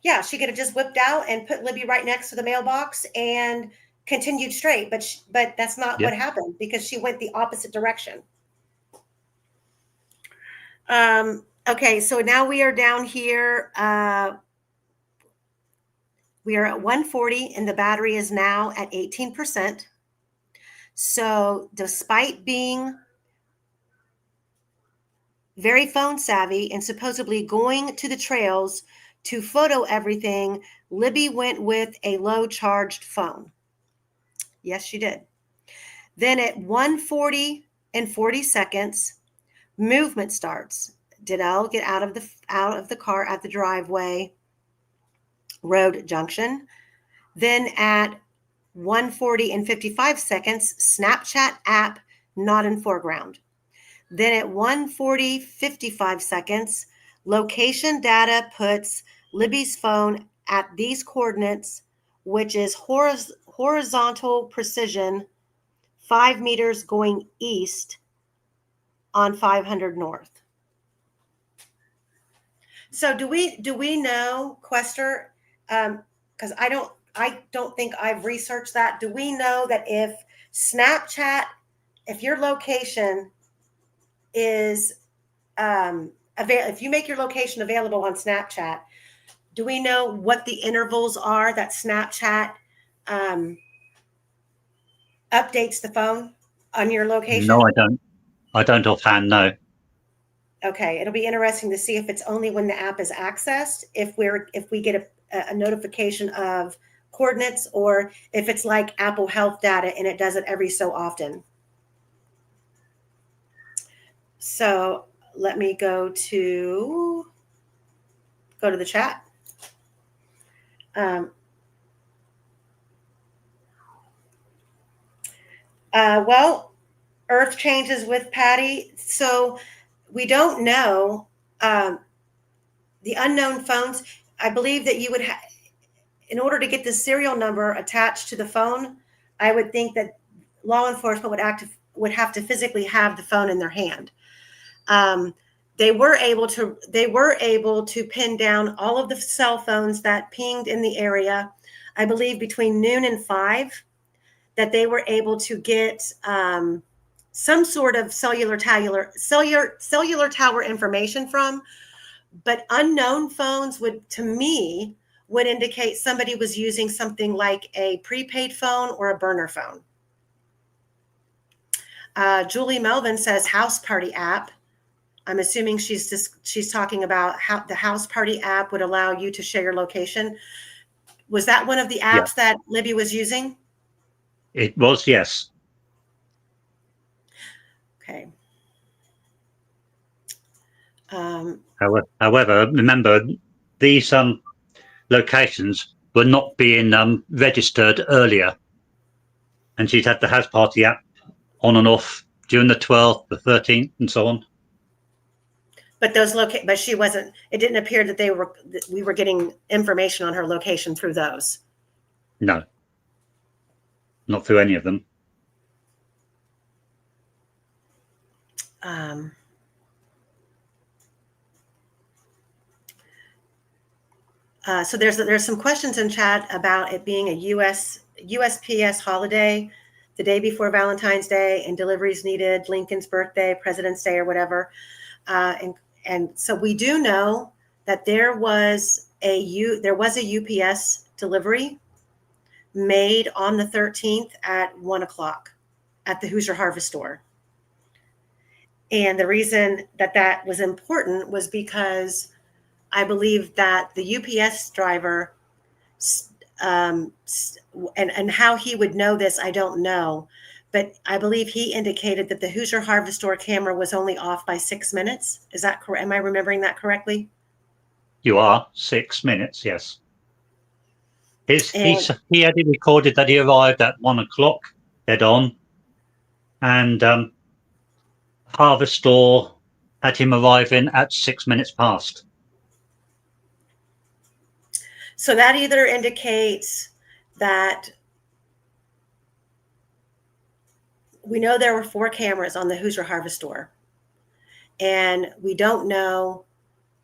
Yeah, she could have just whipped out and put Libby right next to the mailbox and continued straight. But that's not what happened because she went the opposite direction. Okay, so now we are down here. We are at 140 and the battery is now at 18%. So despite being very phone savvy and supposedly going to the trails to photo everything, Libby went with a low charged phone. Yes, she did. Then at 140 and 40 seconds, movement starts. Did Elle get out of the car at the driveway road junction? Then at 140 and 55 seconds, Snapchat app not in foreground. Then at 140, 55 seconds, location data puts Libby's phone at these coordinates, which is horizontal precision, 5 meters going east on 500 north. So do we know, Quester, because I don't think I've researched that. Do we know that if Snapchat, if your location is if you make your location available on Snapchat, do we know what the intervals are that Snapchat updates the phone on your location?
No, I don't. I don't offhand, no.
Okay, it'll be interesting to see if it's only when the app is accessed, if we get a notification of coordinates, or if it's like Apple Health data and it does it every so often. So let me go to the chat. Well, Earth changes with Patty. So we don't know. The unknown phones, I believe that you would have, in order to get the serial number attached to the phone, I would think that law enforcement would have to physically have the phone in their hand. They were able to pin down all of the cell phones that pinged in the area. I believe between noon and 5, that they were able to get some sort of cellular tower information from. But unknown phones would indicate somebody was using something like a prepaid phone or a burner phone. Julie Melvin says house party app. I'm assuming she's talking about how the house party app would allow you to share your location. Was that one of the apps that Libby was using?
It was, yes.
Okay.
However, remember, these locations were not being registered earlier, and she'd had the house party app on and off during the 12th, the 13th, and so on.
But but she wasn't. It didn't appear that we were getting information on her location through those.
No, not through any of them.
So there's some questions in chat about it being a USPS holiday, the day before Valentine's Day, and deliveries needed, Lincoln's birthday, President's Day, or whatever. And so we do know that there was a UPS delivery made on the 13th at 1:00 at the Hoosier Harvest Store. And the reason that was important was because I believe that the UPS driver, and how he would know this, I don't know, but I believe he indicated that the Hoosier Harvest Store camera was only off by 6 minutes. Is that correct? Am I remembering that correctly?
You are 6 minutes, yes. He had it recorded that he arrived at 1:00 dead on, and Harvest Store had him arriving at 6 minutes past.
So that either indicates that we know there were 4 cameras on the Hoosier Harvest Store, and we don't know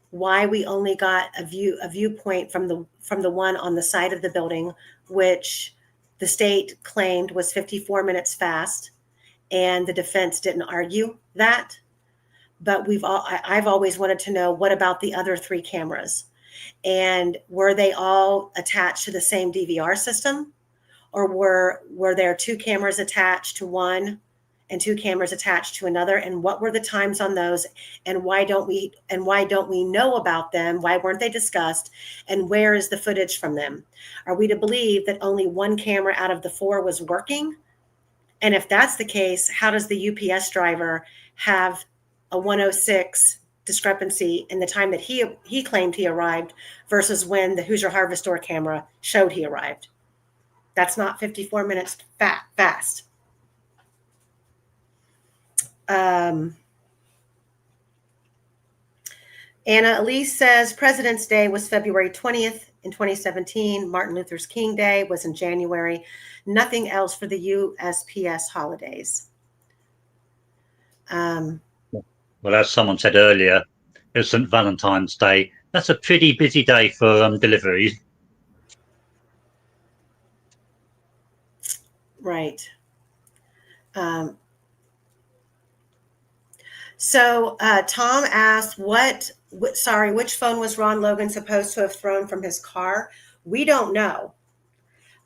why we only got a viewpoint from the one on the side of the building, which the state claimed was 54 minutes fast, and the defense didn't argue that. But I've always wanted to know, what about the other 3 cameras? And were they all attached to the same DVR system, or were there 2 cameras attached to one and 2 cameras attached to another? And what were the times on those? And why don't we know about them? Why weren't they discussed? And where is the footage from them? Are we to believe that only 1 camera out of the 4 was working? And if that's the case, how does the UPS driver have a 106 discrepancy in the time that he claimed he arrived versus when the Hoosier Harvest Store camera showed he arrived? That's not 54 minutes fast. Anna Elise says President's Day was February 20th in 2017. Martin Luther King Day was in January. Nothing else for the USPS holidays.
Well, as someone said earlier, it was St. Valentine's Day. That's a pretty busy day for deliveries.
Right. So Tom asked, which phone was Ron Logan supposed to have thrown from his car? We don't know.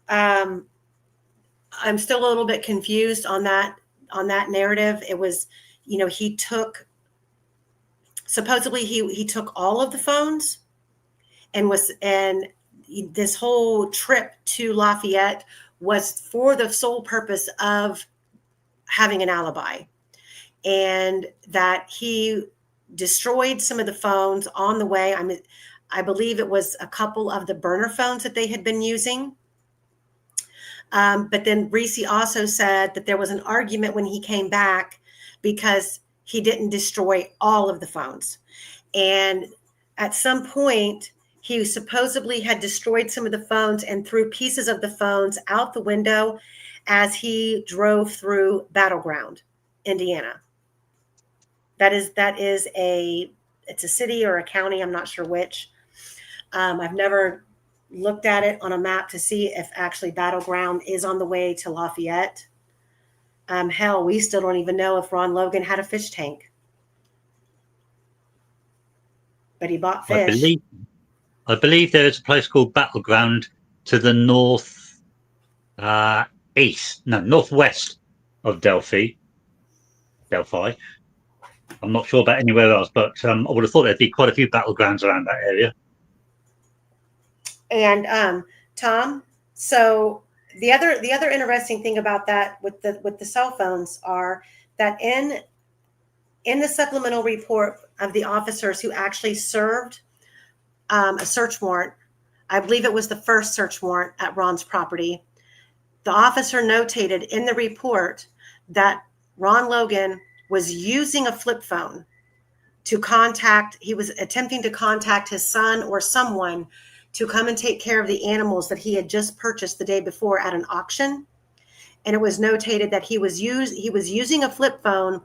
I'm still a little bit confused on that narrative. It was, he took supposedly he took all of the phones and this whole trip to Lafayette was for the sole purpose of having an alibi, and that he destroyed some of the phones on the way. I believe it was a couple of the burner phones that they had been using. But then Reese also said that there was an argument when he came back because he didn't destroy all of the phones. And at some point, he supposedly had destroyed some of the phones and threw pieces of the phones out the window as he drove through Battleground, Indiana. It's a city or a county, I'm not sure which. I've never looked at it on a map to see if actually Battleground is on the way to Lafayette. Hell, we still don't even know if Ron Logan had a fish tank. But he bought fish.
I believe there is a place called Battleground to the northwest of Delphi. I'm not sure about anywhere else, but I would have thought there'd be quite a few battlegrounds around that area.
And Tom, so the other interesting thing about that with the cell phones are that in the supplemental report of the officers who actually served a search warrant, I believe it was the first search warrant at Ron's property, the officer notated in the report that Ron Logan was using a flip phone he was attempting to contact his son or someone to come and take care of the animals that he had just purchased the day before at an auction. And it was notated that he was using a flip phone,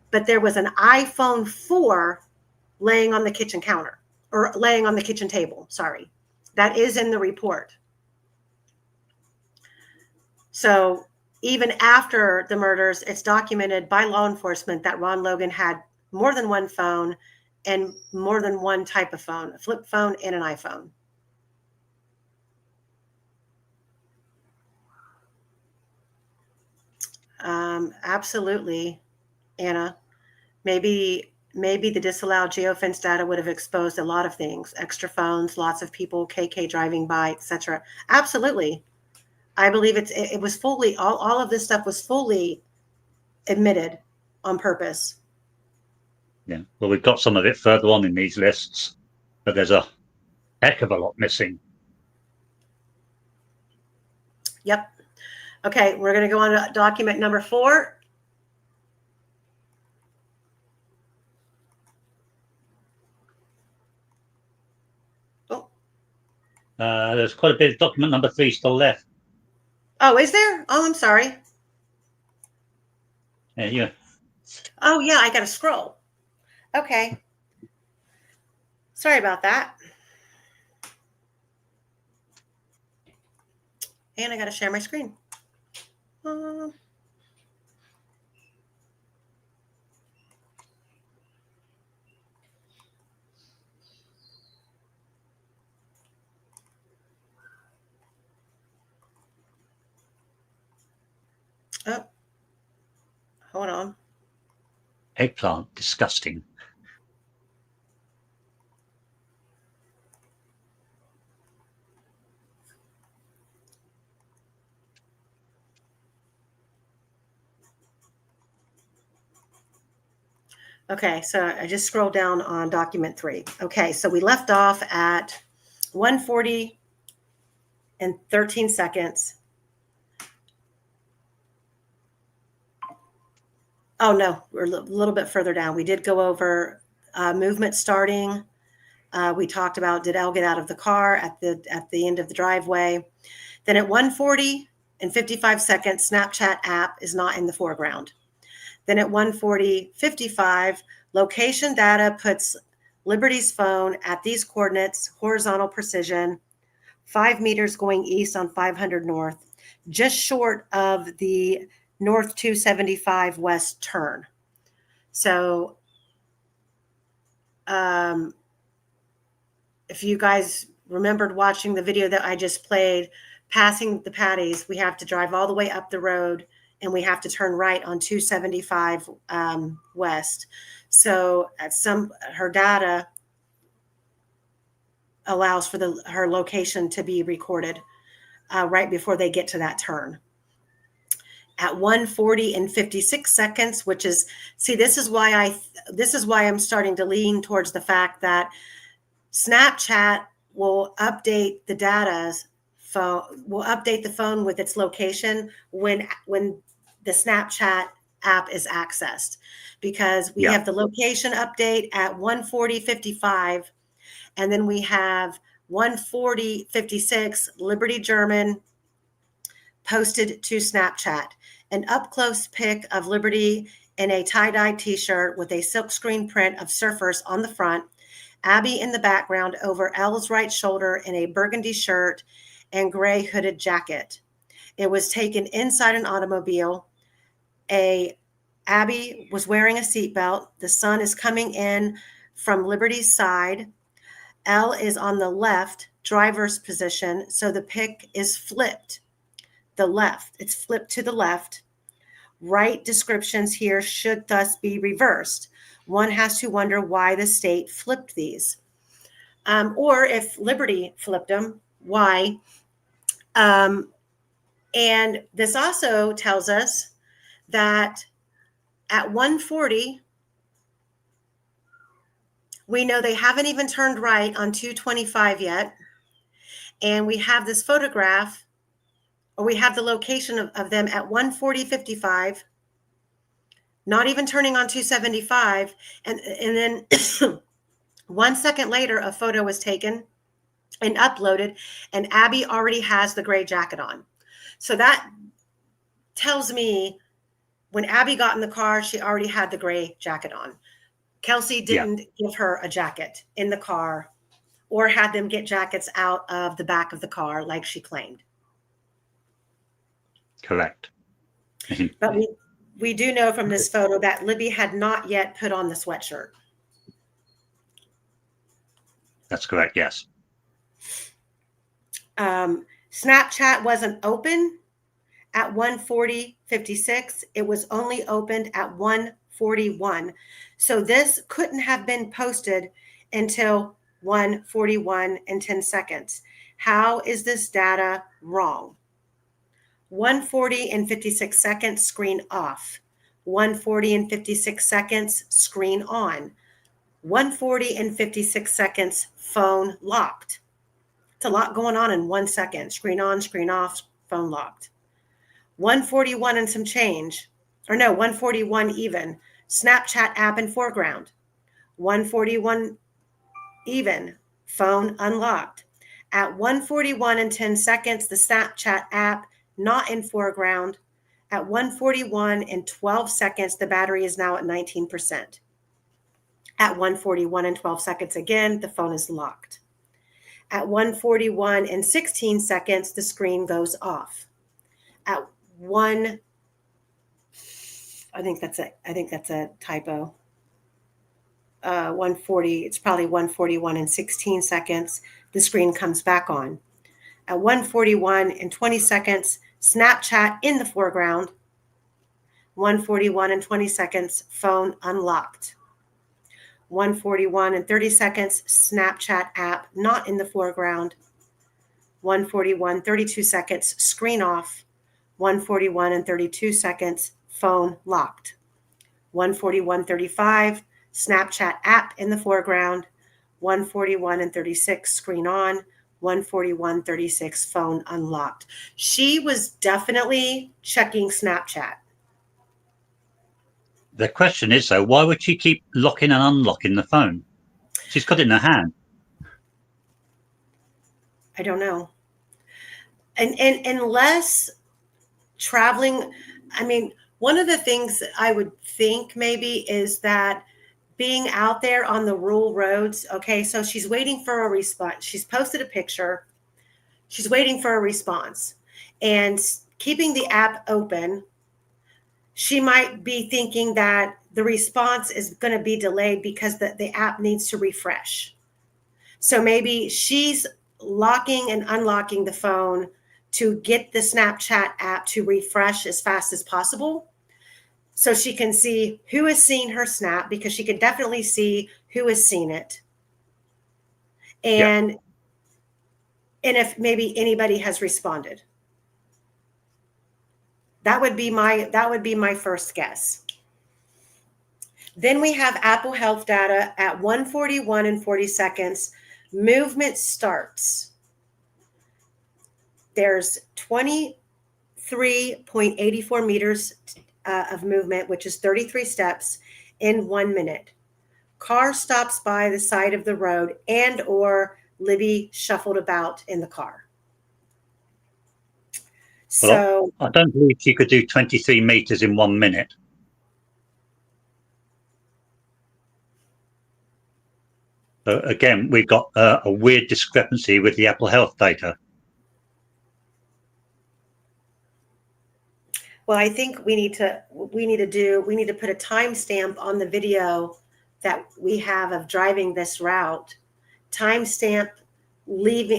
but there was an iPhone 4 laying on the kitchen counter, or laying on the kitchen table. Sorry. That is in the report. So even after the murders, it's documented by law enforcement that Ron Logan had more than one phone and more than one type of phone, a flip phone and an iPhone. Absolutely, Anna. Maybe the disallowed geofence data would have exposed a lot of things, extra phones, lots of people, KK driving by, etc. Absolutely. I believe it was fully, all of this stuff was fully admitted on purpose.
Yeah. Well, we've got some of it further on in these lists, but there's a heck of a lot missing.
Yep. Okay, we're going to go on to document number 4.
There's quite a bit of document number 3 still left.
Oh, is there? Oh, I'm sorry.
Yeah.
Oh, yeah, I got to scroll. Okay. Sorry about that. And I got to share my screen. Oh, hold on.
Eggplant, disgusting.
Okay, so I just scrolled down on document 3. Okay, so we left off at 1:40 and 13 seconds. Oh, no, we're a little bit further down. We did go over movement starting. We talked about, did Elle get out of the car at the end of the driveway? Then at 1:40 and 55 seconds, Snapchat app is not in the foreground. Then at 1:40:55, location data puts Liberty's phone at these coordinates, horizontal precision, 5 meters going east on 500 north, just short of the north 275 west turn. So if you guys remembered watching the video that I just played, passing the Patties, we have to drive all the way up the road and we have to turn right on 275 west. So her data allows for her location to be recorded right before they get to that turn. At 1:40 and 56 seconds, which is, see, this is why I'm starting to lean towards the fact that Snapchat will update the phone with its location when the Snapchat app is accessed, because we have the location update at 1:40:55, and then we have 1:40:56 Liberty German posted to Snapchat. An up-close pic of Liberty in a tie-dye t-shirt with a silkscreen print of surfers on the front, Abby in the background over Elle's right shoulder in a burgundy shirt and gray hooded jacket. It was taken inside an automobile. Abby was wearing a seatbelt. The sun is coming in from Liberty's side. Elle is on the left, driver's position, so the pic is flipped. It's flipped to the left. Right descriptions here should thus be reversed. One has to wonder why the state flipped these. Or if Liberty flipped them, why? And this also tells us that at 1:40, we know they haven't even turned right on 225 yet. And we have this photograph, or we have the location of them at 1:40:55, not even turning on 275. And then 1 second later, a photo was taken and uploaded, and Abby already has the gray jacket on. So that tells me when Abby got in the car, she already had the gray jacket on. Kelsey didn't give her a jacket in the car or had them get jackets out of the back of the car like she claimed.
Correct.
But we do know from this photo that Libby had not yet put on the sweatshirt.
That's correct, yes.
Snapchat wasn't open at 1:40:56. It was only opened at 1:41. So this couldn't have been posted until 1:41 and 10 seconds. How is this data wrong? 1:40 and 56 seconds, screen off. 1:40 and 56 seconds, screen on. 1:40 and 56 seconds, phone locked. It's a lot going on in 1 second. Screen on, screen off, phone locked. 1:41 and some change. Or no, 1:41 even. Snapchat app in foreground. 1:41 even. Phone unlocked. At 1:41 and 10 seconds, the Snapchat app not in foreground. At 1:41 and 12 seconds, the battery is now at 19%. At 1:41 and 12 seconds again, the phone is locked. At 1:41 and 16 seconds, the screen goes off. At I think that's a typo. 1:40, it's probably 1:41 and 16 seconds, the screen comes back on. At 1:41 and 20 seconds, Snapchat in the foreground. 1:41 and 20 seconds, phone unlocked. 1:41 and 30 seconds, Snapchat app not in the foreground. 1:41, 32 seconds, screen off. 1:41 and 32 seconds, phone locked. 1:41:35, Snapchat app in the foreground. 1:41 and 36, screen on. 1:41:36, phone unlocked. She was definitely checking Snapchat.
The question is, though, why would she keep locking and unlocking the phone? She's got it in her hand.
I don't know. And unless traveling, I mean, one of the things I would think maybe is that being out there on the rural roads, okay, so she's waiting for a response. She's posted a picture. She's waiting for a response. And keeping the app open, she might be thinking that the response is going to be delayed because the app needs to refresh. So maybe she's locking and unlocking the phone to get the Snapchat app to refresh as fast as possible. So she can see who has seen her snap, because she can definitely see who has seen it. And if maybe anybody has responded. That would be my first guess. Then we have Apple Health data at 1:41 and 40 seconds. Movement starts. There's 23.84 meters of movement, which is 33 steps in 1 minute. Car stops by the side of the road, and or Libby shuffled about in the car. So
I don't believe she could do 23 meters in 1 minute. So again, we've got a weird discrepancy with the Apple Health data.
well, I think we need to put a timestamp on the video that we have of driving this route. Timestamp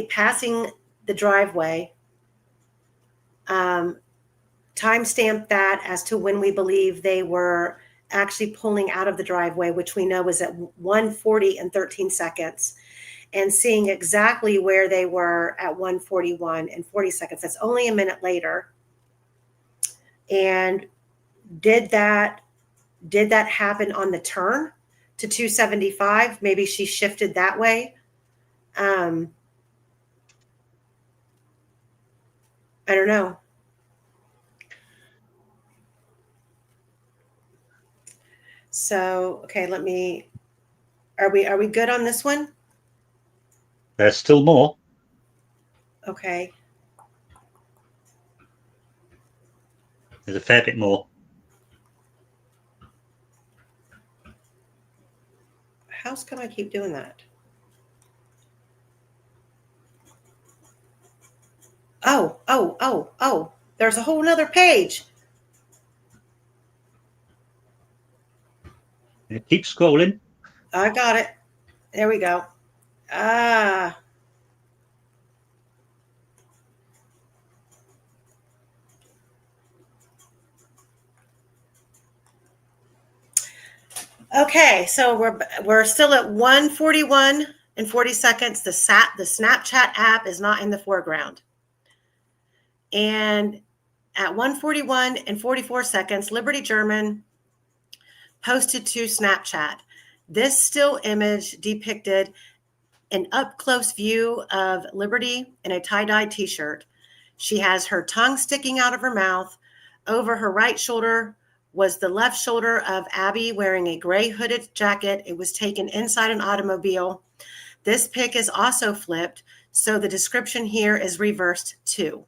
passing the driveway. Timestamp that as to when we believe they were actually pulling out of the driveway, which we know was at 1:40 and 13 seconds, and seeing exactly where they were at 1:41 and 40 seconds. That's only a minute later. And did that happen on the turn to 275? Maybe she shifted that way. I don't know. So, okay, are we good on this one?
There's still more.
Okay.
There's a fair bit more.
How's come I keep doing that? Oh, there's a whole nother page.
Keep scrolling.
I got it. There we go. Okay, so we're still at 1:41 and 40 seconds. The Snapchat app is not in the foreground. And at 1:41 and 44 seconds, Liberty German posted to Snapchat. This still image depicted an up-close view of Liberty in a tie-dye t-shirt. She has her tongue sticking out of her mouth. Over her right shoulder was the left shoulder of Abby wearing a gray hooded jacket. It was taken inside an automobile. This pic is also flipped, so the description here is reversed too.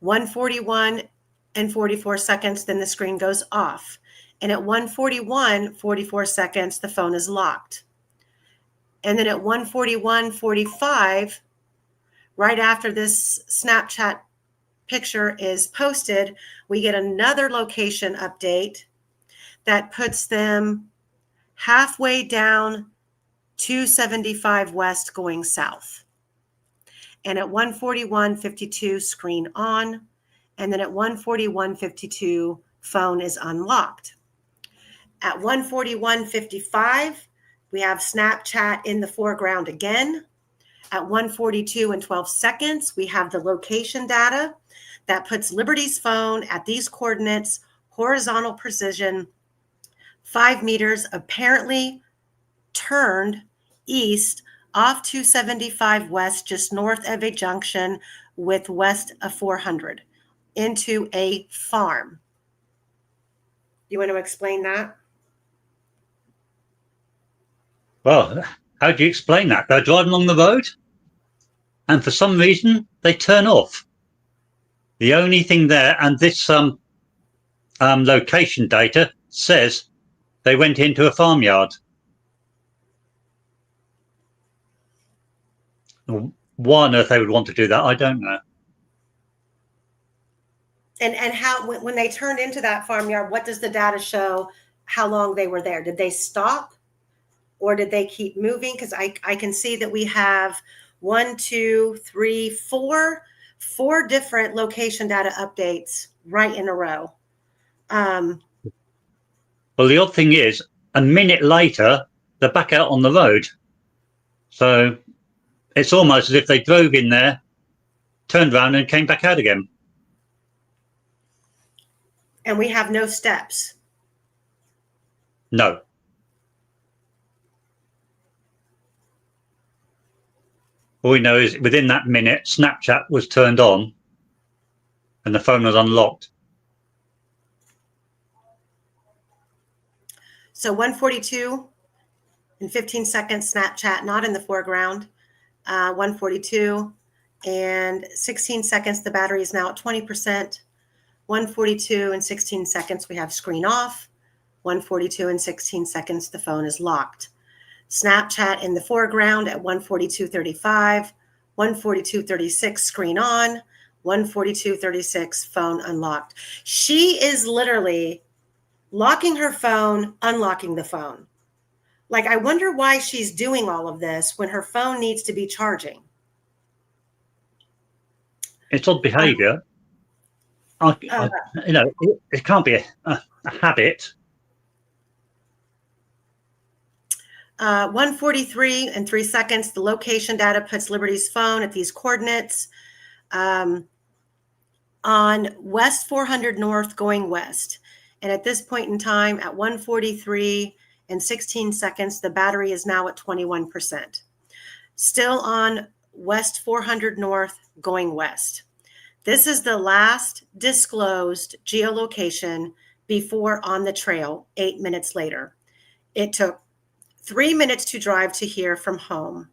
1:41 and 44 seconds, then the screen goes off. And at 1:41, 44 seconds, the phone is locked. And then at 1:41:45, right after this Snapchat picture is posted, we get another location update that puts them halfway down 275 West going south. And at 1:41:52, screen on. And then at 1:41:52, phone is unlocked. At 1:41:55, we have Snapchat in the foreground again. At 1:42 and 12 seconds, we have the location data that puts Liberty's phone at these coordinates, horizontal precision, 5 meters, apparently turned east off 275 West, just north of a junction with west of 400, into a farm. You want to explain that?
Well, how do you explain that? They're driving along the road, and for some reason, they turn off. The only thing there, and this location data says they went into a farmyard. Why on earth they would want to do that, I don't know.
And how, when they turned into that farmyard, what does the data show how long they were there? Did they stop or did they keep moving? Because I can see that we have 1, 2, 3, 4 different location data updates right in a row. Um,
Well, the odd thing is, a minute later, they're back out on the road. So it's almost as if they drove in there, turned around and came back out again.
and we have no steps.
No. All we know is within that minute, Snapchat was turned on and the phone was unlocked.
So 1:42 and 15 seconds, Snapchat not in the foreground. 1:42 and 16 seconds, the battery is now at 20%. 1:42 and 16 seconds, we have screen off. 1:42 and 16 seconds, the phone is locked. Snapchat in the foreground at 1:42:35, 1:42:36, screen on, 1:42:36, phone unlocked. She is literally locking her phone, unlocking the phone. Like, I wonder why she's doing all of this when her phone needs to be charging.
It's odd behaviour. It can't be a habit.
1:43 and 3 seconds, the location data puts Liberty's phone at these coordinates on West 400 North going west. And at this point in time, at 1:43 and 16 seconds, the battery is now at 21%. Still on West 400 North going west. This is the last disclosed geolocation before on the trail 8 minutes later. It took 3 minutes to drive to here from home.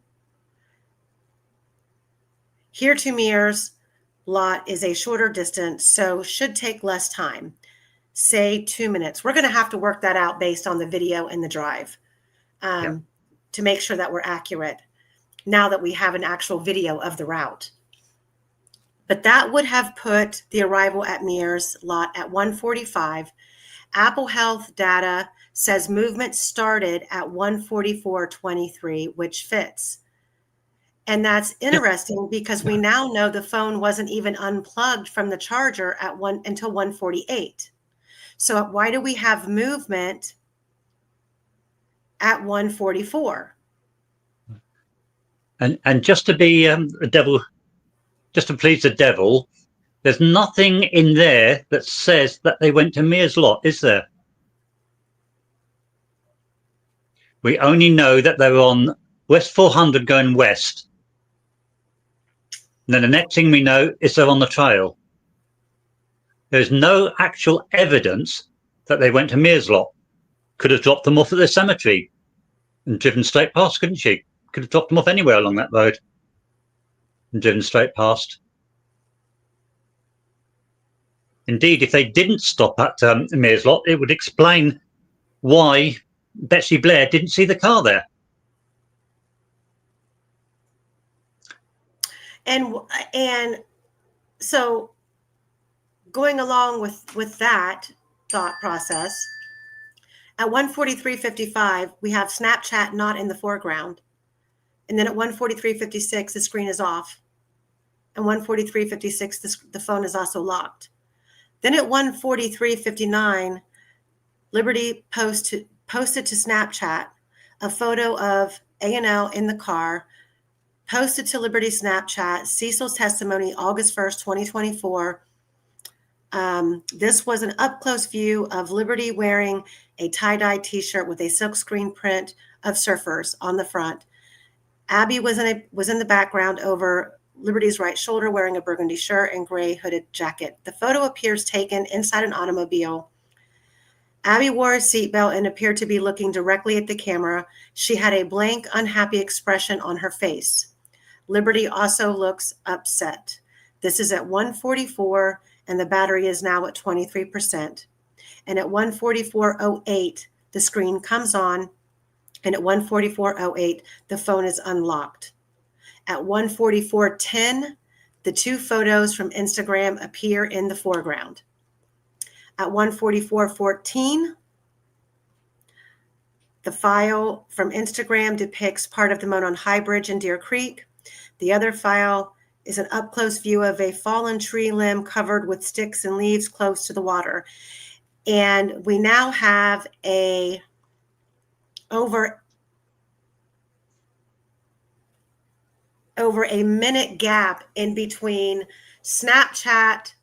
Here to Mears lot is a shorter distance, so should take less time. Say 2 minutes. We're going to have to work that out based on the video and the drive to make sure that we're accurate now that we have an actual video of the route. But that would have put the arrival at Mears lot at 1:45. Apple Health data says movement started at 1:44:23, which fits. And that's interesting because we now know the phone wasn't even unplugged from the charger until 1:48. So why do we have movement at 1:44?
And just to be the devil, just to please the devil, there's nothing in there that says that they went to Mears lot, is there? We only know that they're on West 400 going west. And then the next thing we know is they're on the trail. There's no actual evidence that they went to Mears lot. Could have dropped them off at the cemetery and driven straight past, couldn't she? Could have dropped them off anywhere along that road and driven straight past. Indeed, if they didn't stop at Mears lot, it would explain why Betsy Blair didn't see the car there.
And so going along with that thought process, at 1:43:55, we have Snapchat not in the foreground. And then at 1:43:56, the screen is off. And 1:43:56, the phone is also locked. Then at 1:43:59, Liberty posted to Snapchat a photo of A&L in the car, posted to Liberty Snapchat, Cecil's testimony, August 1st, 2024. This was an up-close view of Liberty wearing a tie-dye t-shirt with a silkscreen print of surfers on the front. Abby was in the background over Liberty's right shoulder wearing a burgundy shirt and gray hooded jacket. The photo appears taken inside an automobile. Abby wore a seatbelt and appeared to be looking directly at the camera. She had a blank, unhappy expression on her face. Liberty also looks upset. This is at 1:44, and the battery is now at 23%. And at 1:44:08, the screen comes on, and at 1:44:08, the phone is unlocked. At 1:44:10, the two photos from Instagram appear in the foreground. At 1:44:14, the file from Instagram depicts part of the Monon High Bridge in Deer Creek. The other file is an up-close view of a fallen tree limb covered with sticks and leaves close to the water. And we now have over a minute gap in between Snapchat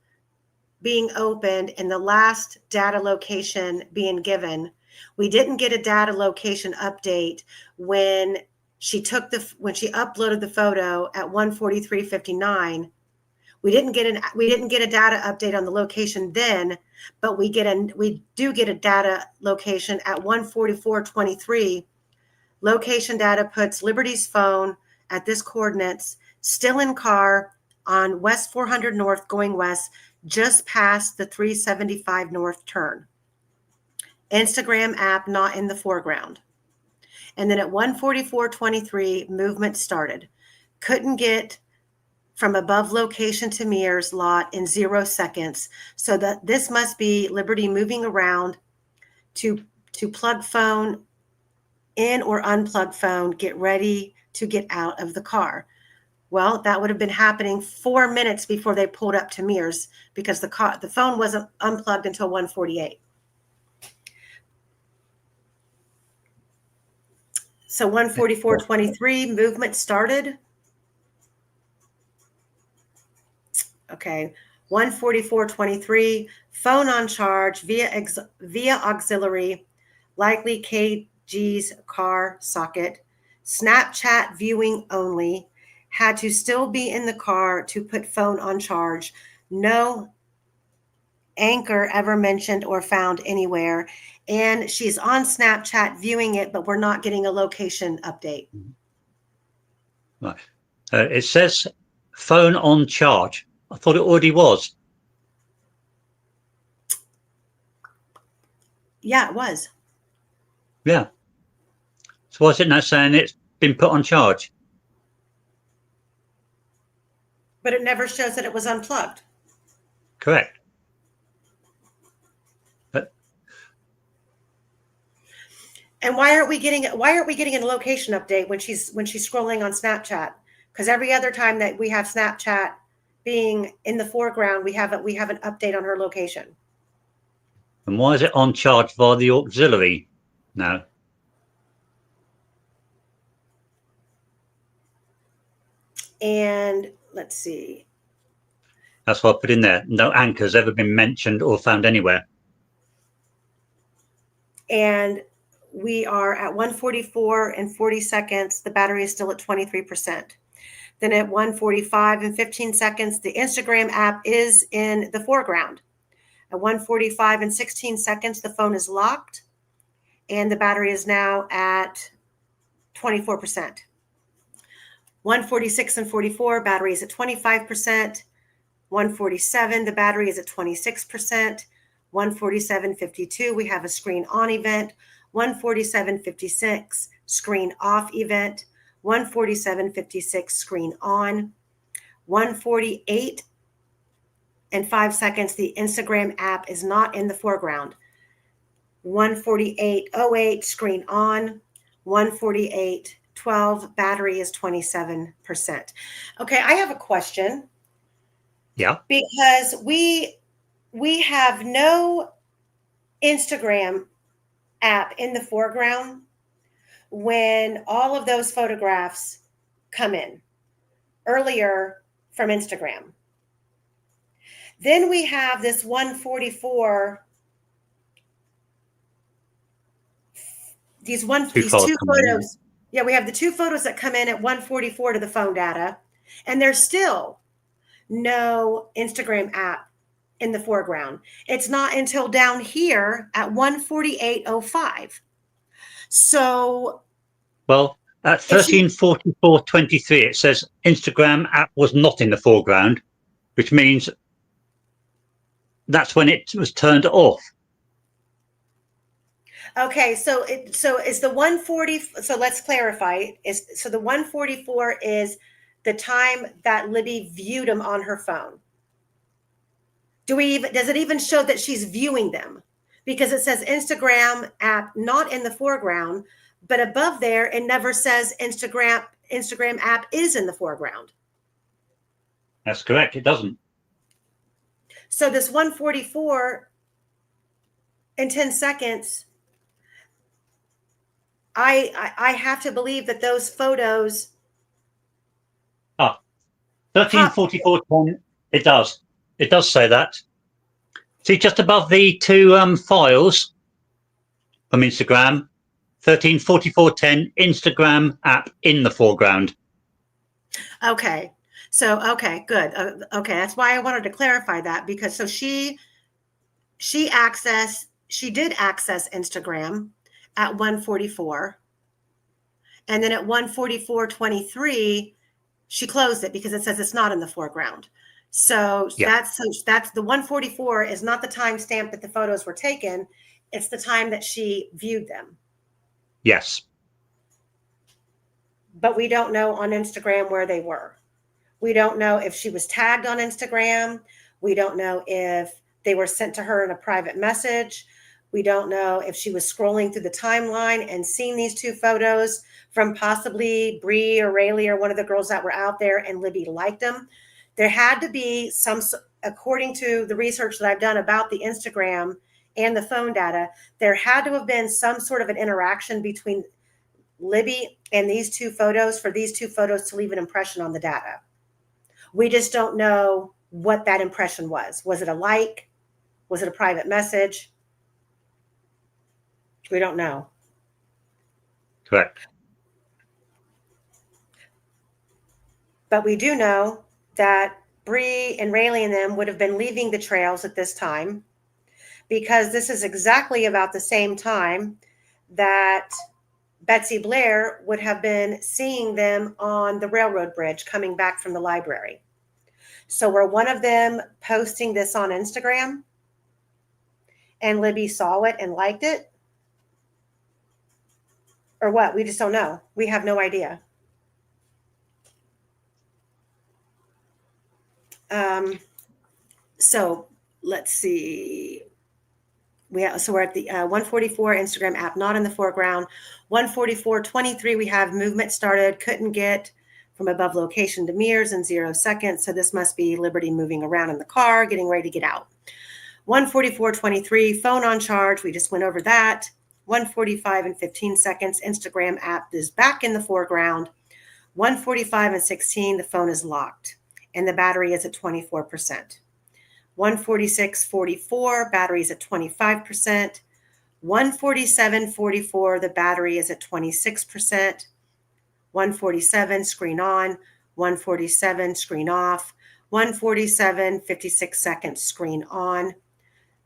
being opened and the last data location being given. We didn't get a data location update when she uploaded the photo at 1:43:59. We didn't get a data update on the location then, but we do get a data location at 1:44:23. Location data puts Liberty's phone at this coordinates, still in car on West 400 North going west, just past the 375 North turn. Instagram app not in the foreground. And then at 1:44:23, movement started. Couldn't get from above location to mirrors lot in 0 seconds. So that this must be Liberty moving around to plug phone in or unplug phone, get ready to get out of the car. Well, that would have been happening 4 minutes before they pulled up to mirrors because the phone wasn't unplugged until 1:48. So 1:44:23, movement started. Okay, 1:44:23, phone on charge via auxiliary, likely KG's car socket, Snapchat viewing only, had to still be in the car to put phone on charge. No anchor ever mentioned or found anywhere. And she's on Snapchat viewing it, but we're not getting a location update.
Right. It says phone on charge. I thought it already was.
Yeah, it was.
Yeah. So why is it now saying it's been put on charge?
But it never shows that it was unplugged.
Correct.
And why aren't we getting a location update when she's scrolling on Snapchat? Because every other time that we have Snapchat being in the foreground, we have an update on her location.
And why is it on charge via the auxiliary now?
And let's see.
That's what I put in there. No anchor's ever been mentioned or found anywhere.
And we are at 1:44:40. The battery is still at 23%. Then at 1:45:15, the Instagram app is in the foreground. At 1:45:16, the phone is locked and the battery is now at 24%. 1:46:44, battery is at 25%. 1:47, the battery is at 26%. 1:47:52, we have a screen on event. 1:47:56, screen off event. 1:47:56, screen on. 1:48:05, the Instagram app is not in the foreground. 1:48:08, screen on. 1:48:12, battery is 27%. Okay, I have a question.
Yeah.
Because we have no Instagram app in the foreground when all of those photographs come in earlier from Instagram. Then we have this 1:44, these two photos. Yeah, we have the two photos that come in at 1:44 to the phone data, and there's still no Instagram app in the foreground. It's not until down here at 1:48:05. So,
well, at 13:44:23, it says Instagram app was not in the foreground, which means that's when it was turned off.
Okay, so is the 1:40? So let's clarify. So the 1:44 is the time that Libby viewed them on her phone. Does it even show that she's viewing them? Because it says Instagram app not in the foreground, but above there it never says Instagram app is in the foreground.
That's correct. It doesn't.
So this 1:44 in 10 seconds, I have to believe that those photos
134410. It does. It does say that. See, just above the two files from Instagram, 134410 Instagram app in the foreground.
Okay. So, okay, good. Okay. That's why I wanted to clarify that, because so she did access Instagram at 1:44. And then at 1:44:23, she closed it because it says it's not in the foreground. So
Yeah.
that's the 1:44 is not the timestamp that the photos were taken. It's the time that she viewed them.
Yes.
But we don't know on Instagram where they were. We don't know if she was tagged on Instagram. We don't know if they were sent to her in a private message. We don't know if she was scrolling through the timeline and seeing these two photos from possibly Bree or Rayleigh or one of the girls that were out there, and Libby liked them. There had to be some, according to the research that I've done about the Instagram and the phone data, there had to have been some sort of an interaction between Libby and these two photos for these two photos to leave an impression on the data. We just don't know what that impression was. Was it a like? Was it a private message? We don't know.
Correct.
But we do know that Bree and Rayleigh and them would have been leaving the trails at this time, because this is exactly about the same time that Betsy Blair would have been seeing them on the railroad bridge coming back from the library. So were one of them posting this on Instagram and Libby saw it and liked it? Or what? We just don't know. We have no idea. So let's see. So we're at the 1:44 Instagram app, not in the foreground. 1:44:23, we have movement started, couldn't get from above location to mirrors in 0 seconds. So this must be Liberty moving around in the car, getting ready to get out. 1:44:23, phone on charge. We just went over that. 1:45 and 15 seconds, Instagram app is back in the foreground. 1:45 and 16, the phone is locked and the battery is at 24%. 1:46:44, battery is at 25%. 1:47:44, the battery is at 26%. 1:47, screen on. 1:47, screen off. 1:47, 56 seconds, screen on.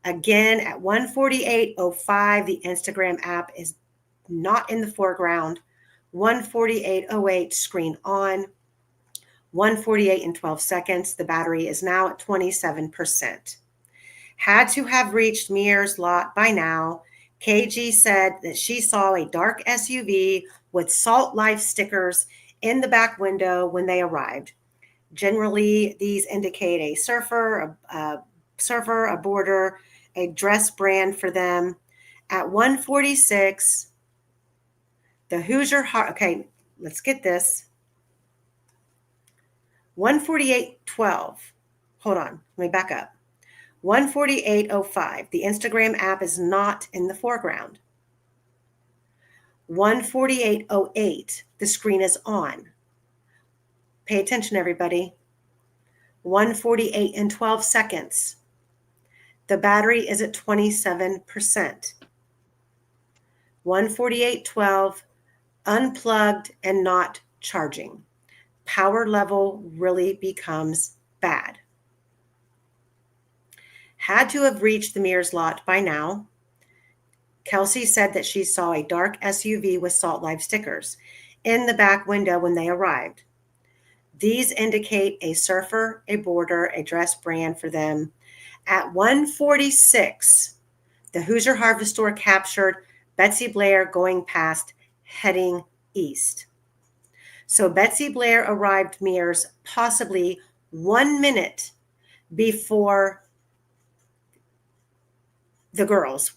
Again, at 1:48:05, the Instagram app is not in the foreground. 1:48:08, screen on. 1:48 and 12 seconds, the battery is now at 27%. Had to have reached Mears' lot by now. KG said that she saw a dark SUV with Salt Life stickers in the back window when they arrived. Generally, these indicate a surfer, a boarder, a dress brand for them. At 1:46, the Hoosier, okay, let's get this. 1:48:12. Hold on, let me back up. 1:48:05. The Instagram app is not in the foreground. 1:48:08. The screen is on. Pay attention, everybody. 1:48 and 12 seconds. The battery is at 27%. 1:48:12. Unplugged and not charging. Power level really becomes bad. Had to have reached the Mears lot by now. Kelsey said that she saw a dark SUV with Salt Life stickers in the back window when they arrived. These indicate a surfer, a boarder, a dress brand for them. At 1:46, the Hoosier Harvest Store captured Betsy Blair going past, heading east. So Betsy Blair arrived Mears possibly 1 minute before the girls.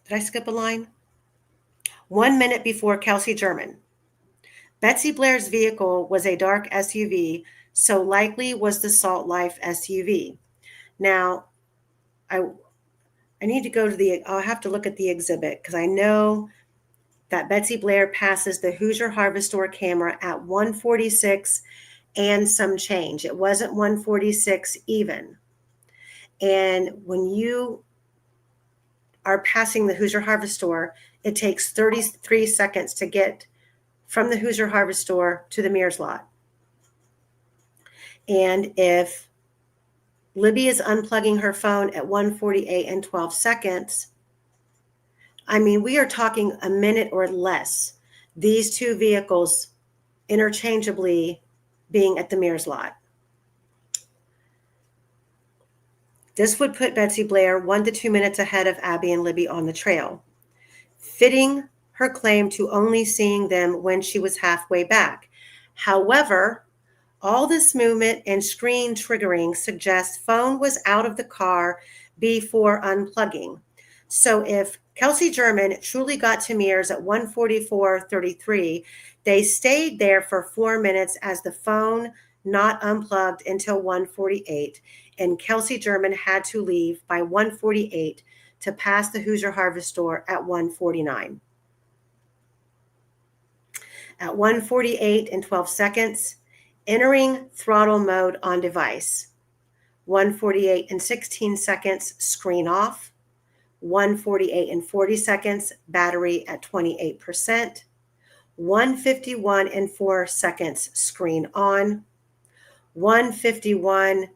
Did I skip a line? 1 minute before Kelsey German. Betsy Blair's vehicle was a dark SUV, so likely was the Salt Life SUV. Now, I need to go to I'll have to look at the exhibit because I know that Betsy Blair passes the Hoosier Harvestor camera at 146 and some change. It wasn't 146 even. And when you are passing the Hoosier Harvestor, it takes 33 seconds to get from the Hoosier Harvestor to the Mears lot. And if Libby is unplugging her phone at 1:48 and 12 seconds, I mean, we are talking a minute or less. These two vehicles interchangeably being at the Mears lot. This would put Betsy Blair 1 to 2 minutes ahead of Abby and Libby on the trail, fitting her claim to only seeing them when she was halfway back. However, all this movement and screen triggering suggests phone was out of the car before unplugging. So if Kelsey German truly got to Mears at 1:44:33, they stayed there for 4 minutes as the phone not unplugged until 1:48, and Kelsey German had to leave by 1:48 to pass the Hoosier Harvestor at 1:49. At 1:48 and 12 seconds, entering throttle mode on device. 1:48 and 16 seconds, screen off. 1:48 and 40 seconds, battery at 28%. 1:51 and 4 seconds, screen on. 1:51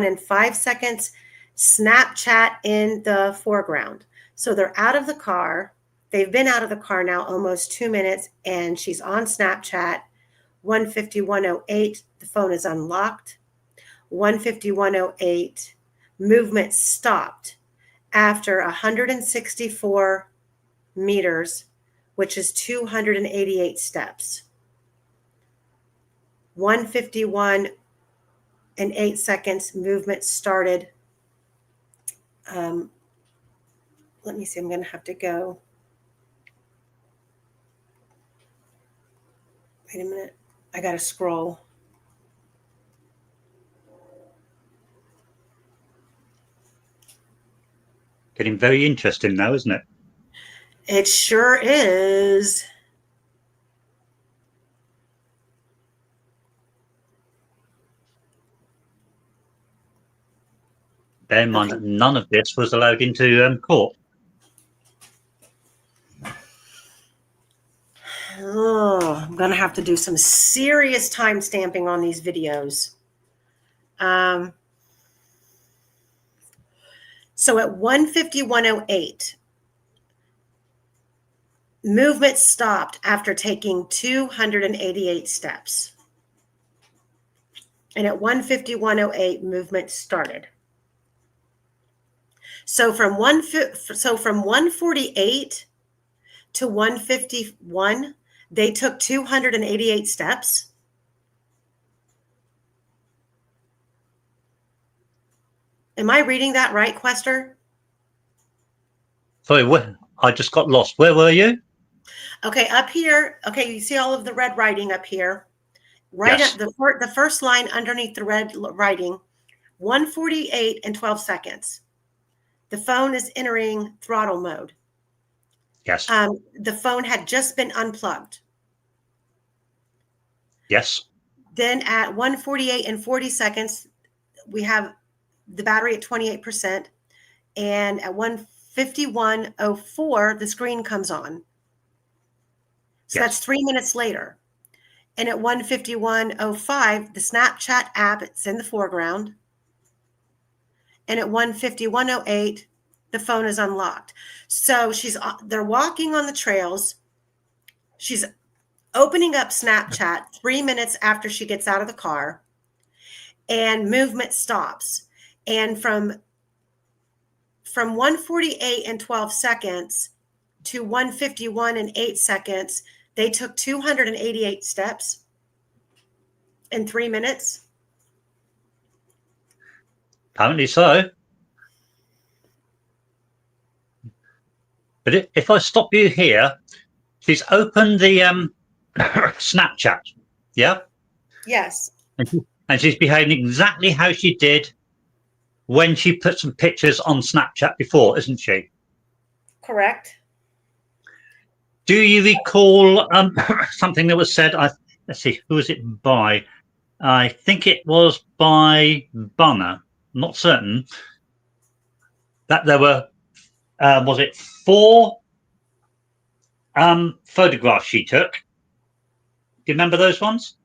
and 5 seconds, Snapchat in the foreground. So they're out of the car. They've been out of the car now almost 2 minutes, and she's on Snapchat. 1:51:08, the phone is unlocked. 1:51:08, movement stopped after 164 meters, which is 288 steps. 1:51 and 8 seconds, movement started. Let me see, I'm going to have to go. Wait a minute. I got to scroll.
Getting very interesting now, isn't it?
It sure is.
Bear in mind that none of this was allowed into court.
Oh, I'm going to have to do some serious time stamping on these videos. So at 1:51:08, movement stopped after taking 288 steps. And at 1:51:08, movement started. So from 1:48 to 1:51, they took 288 steps. Am I reading that right, Quester?
Sorry, I just got lost. Where were you?
Okay, up here. Okay, you see all of the red writing up here. Right
Yes.
at the first line underneath the red writing, 1:48 and 12 seconds. The phone is entering throttle mode.
Yes.
The phone had just been unplugged.
Yes.
Then at 1:48 and 40 seconds, we have the battery at 28%. And at 1:51:04, the screen comes on. So
Yes.
that's 3 minutes later. And at 1:51:05, the Snapchat app, it's in the foreground. And at 1:51:08, the phone is unlocked. So they're walking on the trails. She's opening up Snapchat 3 minutes after she gets out of the car, and movement stops. And from 1:48 and 12 seconds to 1:51 and 8 seconds, they took 288 steps in 3 minutes.
Apparently so. But if I stop you here, she's opened the Snapchat, yeah?
Yes.
And she's behaving exactly how she did when she put some pictures on Snapchat before, isn't she?
Correct.
Do you recall something that was said? Let's see, who was it by? I think it was by Bunner. I'm not certain. That there were, was it 4 photographs she took? Do you remember those ones?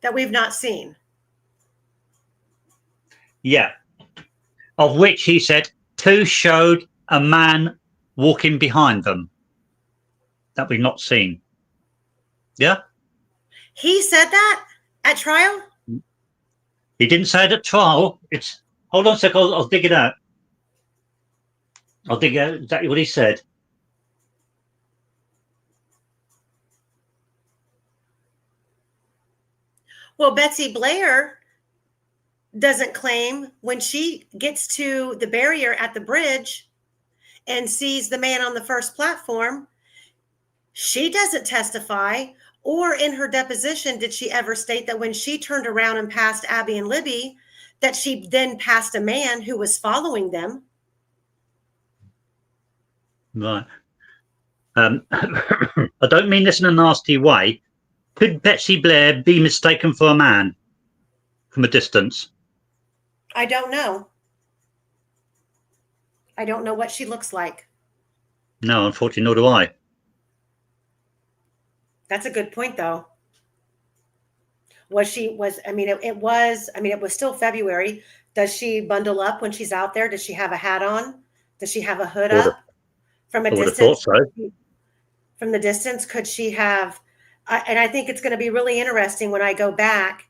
That we've not seen.
Yeah. Of which he said 2 showed a man walking behind them that we've not seen. Yeah?
He said that at trial?
He didn't say it at trial. It's, hold on a sec, I'll dig it out. I'll dig out exactly what he said.
Well, Betsy Blair doesn't claim when she gets to the barrier at the bridge and sees the man on the first platform, she doesn't testify, or in her deposition did she ever state that when she turned around and passed Abby and Libby, that she then passed a man who was following them.
Right. I don't mean this in a nasty way. Could Betsy Blair be mistaken for a man from a distance?
I don't know. I don't know what she looks like.
No, unfortunately, nor do I.
That's a good point, though. It was still February. Does she bundle up when she's out there? Does she have a hat on? Does she have a hood up? From a
I would have
distance?
thought so.
From the distance, could she have, and I think it's going to be really interesting when I go back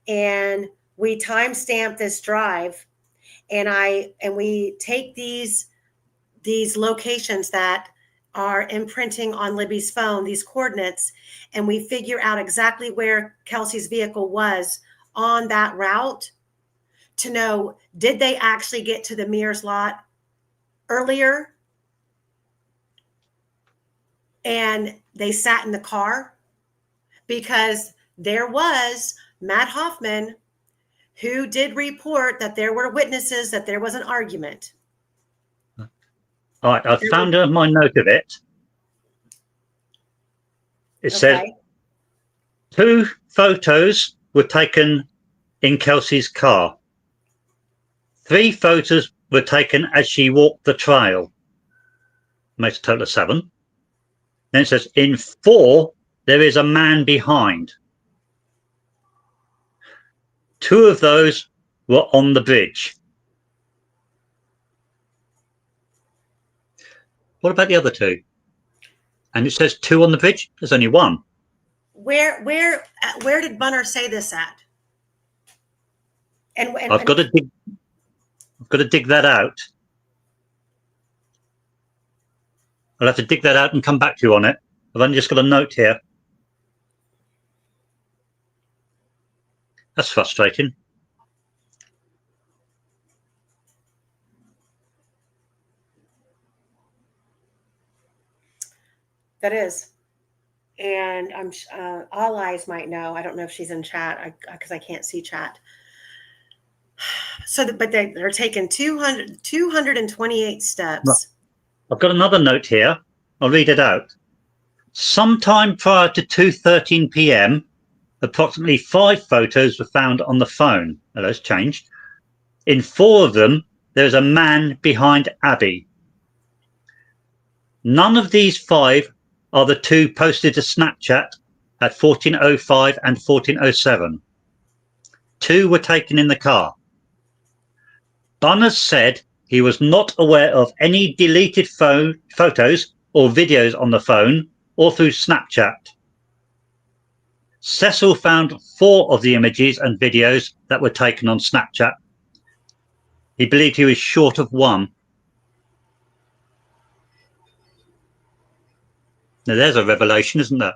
and we timestamp this drive and we take these locations that are imprinting on Libby's phone, these coordinates, and we figure out exactly where Kelsey's vehicle was on that route to know, did they actually get to the Mears lot earlier and they sat in the car? Because there was Matt Hoffman who did report that there were witnesses, that there was an argument.
All right, I've found my note of it. It says 2 photos were taken in Kelsey's car. 3 photos were taken as she walked the trail. Makes a total of 7. Then it says in 4, there is a man behind. 2 of those were on the bridge. What about the other 2? And it says 2 on the bridge. There's only 1.
Where did Bunner say this at? And
I've got to dig that out. I'll have to dig that out and come back to you on it. I've only just got a note here. That's frustrating.
That is. And I'm All Eyes might know. I don't know if she's in chat because I can't see chat. So, but they're taking 228 steps.
I've got another note here. I'll read it out. Sometime prior to 2:13 p.m., approximately 5 photos were found on the phone. Now, that's changed. In 4 of them, there's a man behind Abby. None of these 5 are the 2 posted to Snapchat at 14:05 and 14:07. 2 were taken in the car. Bunner said he was not aware of any deleted photos or videos on the phone or through Snapchat. Cecil found 4 of the images and videos that were taken on Snapchat. He believed he was short of 1. Now there's a revelation, isn't there?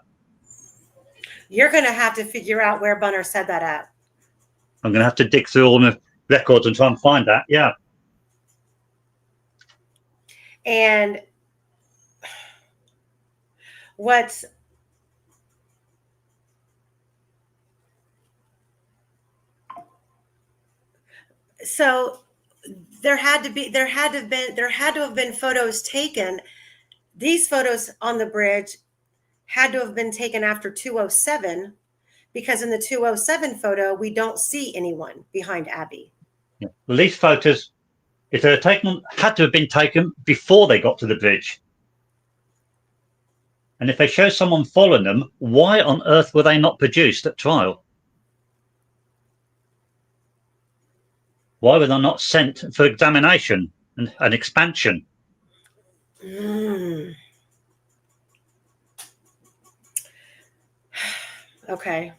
You're going to have to figure out where Bunner said that at.
I'm going to have to dig through all the records and try and find that. Yeah.
And what's So there had to have been photos taken. These photos on the bridge had to have been taken after 207, because in the 207 photo we don't see anyone behind Abby.
Yeah. Well, these photos, if they were taken, had to have been taken before they got to the bridge. And if they show someone following them, why on earth were they not produced at trial? Why were they not sent for examination and expansion?
Okay.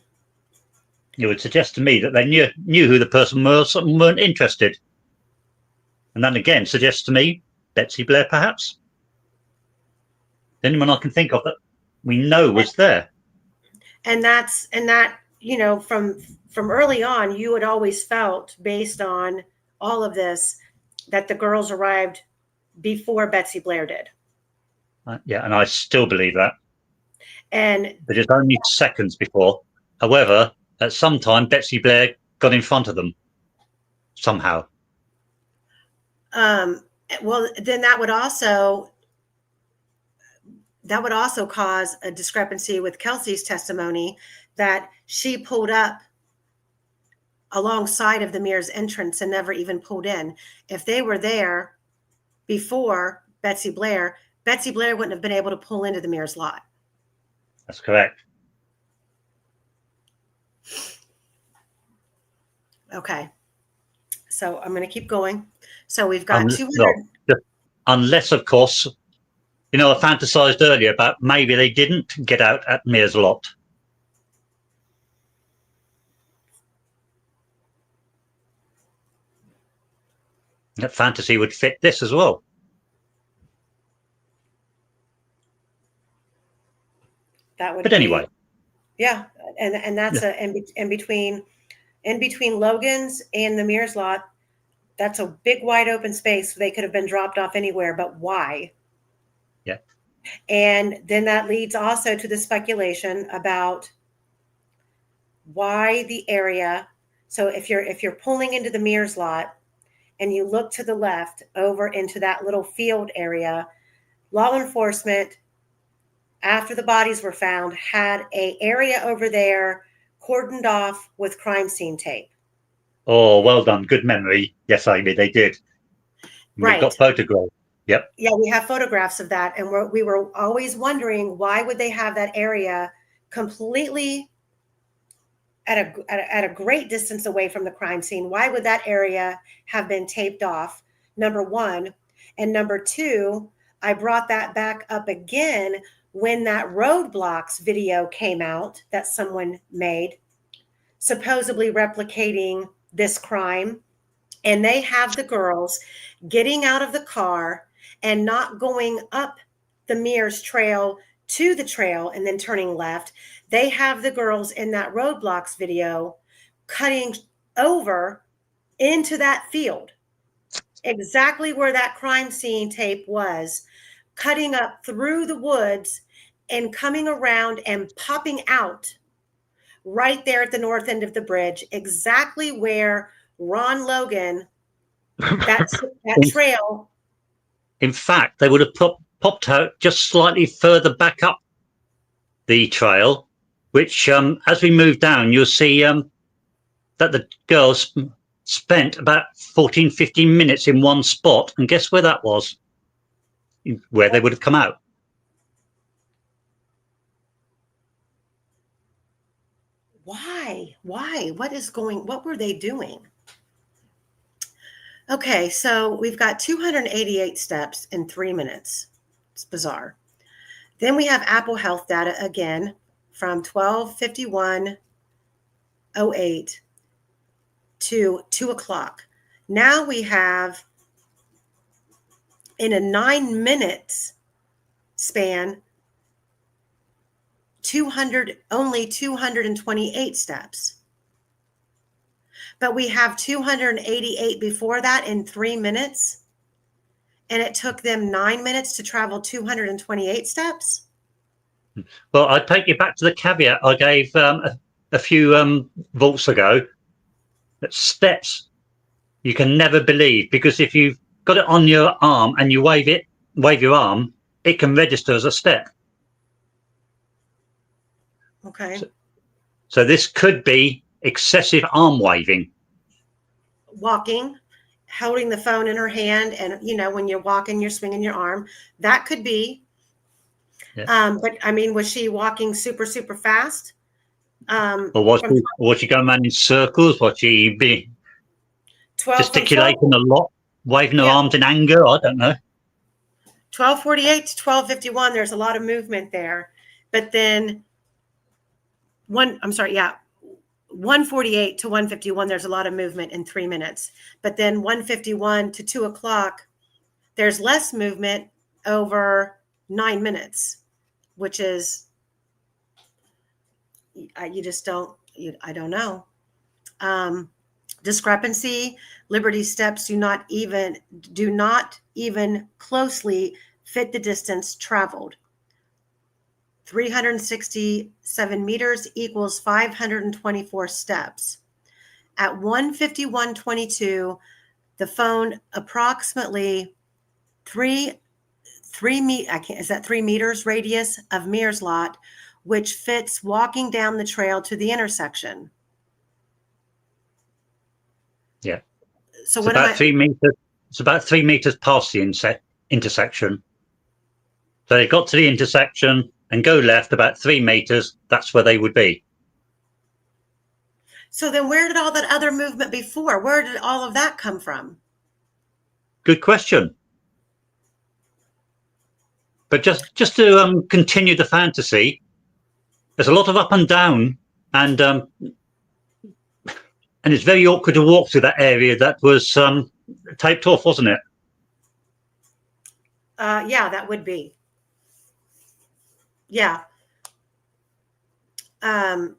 It would suggest to me that they knew who the person was and weren't interested. And then again, suggests to me Betsy Blair, perhaps. Anyone I can think of that we know was there.
And that, from early on, you had always felt, based on all of this, that the girls arrived before Betsy Blair did.
Yeah, and I still believe that.
But
it's only seconds before. However, at some time, Betsy Blair got in front of them somehow.
Well, then that would also cause a discrepancy with Kelsey's testimony, that she pulled up alongside of the Mears entrance and never even pulled in. If they were there before Betsy Blair wouldn't have been able to pull into the Mears lot.
That's correct.
Okay. So I'm going to keep going. So we've got 200.
Unless, of course, I fantasized earlier about maybe they didn't get out at Mears lot. That fantasy would fit this as well. But anyway.
Yeah, and that's in between Logan's and the Mears lot. That's a big wide open space. They could have been dropped off anywhere, but why?
Yeah.
And then that leads also to the speculation about why the area. So if you're pulling into the Mears lot and you look to the left over into that little field area, law enforcement, after the bodies were found, had an area over there cordoned off with crime scene tape.
Oh, well done. Good memory. Yes, Amy, they did.
Right.
We've got photographs. Yep.
Yeah, we have photographs of that. And we were always wondering, why would they have that area completely at a great distance away from the crime scene? Why would that area have been taped off? Number one. And number two, I brought that back up again when that roadblocks video came out that someone made, supposedly replicating this crime. And they have the girls getting out of the car and not going up the Mears trail to the trail and then turning left. They have the girls in that roadblocks video cutting over into that field, exactly where that crime scene tape was, cutting up through the woods and coming around and popping out right there at the north end of the bridge, exactly where Ron Logan, that trail.
In fact, they would have popped out just slightly further back up the trail, which as we move down, you'll see that the girls spent about 15 minutes in one spot. And guess where that was? Where they would have come out.
Why? What were they doing? Okay, so we've got 288 steps in 3 minutes. It's bizarre. Then we have Apple Health data again from 12:51:08 to 2 o'clock. Now we have, in a 9 minutes span, only 228 steps. But we have 288 before that in 3 minutes, and it took them 9 minutes to travel 228 steps.
Well, I take you back to the caveat I gave a few vaults ago. That steps you can never believe, because if you've got it on your arm and you wave your arm, it can register as a step.
Okay.
So this could be excessive arm waving.
Walking, holding the phone in her hand, and when you're walking, you're swinging your arm. That could be.
Yeah.
But I mean, was she walking super, super fast?
Or was she going around in circles? Was she be
12 from 12,
gesticulating a lot, waving her
yeah,
arms in anger? I don't know.
12:48 to 12:51. There's a lot of movement there, but then 1:48 to 1:51. There's a lot of movement in 3 minutes, but then 1:51 to 2 o'clock, there's less movement over 9 minutes, which is you just don't. I don't know. Discrepancy. Liberty steps do not even closely fit the distance traveled. 367 meters equals 524 steps. At 1:51:22, the phone approximately 3 meters radius of Mears lot, which fits walking down the trail to the intersection.
Yeah.
So
it's
what
about 3 meters. It's about 3 meters past the intersection. So they got to the intersection and go left about 3 meters. That's where they would be.
So then where did all that other movement before? Where did all of that come from?
Good question. But just to continue the fantasy, there's a lot of up and down, and it's very awkward to walk through that area that was taped off, wasn't it?
Yeah, that would be. Yeah. And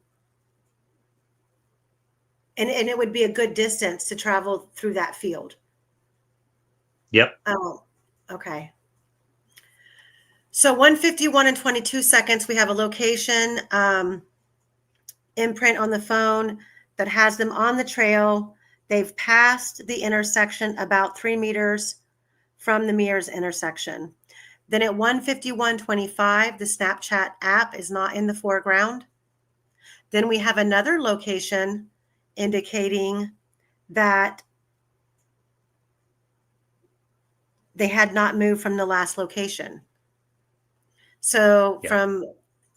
it would be a good distance to travel through that field.
Yep.
Oh, okay. So 1:51 and 22 seconds, we have a location imprint on the phone that has them on the trail. They've passed the intersection about 3 meters from the Mears intersection. Then at 1:51:25, the Snapchat app is not in the foreground. Then we have another location indicating that they had not moved from the last location. So from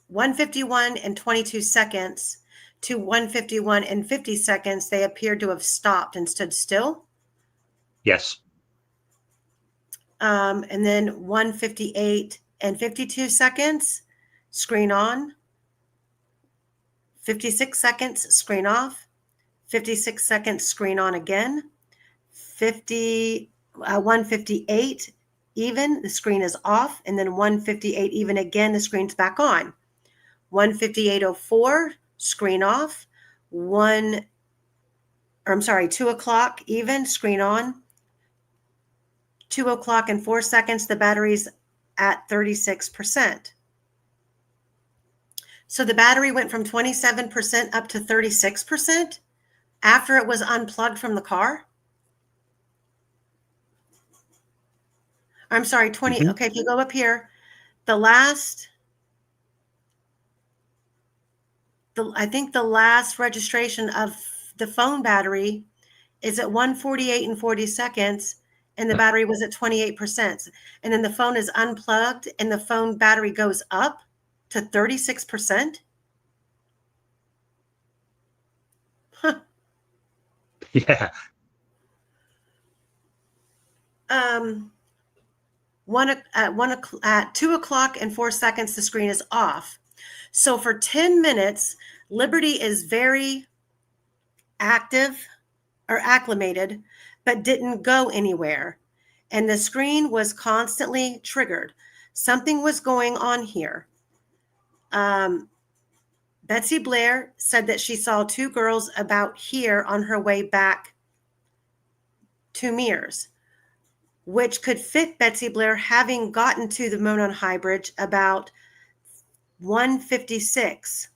1:51 and 22 seconds to 1:51 and 50 seconds, they appeared to have stopped and stood still.
Yes.
And then 1:58 and 52 seconds, screen on. 56 seconds, screen off. 56 seconds, screen on again. 1:58 even, the screen is off. And then 1:58 even again, the screen's back on. 1:58:04, screen off. 2 o'clock even, screen on. 2 o'clock and 4 seconds, the battery's at 36%. So the battery went from 27% up to 36% after it was unplugged from the car. I'm sorry, 20. Mm-hmm. Okay, if you go up here, I think the last registration of the phone battery is at 1:48 and 40 seconds, and the battery was at 28%. And then the phone is unplugged, and the phone battery goes up to 36%. Huh.
Yeah.
At 2 o'clock and 4 seconds, the screen is off. So for 10 minutes, Liberty is very active or acclimated, but didn't go anywhere. And the screen was constantly triggered. Something was going on here. Betsy Blair said that she saw 2 girls about here on her way back to Mears, which could fit Betsy Blair having gotten to the Monon High Bridge about 1:56,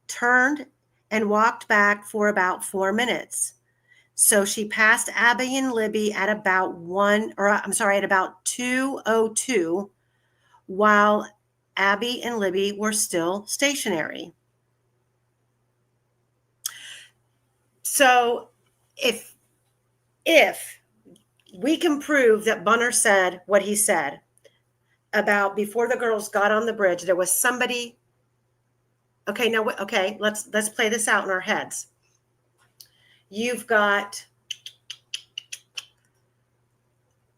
turned and walked back for about 4 minutes. So she passed Abby and Libby at about at about 2:02, while Abby and Libby were still stationary. So if we can prove that Bunner said what he said about before the girls got on the bridge, there was somebody. Okay, now, okay, let's play this out in our heads. You've got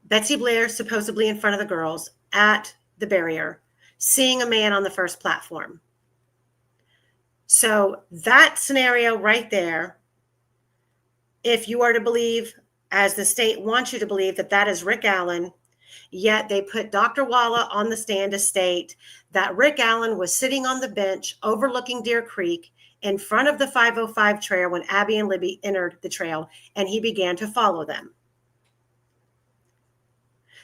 Betsy Blair supposedly in front of the girls at the barrier, seeing a man on the first platform. So that scenario right there, if you are to believe, as the state wants you to believe, that that is Rick Allen, yet they put Dr. Walla on the stand to state that Rick Allen was sitting on the bench overlooking Deer Creek in front of the 505 trail when Abby and Libby entered the trail, and he began to follow them.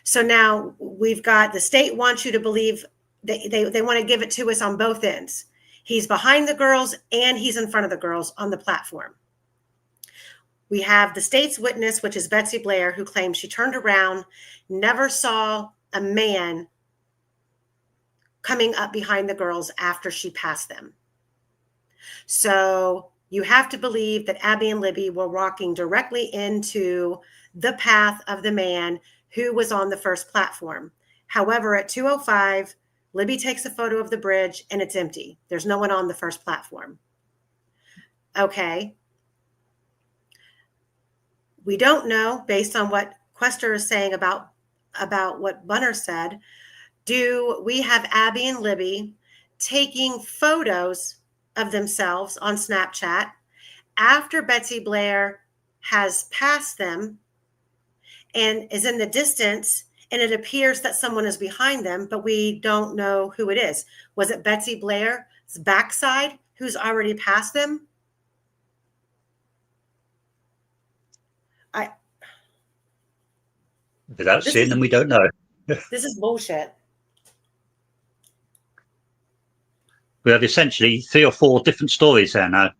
So now we've got the state wants you to believe they want to give it to us on both ends. He's behind the girls and he's in front of the girls on the platform. We have the state's witness, which is Betsy Blair, who claims she turned around, never saw a man coming up behind the girls after she passed them. So you have to believe that Abby and Libby were walking directly into the path of the man who was on the first platform. However, at 2:05, Libby takes a photo of the bridge and it's empty. There's no one on the first platform. Okay. We don't know, based on what Quester is saying about what Bunner said, do we have Abby and Libby taking photos of themselves on Snapchat after Betsy Blair has passed them and is in the distance, and it appears that someone is behind them, but we don't know who it is? Was it Betsy Blair's backside who's already passed them?
Without seeing them, we don't know.
This is bullshit.
We have essentially 3 or 4 different stories there now.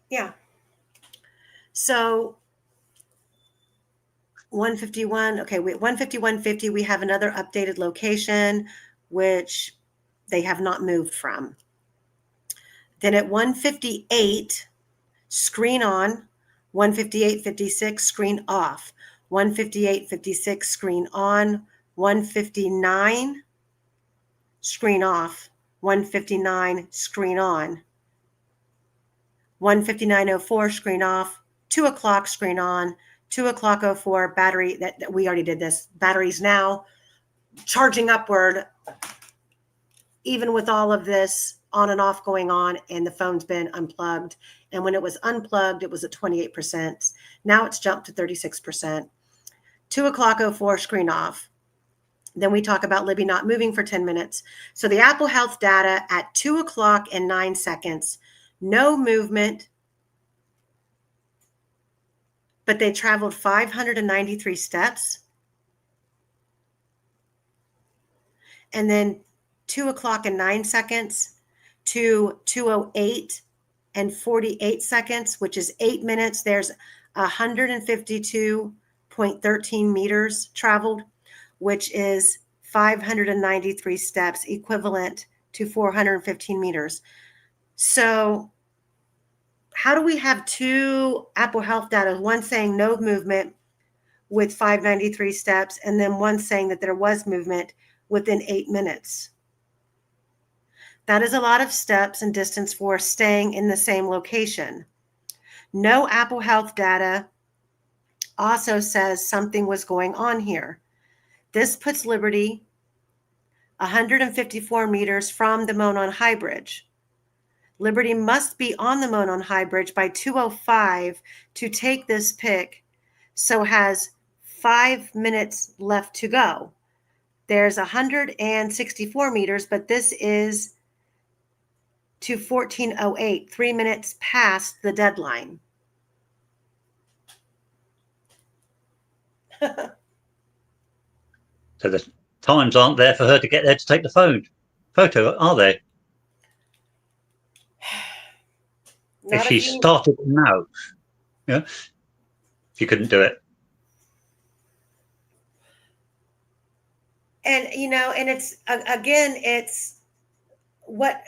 Yeah. So 151, okay, 151.50, we have another updated location, which they have not moved from. Then at 158, screen on, 158.56, screen off, 158.56, screen on, 159, screen off, 159, screen on, 159.04, screen off, 2 o'clock, screen on, 2 o'clock 04, battery, that we already did this, batteries now charging upward, even with all of this on and off going on, and the phone's been unplugged. And when it was unplugged, it was at 28%. Now it's jumped to 36%. 2 o'clock 04, screen off. Then we talk about Libby not moving for 10 minutes. So the Apple Health data at 2 o'clock and 9 seconds, no movement, but they traveled 593 steps. And then 2 o'clock and 9 seconds to 2:08 and 48 seconds, which is 8 minutes. There's 152.13 meters traveled, which is 593 steps, equivalent to 415 meters. So how do we have 2 Apple Health data, one saying no movement with 593 steps, and then one saying that there was movement within 8 minutes? That is a lot of steps and distance for staying in the same location. No Apple Health data also says something was going on here. This puts Liberty 154 meters from the Monon High Bridge. Liberty must be on the Monon High Bridge by 2:05 to take this pic, so has 5 minutes left to go. There's 164 meters, but this is to 14:08, 3 minutes past the deadline.
So the times aren't there for her to get there to take the photo, are they?
Not
if she
if you,
started now, yeah, she couldn't do it.
and and it's again, it's what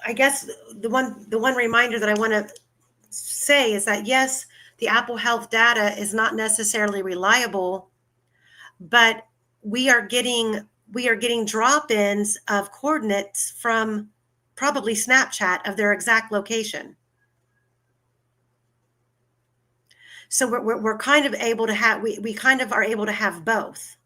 I guess the one reminder that I want to say is that yes, the Apple Health data is not necessarily reliable, but we are getting drop-ins of coordinates from probably Snapchat of their exact location. So we're kind of able to have we kind of are able to have both.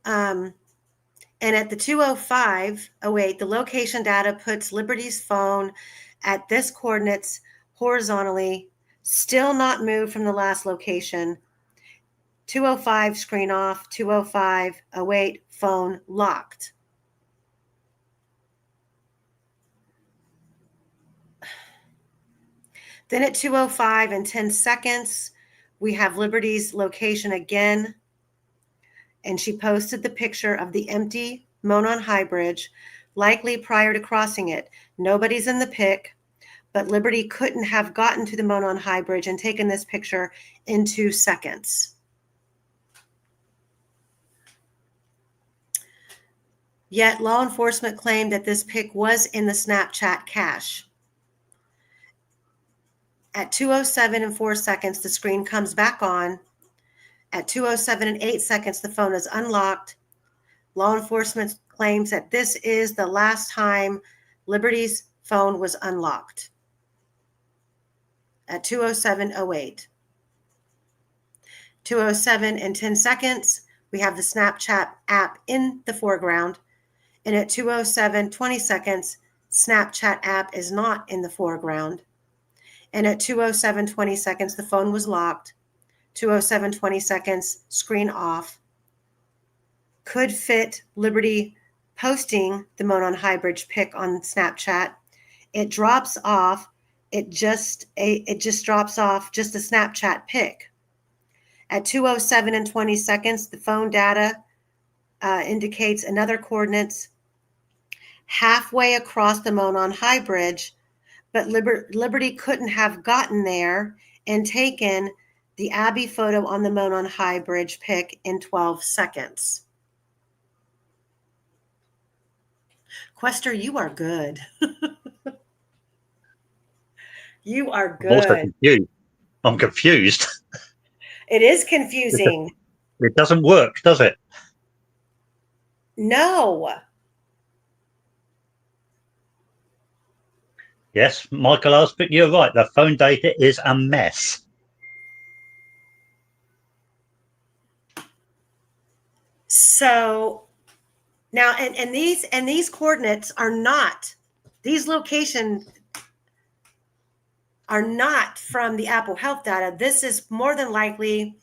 And at the 2:05:08, the location data puts Liberty's phone at this coordinates horizontally, still not moved from the last location. 2:05 screen off, 2:05:08 phone locked. Then at 2:05 and 10 seconds, we have Liberty's location again. And she posted the picture of the empty Monon High Bridge, likely prior to crossing it. Nobody's in the pic, but Liberty couldn't have gotten to the Monon High Bridge and taken this picture in 2 seconds. Yet law enforcement claimed that this pic was in the Snapchat cache. At 2:07 and 4 seconds, the screen comes back on. At 2:07 and 8 seconds, the phone is unlocked. Law enforcement claims that this is the last time Liberty's phone was unlocked. At 2:07:08. 2:07 and 10 seconds, we have the Snapchat app in the foreground. And at 2:07:20 seconds, Snapchat app is not in the foreground. And at 2:07:20 seconds, the phone was locked. 2:07:20 seconds, screen off. Could fit Liberty posting the Monon High Bridge pic on Snapchat. It drops off. It just drops off just a Snapchat pic. At 2:07 and 20 seconds, the phone data indicates another coordinates halfway across the Monon High Bridge, but Liberty couldn't have gotten there and taken the Abby photo on the Monon High Bridge pic in 12 seconds. Quester, you are good. You are
I'm also
good.
confused. I'm confused.
It is confusing.
It doesn't work, does it?
No.
Yes, Michael Aspect, you're right. The phone data is a mess.
So now, and these coordinates are not, these locations are not from the Apple Health data. This is more than likely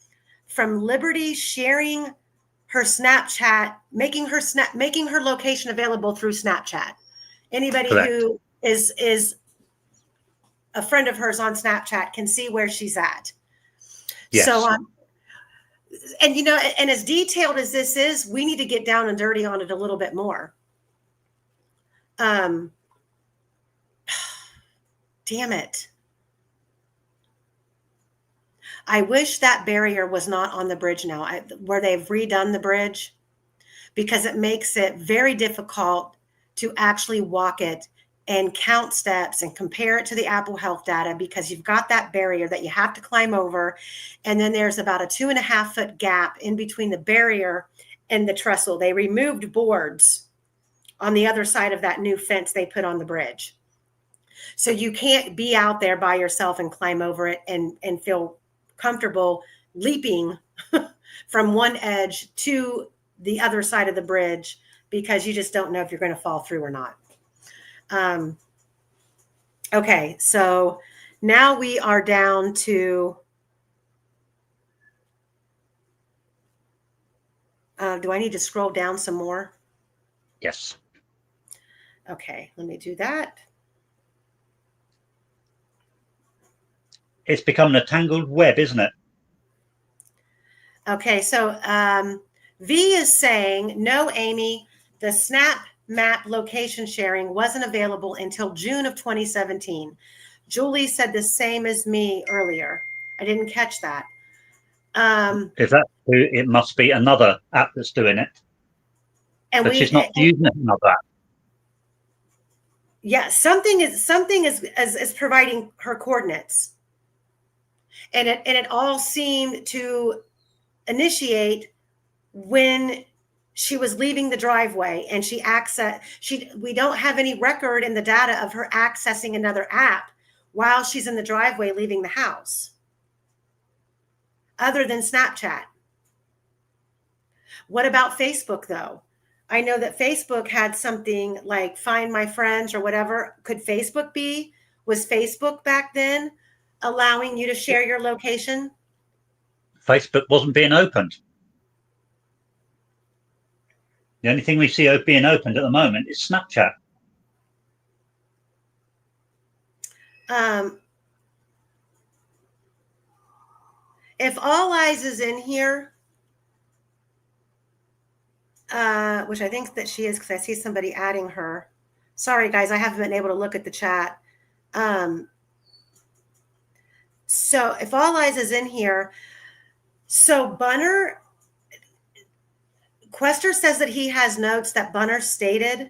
from Liberty sharing her Snapchat, making her location available through Snapchat. Anybody
Correct.
who is a friend of hers on Snapchat can see where she's at.
Yes.
So and and as detailed as this is, we need to get down and dirty on it a little bit more. Damn it. I wish that barrier was not on the bridge now, where they've redone the bridge, because it makes it very difficult to actually walk it and count steps and compare it to the Apple Health data, because you've got that barrier that you have to climb over. And then there's about a 2.5-foot gap in between the barrier and the trestle. They removed boards on the other side of that new fence they put on the bridge. So you can't be out there by yourself and climb over it and feel comfortable leaping from one edge to the other side of the bridge, because you just don't know if you're going to fall through or not. Okay, so now we are down to, do I need to scroll down some more?
Yes.
Okay, let me do that.
It's become a tangled web, isn't it?
Okay, so V is saying, no, Amy, the Snap Map location sharing wasn't available until June of 2017. Julie said the same as me earlier. I didn't catch that.
If that's true, it must be another app that's doing it.
And
but she's not using another app.
Yeah, something is providing her coordinates, and it all seemed to initiate when she was leaving the driveway, and we don't have any record in the data of her accessing another app while she's in the driveway leaving the house, other than Snapchat. What about Facebook, though? I know that Facebook had something like Find My Friends or whatever. Was Facebook back then allowing you to share your location?
Facebook wasn't being opened. The only thing we see being opened at the moment is Snapchat.
If All Eyes is in here, which I think that she is, because I see somebody adding her. Sorry, guys, I haven't been able to look at the chat. So if All Eyes is in here, so Bunner, Quester says that he has notes that Bunner stated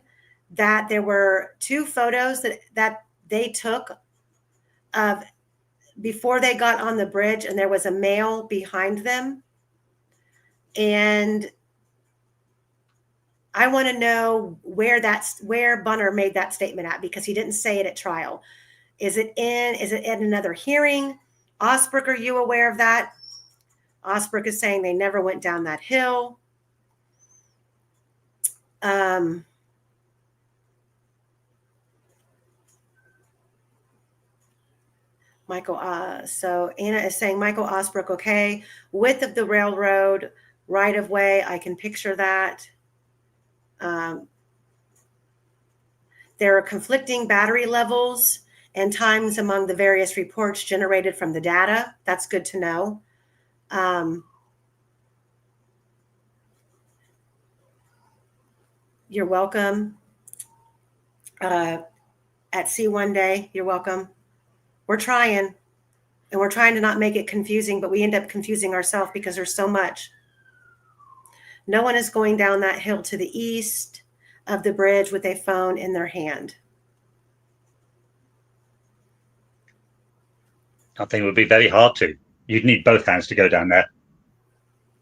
that there were 2 photos that they took of before they got on the bridge, and there was a male behind them. And I want to know where Bunner made that statement at, because he didn't say it at trial. Is it in another hearing? Osbrook, are you aware of that? Osbrook is saying they never went down that hill. Michael, so Anna is saying Michael Osbrook, okay. Width of the railroad, right of way, I can picture that. There are conflicting battery levels and times among the various reports generated from the data. That's good to know. You're welcome. At Sea One Day, you're welcome. We're trying, and we're trying to not make it confusing, but we end up confusing ourselves because there's so much. No one is going down that hill to the east of the bridge with a phone in their hand.
I think it would be very hard to. You'd need both hands to go down there.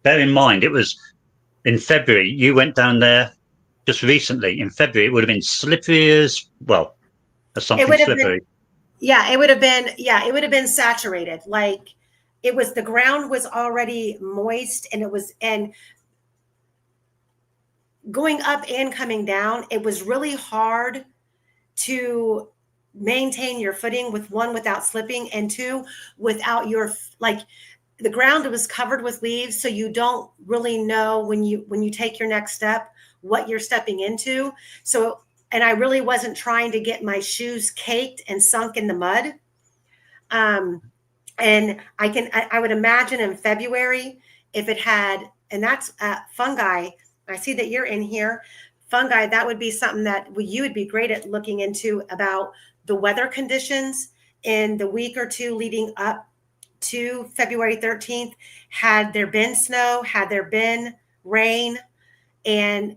Bear in mind, it was in February. You went down there just recently. In February, it would have been slippery as something slippery.
It would have been saturated. Like the ground was already moist, and going up and coming down, it was really hard to maintain your footing, without slipping, and 2, without the ground was covered with leaves, so you don't really know when you take your next step what you're stepping into. So, and I really wasn't trying to get my shoes caked and sunk in the mud. And I would imagine in February, if it had, and that's fungi. I see that you're in here. Fungi, that would be something that you would be great at looking into, about the weather conditions in the week or 2 leading up to February 13th. Had there been snow? Had there been rain? And,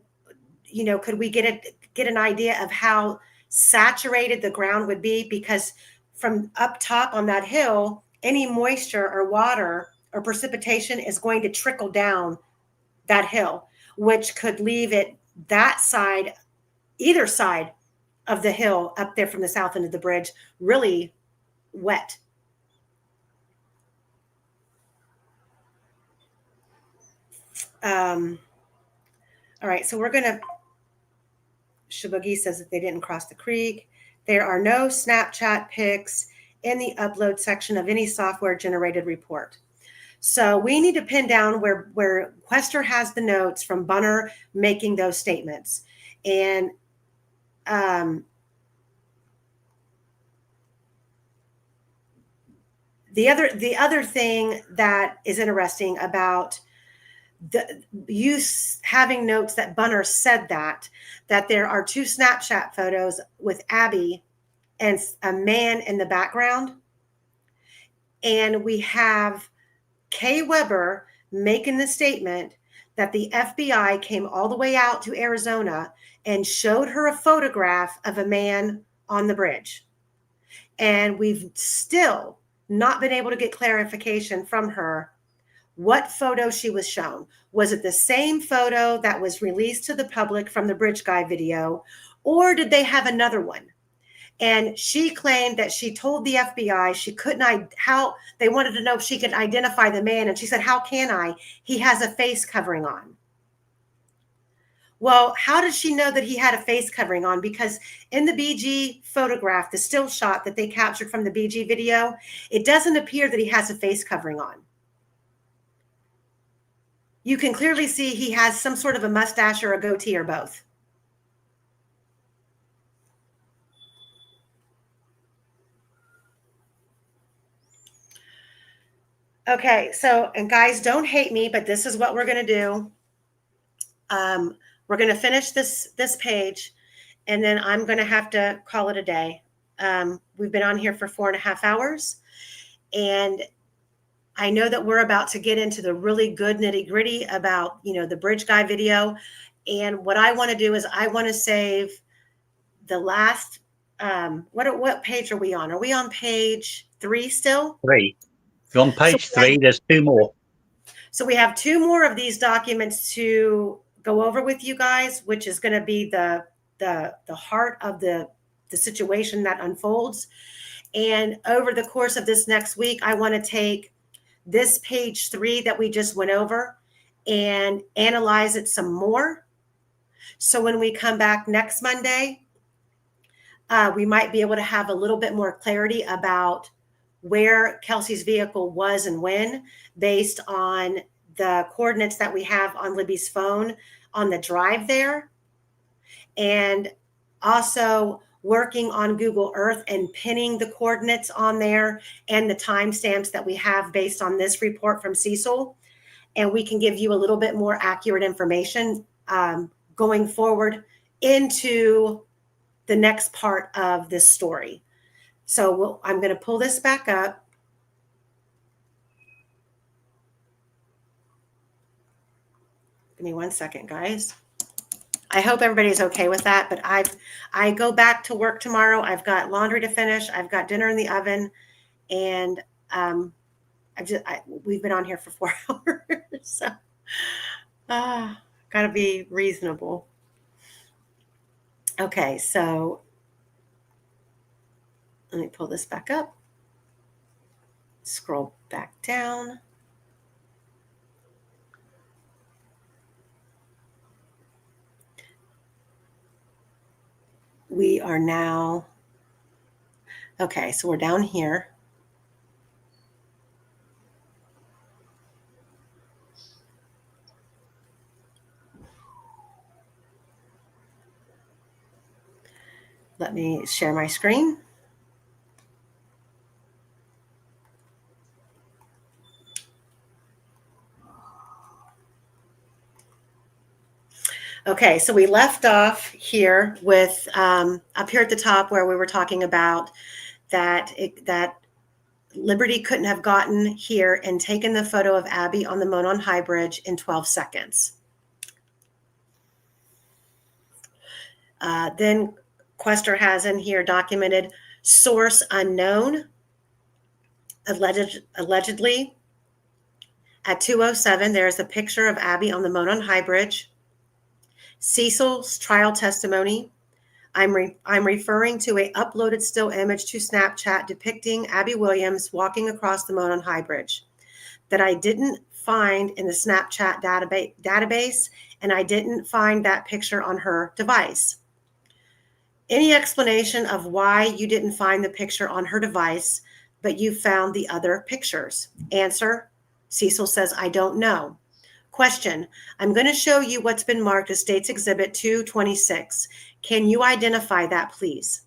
could we get an idea of how saturated the ground would be? Because from up top on that hill, any moisture or water or precipitation is going to trickle down that hill, which could leave it either side of the hill up there from the south end of the bridge really wet. All right, so we're going to, Shabugi says that they didn't cross the creek. There are no Snapchat pics in the upload section of any software generated report. So we need to pin down where Quester has the notes from Bunner making those statements. And the other thing that is interesting about having notes that Bunner said that there are 2 Snapchat photos with Abby and a man in the background. And we have Kay Weber making the statement that the FBI came all the way out to Arizona and showed her a photograph of a man on the bridge. And we've still not been able to get clarification from her what photo she was shown. Was it the same photo that was released to the public from the Bridge Guy video, or did they have another one? And she claimed that she told the FBI she couldn't, how they wanted to know if she could identify the man. And she said, how can I? He has a face covering on. Well, how did she know that he had a face covering on? Because in the BG photograph, the still shot that they captured from the BG video, it doesn't appear that he has a face covering on. You can clearly see he has some sort of a mustache or a goatee or both. Okay, so, and guys, don't hate me, but this is what we're going to do. We're going to finish this page, and then I'm going to have to call it a day. We've been on here for 4.5 hours, and I know that we're about to get into the really good nitty gritty about, the Bridge Guy video. And what I want to do is I want to save the last, what page are we on? Are we on page 3 still?
3. You're on page 3, there's 2 more.
So we have 2 more of these documents to go over with you guys, which is going to be the heart of the situation that unfolds. And over the course of this next week, I want to take this page 3 that we just went over and analyze it some more. So when we come back next Monday, we might be able to have a little bit more clarity about where Kelsey's vehicle was and when, based on the coordinates that we have on Libby's phone on the drive there. And also working on Google Earth and pinning the coordinates on there and the timestamps that we have based on this report from Cecil. And we can give you a little bit more accurate information going forward into the next part of this story. So I'm going to pull this back up. Give me 1 second, guys. I hope everybody's okay with that, but I go back to work tomorrow. I've got laundry to finish. I've got dinner in the oven, and we've been on here for 4 hours, so got to be reasonable. Okay, so let me pull this back up. Scroll back down. We are now, okay, so we're down here. Let me share my screen. Okay, so we left off here with up here at the top where we were talking about that Liberty couldn't have gotten here and taken the photo of Abby on the Monon High Bridge in 12 seconds. Then Quester has in here documented source unknown, allegedly. At 2:07, there's a picture of Abby on the Monon High Bridge. Cecil's trial testimony. I'm referring to a uploaded still image to Snapchat depicting Abby Williams walking across the Monon High Bridge that I didn't find in the Snapchat database, and I didn't find that picture on her device. Any explanation of why you didn't find the picture on her device, but you found the other pictures? Answer, Cecil says, I don't know. Question, I'm going to show you what's been marked as State's Exhibit 226. Can you identify that, please?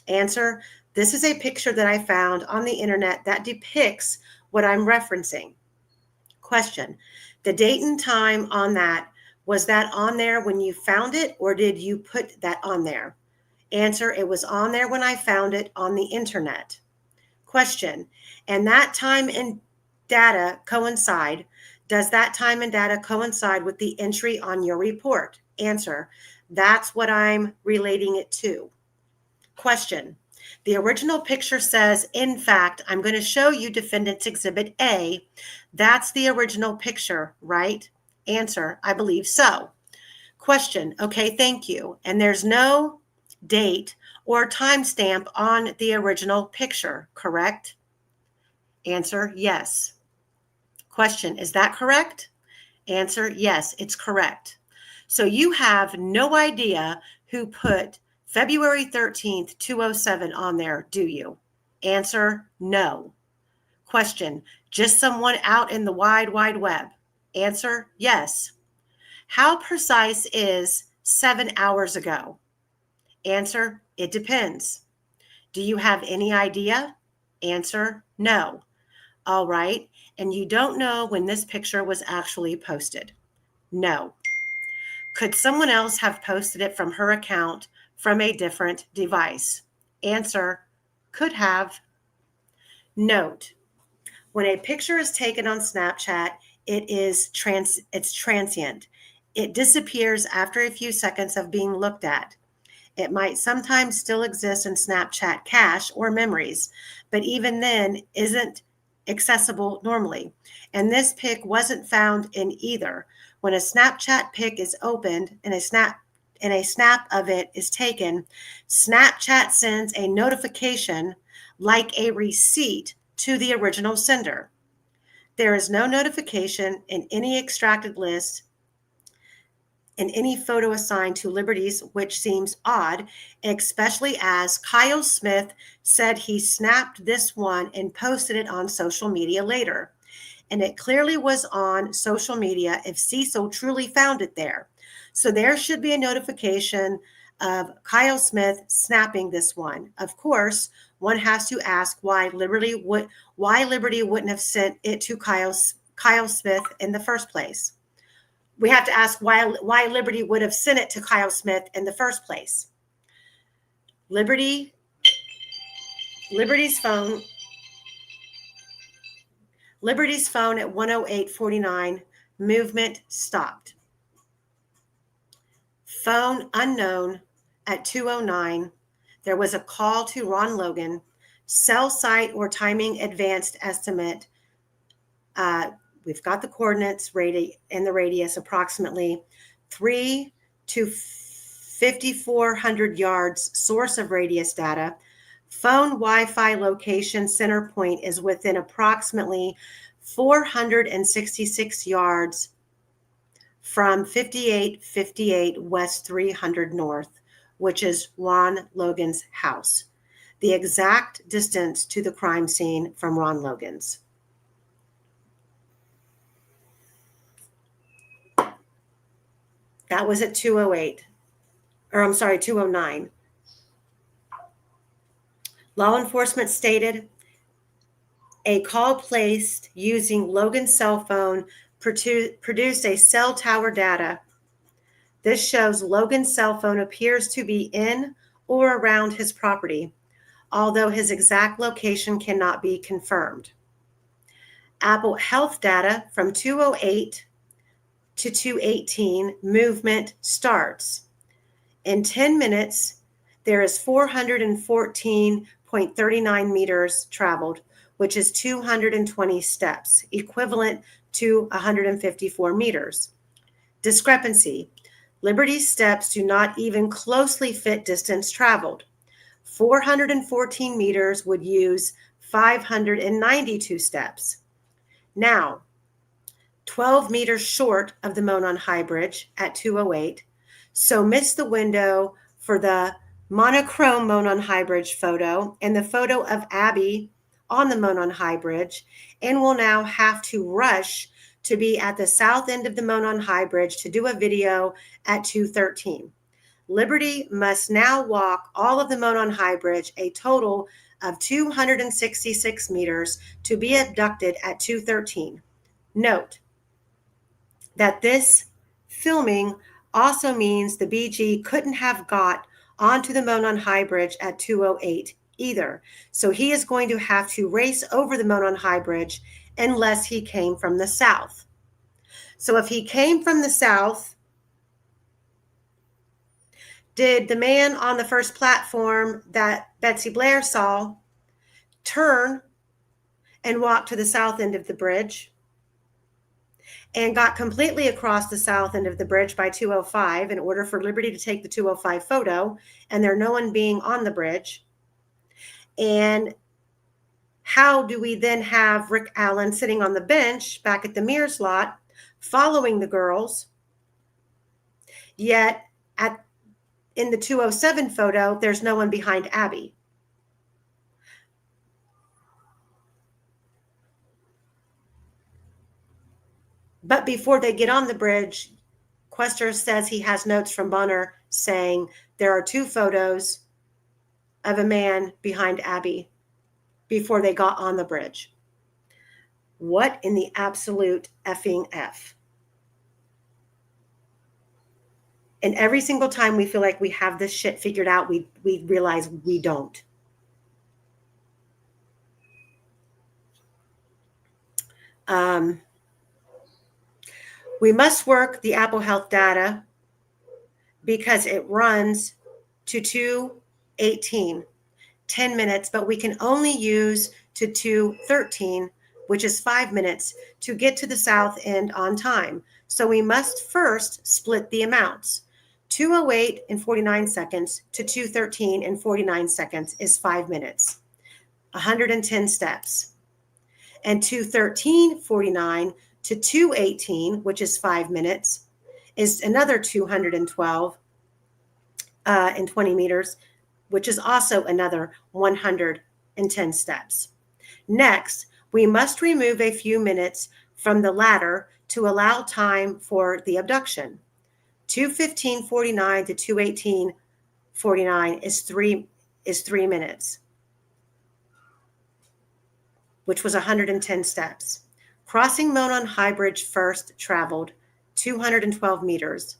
Answer, this is a picture that I found on the internet that depicts what I'm referencing. Question, The date and time on that, was that on there when you found it, or did you put that on there? Answer, it was on there when I found it on the internet. Question, and that time and data coincide? Does that time and data coincide with the entry on your report? Answer, that's what I'm relating it to. Question, the original picture says, in fact, I'm going to show you Defendant's Exhibit A. That's the original picture, right? Answer, I believe so. Question, okay, thank you. And there's no date or timestamp on the original picture, correct? Answer, yes. Question, is that correct? Answer, yes, it's correct. So you have no idea who put February 13th, 2007 on there, do you? Answer, no. Question, just someone out in the wide web? Answer, yes. How precise is 7 hours ago? Answer, it depends. Do you have any idea? Answer, no. All right, and you don't know when this picture was actually posted? No. Could someone else have posted it from her account from a different device? Answer, could have. Note, when a picture is taken on Snapchat, it's transient. It disappears after a few seconds of being looked at. It might sometimes still exist in Snapchat cache or memories, but even then isn't accessible normally. And this pic wasn't found in either. When a Snapchat pic is opened and a snap of it is taken, Snapchat sends a notification like a receipt to the original sender. There is no notification in any extracted list in any photo assigned to Liberties, which seems odd, especially as Kyle Smith said he snapped this one and posted it on social media later. And it clearly was on social media if Cecil truly found it there. So there should be a notification of Kyle Smith snapping this one. Of course, one has to ask why Liberty wouldn't have sent it to Kyle Smith in the first place. We have to ask why Liberty would have sent it to Kyle Smith in the first place. Liberty's phone at 108:49, movement stopped. Phone unknown at 2:09. There was a call to Ron Logan. Cell site or timing advanced estimate. We've got the coordinates and the radius, approximately 3 to 5,400 yards. Source of radius data. Phone Wi-Fi location center point is within approximately 466 yards from 5858 West 300 North, which is Ron Logan's house. The exact distance to the crime scene from Ron Logan's. That was at 209. Law enforcement stated a call placed using Logan's cell phone produced a cell tower data. This shows Logan's cell phone appears to be in or around his property, although his exact location cannot be confirmed. Apple Health data from 208 to 218, movement starts. In 10 minutes, there is 414.39 meters traveled, which is 220 steps, equivalent to 154 meters. Discrepancy. Liberty's steps do not even closely fit distance traveled. 414 meters would use 592 steps. Now, 12 meters short of the Monon High Bridge at 208, so missed the window for the monochrome Monon High Bridge photo and the photo of Abby on the Monon High Bridge, and will now have to rush to be at the south end of the Monon High Bridge to do a video at 2:13. Liberty must now walk all of the Monon High Bridge, a total of 266 meters, to be abducted at 2:13. Note, that this filming also means the BG couldn't have got onto the Monon High Bridge at 2:08 either. So he is going to have to race over the Monon High Bridge unless he came from the south. So if he came from the south, did the man on the first platform that Betsy Blair saw turn and walk to the south end of the bridge and got completely across the south end of the bridge by 2:05 in order for Liberty to take the 2:05 photo, and there no one being on the bridge? And how do we then have Rick Allen sitting on the bench back at the Mears lot following the girls, yet in the 2:07 photo, there's no one behind Abby? But before they get on the bridge, Quester says he has notes from Bonner saying there are two photos of a man behind Abby before they got on the bridge. What in the absolute effing F? And every single time we feel like we have this shit figured out, we realize we don't. We must work the Apple Health data because it runs to 2:18, 10 minutes, but we can only use to 2:13, which is 5 minutes, to get to the south end on time. So we must first split the amounts. 2:08 and 49 seconds to 2:13 and 49 seconds is 5 minutes, 110 steps. And 2:13:49 to 2:18, which is 5 minutes, is another 212 and 20 meters, which is also another 110 steps. Next, we must remove a few minutes from the ladder to allow time for the abduction. 2:15:49 to 2:18:49 is 3 minutes, which was 110 steps. Crossing Monon High Bridge first traveled 212 meters.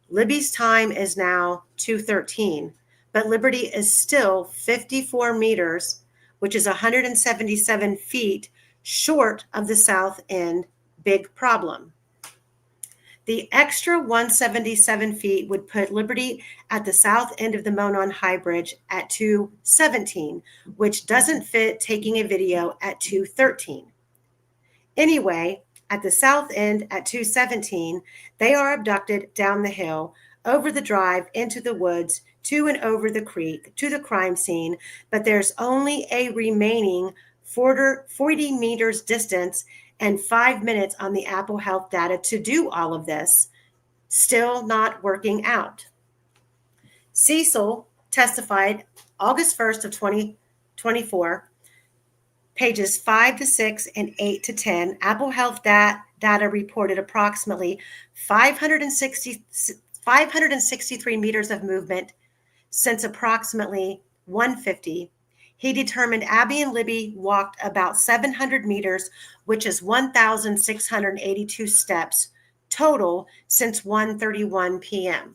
Libby's time is now 2:13, but Liberty is still 54 meters, which is 177 feet short of the south end. Big problem. The extra 177 feet would put Liberty at the south end of the Monon High Bridge at 2:17, which doesn't fit taking a video at 2:13. Anyway, at the south end at 2:17, they are abducted down the hill, over the drive, into the woods, to and over the creek, to the crime scene, but there's only a remaining 40 meters distance and 5 minutes on the Apple Health data to do all of this. Still not working out. Cecil testified August 1st of 2024, pages 5 to 6 and 8 to 10. Apple Health data reported approximately 563 meters of movement since approximately 150. He determined Abby and Libby walked about 700 meters, which is 1,682 steps total since 1:31 p.m.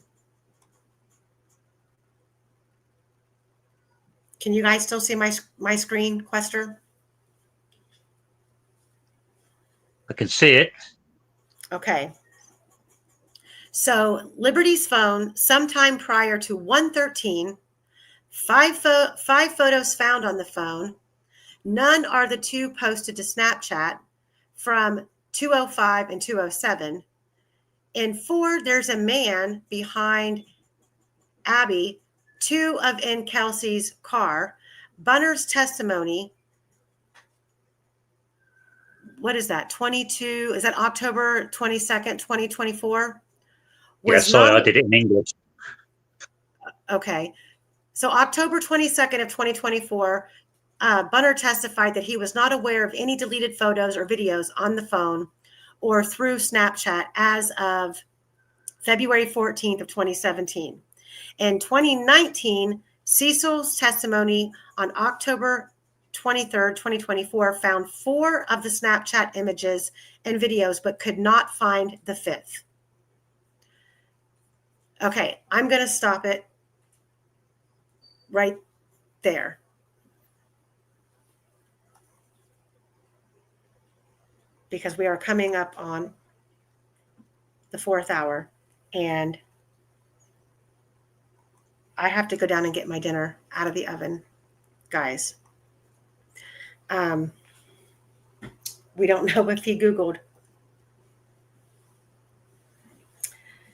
Can you guys still see my screen, Quester?
I can see it.
Okay. So Liberty's phone, sometime prior to 1:13, five photos found on the phone. None are the two posted to Snapchat from 2:05 and 2:07. In 4, there's a man behind Abby, 2 of in Kelsey's car. Bunner's testimony, what is that, 22? Is that October 22nd, 2024?
Yeah, sorry, I did it in English.
Okay. So October 22nd of 2024, Bunner testified that he was not aware of any deleted photos or videos on the phone or through Snapchat as of February 14th of 2017. In 2019, Cecil's testimony on October 23rd, 2024, found 4 of the Snapchat images and videos, but could not find the 5th. Okay, I'm going to stop it right there. Because we are coming up on the 4th hour, and I have to go down and get my dinner out of the oven, guys. We don't know if he Googled.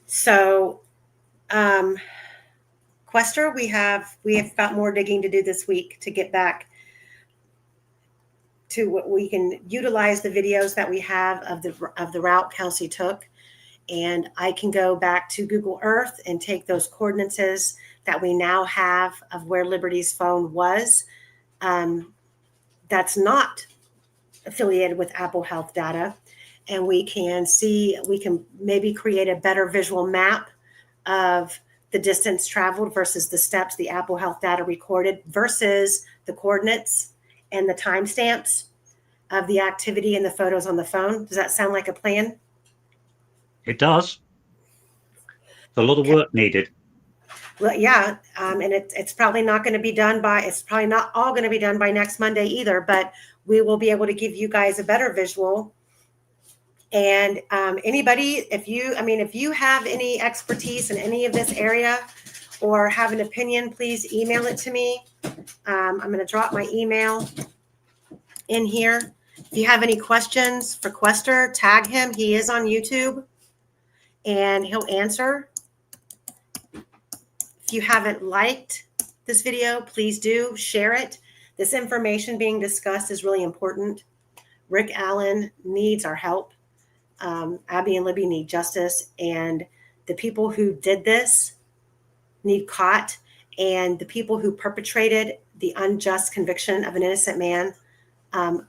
So, Quester, we have got more digging to do this week to get back to what we can utilize the videos that we have of the route Kelsey took, and I can go back to Google Earth and take those coordinates that we now have of where Liberty's phone was. That's not affiliated with Apple Health data, and we can maybe create a better visual map of the distance traveled versus the steps the Apple Health data recorded versus the coordinates and the timestamps of the activity and the photos on the phone. Does that sound like a plan?
It does. It's a lot of work needed.
Well, yeah, and it's probably not going to be done it's probably not all going to be done by next Monday either, but we will be able to give you guys a better visual. And anybody, if you have any expertise in any of this area or have an opinion, please email it to me. I'm going to drop my email in here. If you have any questions for Quester, tag him. He is on YouTube and he'll answer. If you haven't liked this video, please do share it. This information being discussed is really important. Rick Allen needs our help. Abby and Libby need justice, and the people who did this need caught, and the people who perpetrated the unjust conviction of an innocent man, I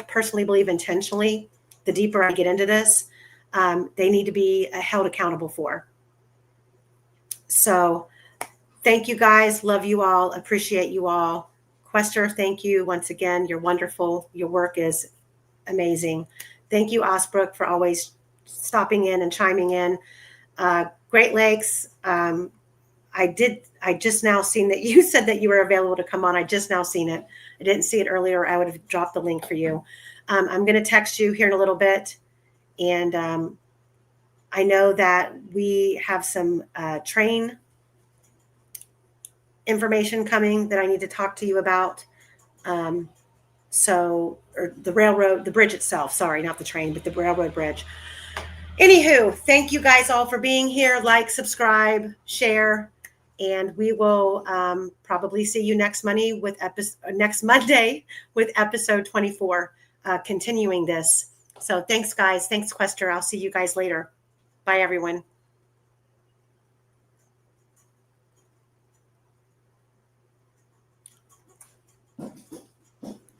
personally believe intentionally, the deeper I get into this, they need to be held accountable for. So thank you guys. Love you all. Appreciate you all. Quester, thank you once again. You're wonderful. Your work is amazing. Thank you, Osbrook, for always stopping in and chiming in. Great Lakes, I just now seen that you said that you were available to come on. I just now seen it. I didn't see it earlier. I would have dropped the link for you. I'm going to text you here in a little bit. And I know that we have some train information coming that I need to talk to you about. Or the railroad, the bridge itself, sorry, not the train, but the railroad bridge. Anywho, thank you guys all for being here. Like, subscribe, share, and we will probably see you next Monday with episode 24, continuing this. So thanks, guys. Thanks, Quester. I'll see you guys later. Bye, everyone.